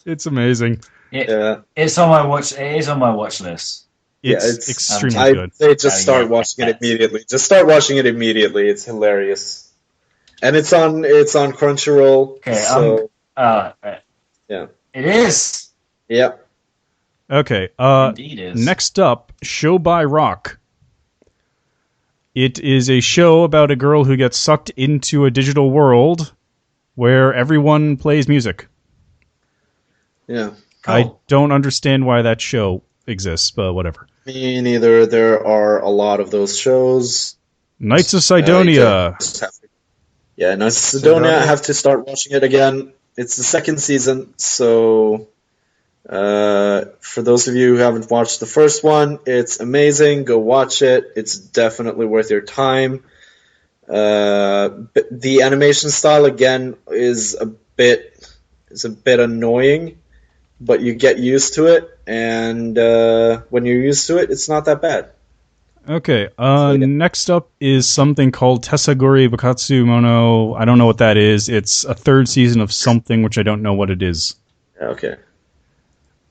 It's amazing. It's on my watch. It is on my watch list. It's extremely good. I'd say just start watching it immediately. Just start watching it immediately. It's hilarious, and it's on Crunchyroll. Okay. So yeah. It is. Yep. Okay. Indeed is. Next up, Show by Rock. It is a show about a girl who gets sucked into a digital world where everyone plays music. Yeah. Cool. I don't understand why that show exists, but whatever. Me neither. There are a lot of those shows. Knights of Sidonia. Knights of Sidonia. I have to start watching it again. It's the second season, so for those of you who haven't watched the first one, it's amazing. Go watch it. It's definitely worth your time. The animation style again is a bit annoying, but you get used to it, and when you're used to it, it's not that bad. Okay, next up is something called Tessaguri Bukatsu Mono. I don't know what that is. It's a third season of something, which I don't know what it is. Okay.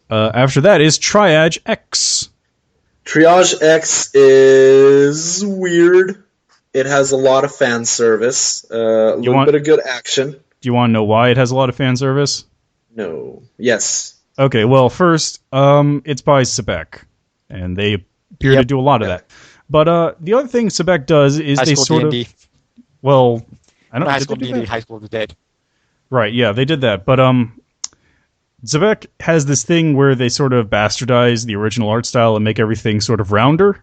After that is Triage X. Triage X is weird. It has a lot of fan service, a little bit of good action. Do you want to know why it has a lot of fan service? No. Yes. Okay, well, first, it's by Sebek, and they appear to do a lot of that. But the other thing Sebek does is they sort D&D. of... Well, I don't know. High School D&D, High School of the Dead. Right, yeah, they did that. But Sebek has this thing where they sort of bastardize the original art style and make everything sort of rounder.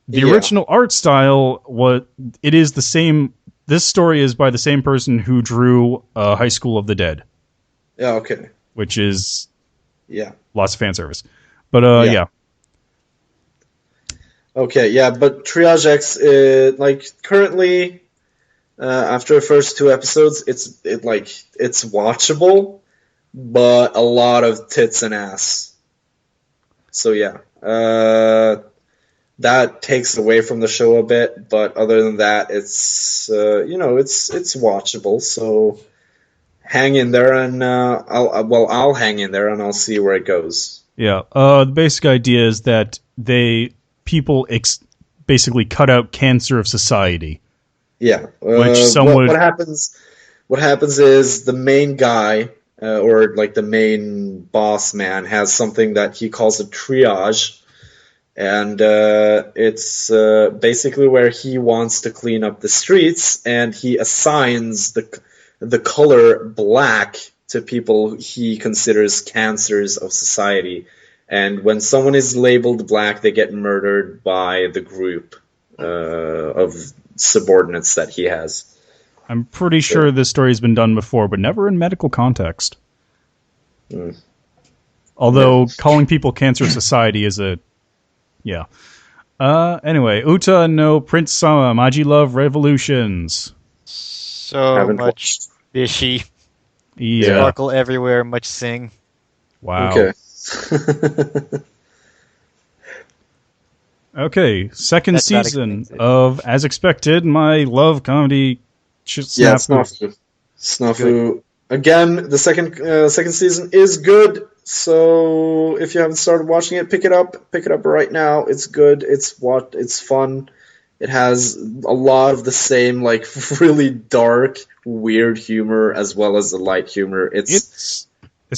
The Yeah. original art style it is the same. This story is by the same person who drew High School of the Dead, Yeah, okay. which is Yeah. lots of fan service. But yeah. Okay, yeah, but Triage X, like currently, after the first 2 episodes, it's watchable, but a lot of tits and ass. So yeah, that takes away from the show a bit, but other than that, it's it's watchable. So hang in there, and I'll hang in there, and I'll see where it goes. Yeah. The basic idea is that people basically cut out cancer of society. Yeah. Which some would... What happens? What happens is the main guy, or like the main boss man, has something that he calls a triage, and it's basically where he wants to clean up the streets, and he assigns the color black to people he considers cancers of society. And when someone is labeled black, they get murdered by the group of subordinates that he has. I'm pretty sure this story's been done before, but never in medical context. Although calling people cancer society is a... Yeah. Anyway, Uta no Prince Sama, Maji Love Revolutions. So Haven't much watched. fishy. Yeah. Sparkle everywhere, much sing. Wow. Okay. Okay, second That's not season expensive. of As Expected, my love comedy Yeah, snafu. Snafu. Again, the second season is good. So if you haven't started watching it, pick it up. Pick it up right now. It's good. It's fun. It has a lot of the same like really dark, weird humor as well as the light humor. It's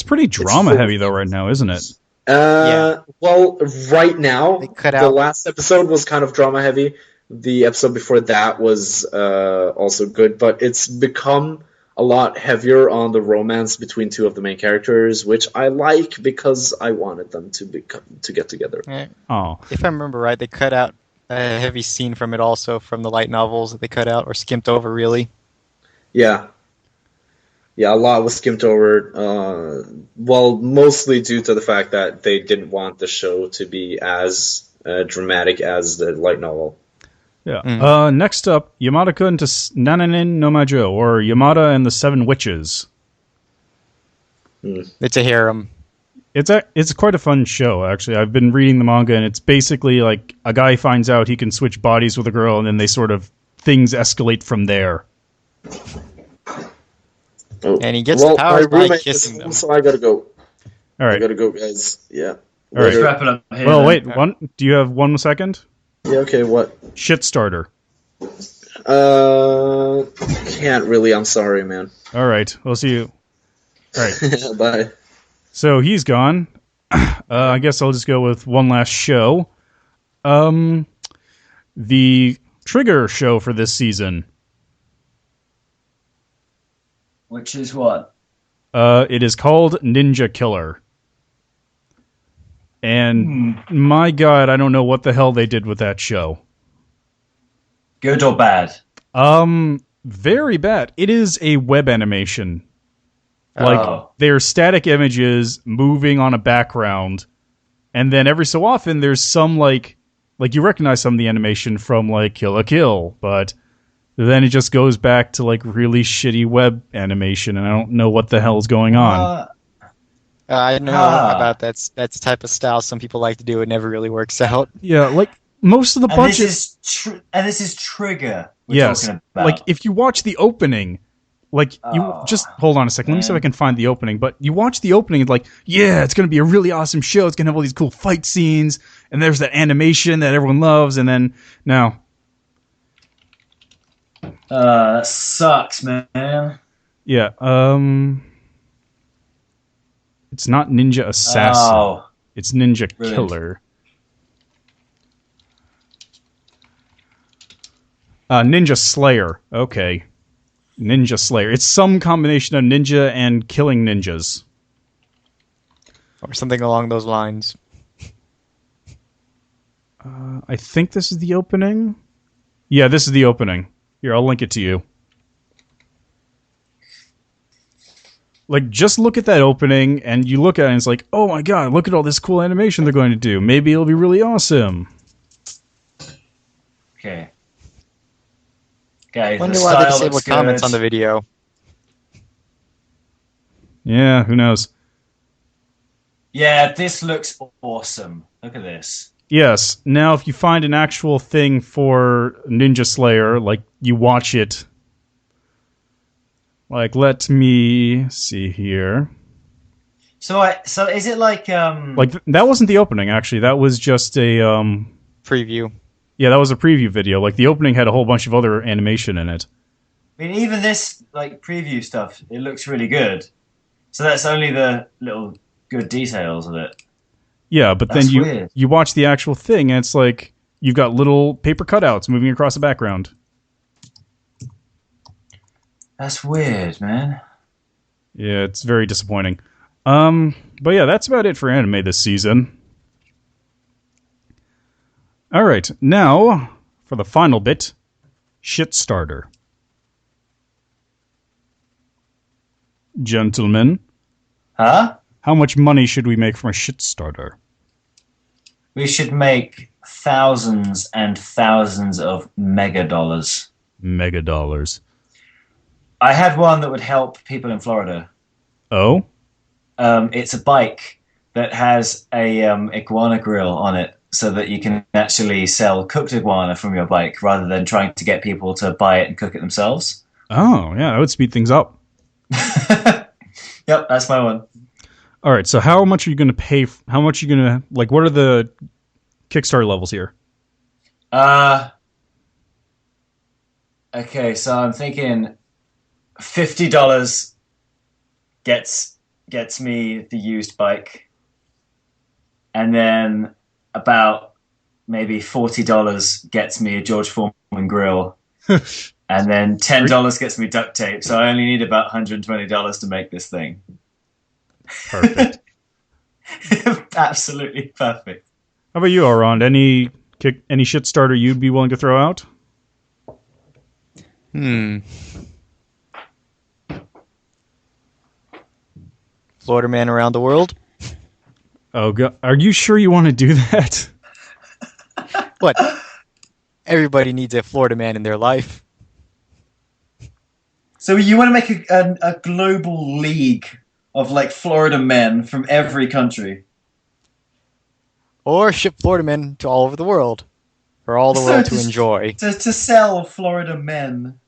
pretty drama heavy though right now, isn't it? Well, right now, They cut the out- last episode was kind of drama heavy. The episode before that was also good, but it's become a lot heavier on the romance between two of the main characters, which I like because I wanted them to get together. Oh, If I remember right, they cut out a heavy scene from it also, from the light novels that they cut out or skimped over, really. Yeah. Yeah, a lot was skimmed over. Well, mostly due to the fact that they didn't want the show to be as dramatic as the light novel. yeah. Next up, Yamada-kun to Nananin no Majo, or Yamada and the Seven Witches. It's a harem. It's quite a fun show, actually. I've been reading the manga, and it's basically like a guy finds out he can switch bodies with a girl, and then things escalate from there. Oh. And he gets the powers my by roommate kissing is them. home, so I gotta go. All I right. gotta go, guys. Yeah. All right. Let's wrap it up here. Well, then. wait. Do you have 1 second? Yeah. Okay. What? Shit starter. Can't really. I'm sorry, man. All right. We'll see you. All right. Bye. So he's gone. I guess I'll just go with one last show. The trigger show for this season. Which is what? It is called Ninja Killer. And my God, I don't know what the hell they did with that show. Good or bad? Very bad. It is a web animation. Like, Oh. they're static images moving on a background, and then every so often there's some, like you recognize some of the animation from, like, Kill la Kill, but then it just goes back to, like, really shitty web animation, and I don't know what the hell's going on. I know Ah. about that's the type of style some people like to do. It never really works out. Yeah, like, most of the And budget... this is Trigger we're Yes, talking about. like, if you watch the opening... Like, you Oh, just hold on a second. Let me see if man. I can find the opening. But you watch the opening, and like, yeah, it's going to be a really awesome show. It's going to have all these cool fight scenes, and there's that animation that everyone loves. And then now, that sucks, man. yeah, it's not Ninja Assassin. Oh, It's Ninja Brilliant. Killer. Ninja Slayer. Okay. Ninja Slayer. It's some combination of ninja and killing ninjas. Or something along those lines. I think this is the opening. Yeah, this is the opening. Here, I'll link it to you. Like, just look at that opening, and you look at it, and it's like, oh my god, look at all this cool animation they're going to do. Maybe it'll be really awesome. Okay. Okay, Wonder the why they style disabled looks comments good. on the video. Yeah, who knows? Yeah, this looks awesome. Look at this. Yes. Now, if you find an actual thing for Ninja Slayer, like, you watch it. Like, let me see here. So is it like That wasn't the opening, actually. That was just a Preview. Yeah, that was a preview video. Like, the opening had a whole bunch of other animation in it. I mean, even this like preview stuff, it looks really good. So that's only the little good details of it. Yeah, but That's then weird. you watch the actual thing, and it's like you've got little paper cutouts moving across the background. That's weird, man. Yeah, it's very disappointing. But yeah, that's about it for anime this season. All right, now for the final bit, shit starter. Gentlemen, Huh? how much money should we make from a shit starter? We should make thousands and thousands of mega dollars. Mega dollars. I had one that would help people in Florida. Oh? It's a bike that has a iguana grill on it, so that you can actually sell cooked iguana from your bike rather than trying to get people to buy it and cook it themselves. Oh, yeah, that would speed things up. Yep, that's my one. All right, so how much are you going to pay? How much are you going to, like, what are the Kickstarter levels here? Okay, so I'm thinking $50 gets me the used bike, and then about maybe $40 gets me a George Foreman grill, and then $10 gets me duct tape. So I only need about $120 to make this thing. Perfect. Absolutely perfect. How about you, Aron? Any shit starter you'd be willing to throw out? Florida man around the world. Oh, God. Are you sure you want to do that? What? Everybody needs a Florida man in their life. So you want to make a global league of like Florida men from every country? Or ship Florida men to all over the world. For all the So world to just- enjoy. To sell Florida men.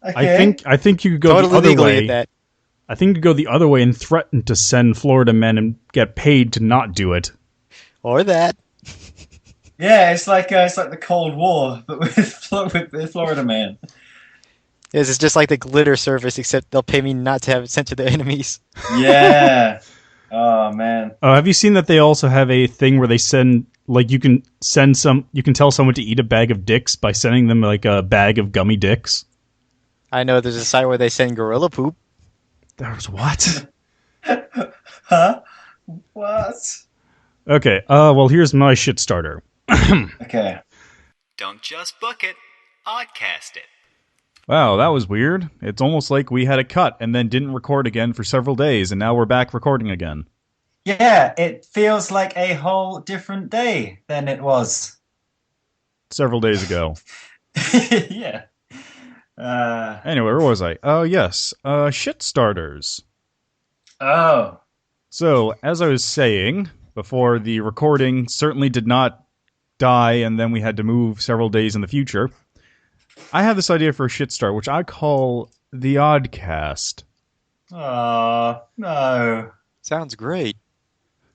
Okay. I think you could go Totally the other legally way. at that. I think you could go the other way and threaten to send Florida men and get paid to not do it. Or that. Yeah, it's like the Cold War, but with Florida man. This is just like the glitter service, except they'll pay me not to have it sent to their enemies. Yeah. Oh man. Oh, have you seen that they also have a thing where they send, like, you can tell someone to eat a bag of dicks by sending them like a bag of gummy dicks? I know there's a site where they send gorilla poop. There's what? Huh? What? Okay, well, here's my shit starter. Okay. Don't just book it, Oddcast it. Wow, that was weird. It's almost like we had a cut and then didn't record again for several days, and now we're back recording again. Yeah, it feels like a whole different day than it was. Several days ago. Yeah. Anyway, where was I? Oh, yes. Shit starters. Oh. So, as I was saying before, the recording certainly did not die, and then we had to move several days in the future. I have this idea for a shit start, which I call the Oddcast. Oh, no. Sounds great.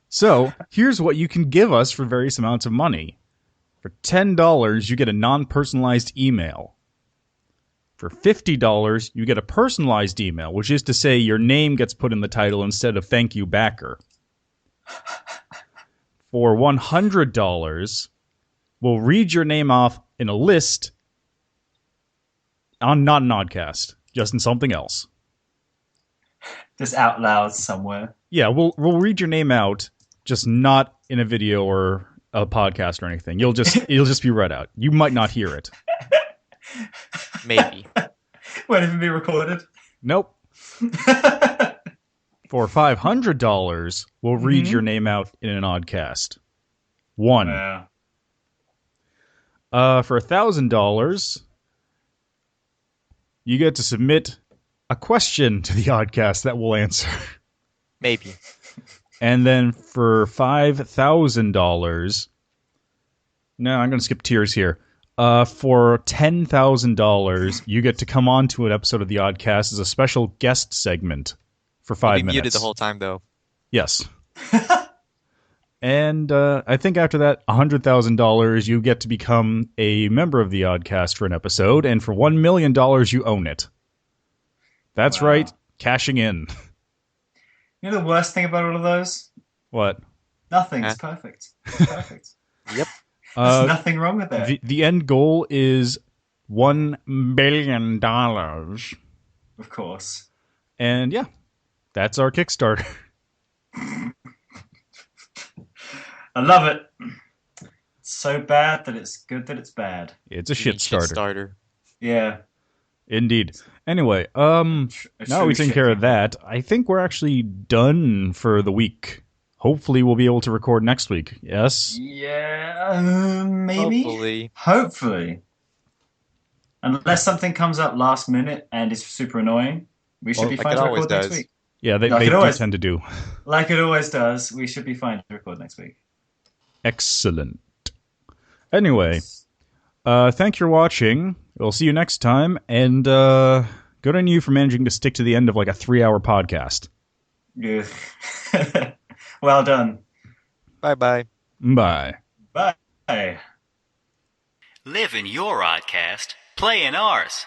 So, here's what you can give us for various amounts of money. For $10, you get a non-personalized email. For $50, you get a personalized email, which is to say your name gets put in the title instead of thank you backer. For $100, we'll read your name off in a list on not an Oddcast, just in something else. Just out loud somewhere. Yeah, we'll read your name out, just not in a video or a podcast or anything. You'll just be read out. You might not hear it. Maybe. Won't even be recorded. Nope. For $500, we'll read your name out in an Oddcast. 1. Yeah. For $1,000, you get to submit a question to the Oddcast that we'll answer. Maybe. And then for $5,000, no, I'm going to skip tiers here. For $10,000, you get to come on to an episode of the Oddcast as a special guest segment for 5 I'll be minutes. muted the whole time, though. Yes. And I think after that, $100,000, you get to become a member of the Oddcast for an episode, and for $1 million, you own it. That's Wow. right, cashing in. You know the worst thing about all of those? What? Nothing. It's perfect. It's perfect. Yep. There's nothing wrong with it. The end goal is $1 billion. Of course. And yeah, that's our Kickstarter. I love it. It's so bad that it's good that it's bad. It's a shit starter. Yeah. Indeed. Anyway, now we taken care of that, I think we're actually done for the week. Hopefully we'll be able to record next week. Yes? Yeah, maybe. Hopefully. Unless something comes up last minute and is super annoying, we should be like fine it to always record next does. week. Yeah, they Like it do always- tend to do. Like it always does, we should be fine to record next week. Excellent. Anyway, thank you for watching. We'll see you next time, and good on you for managing to stick to the end of like a 3-hour podcast. Yeah. Well done. Bye-bye. Bye. Bye. Live in your Oddcast, play in ours.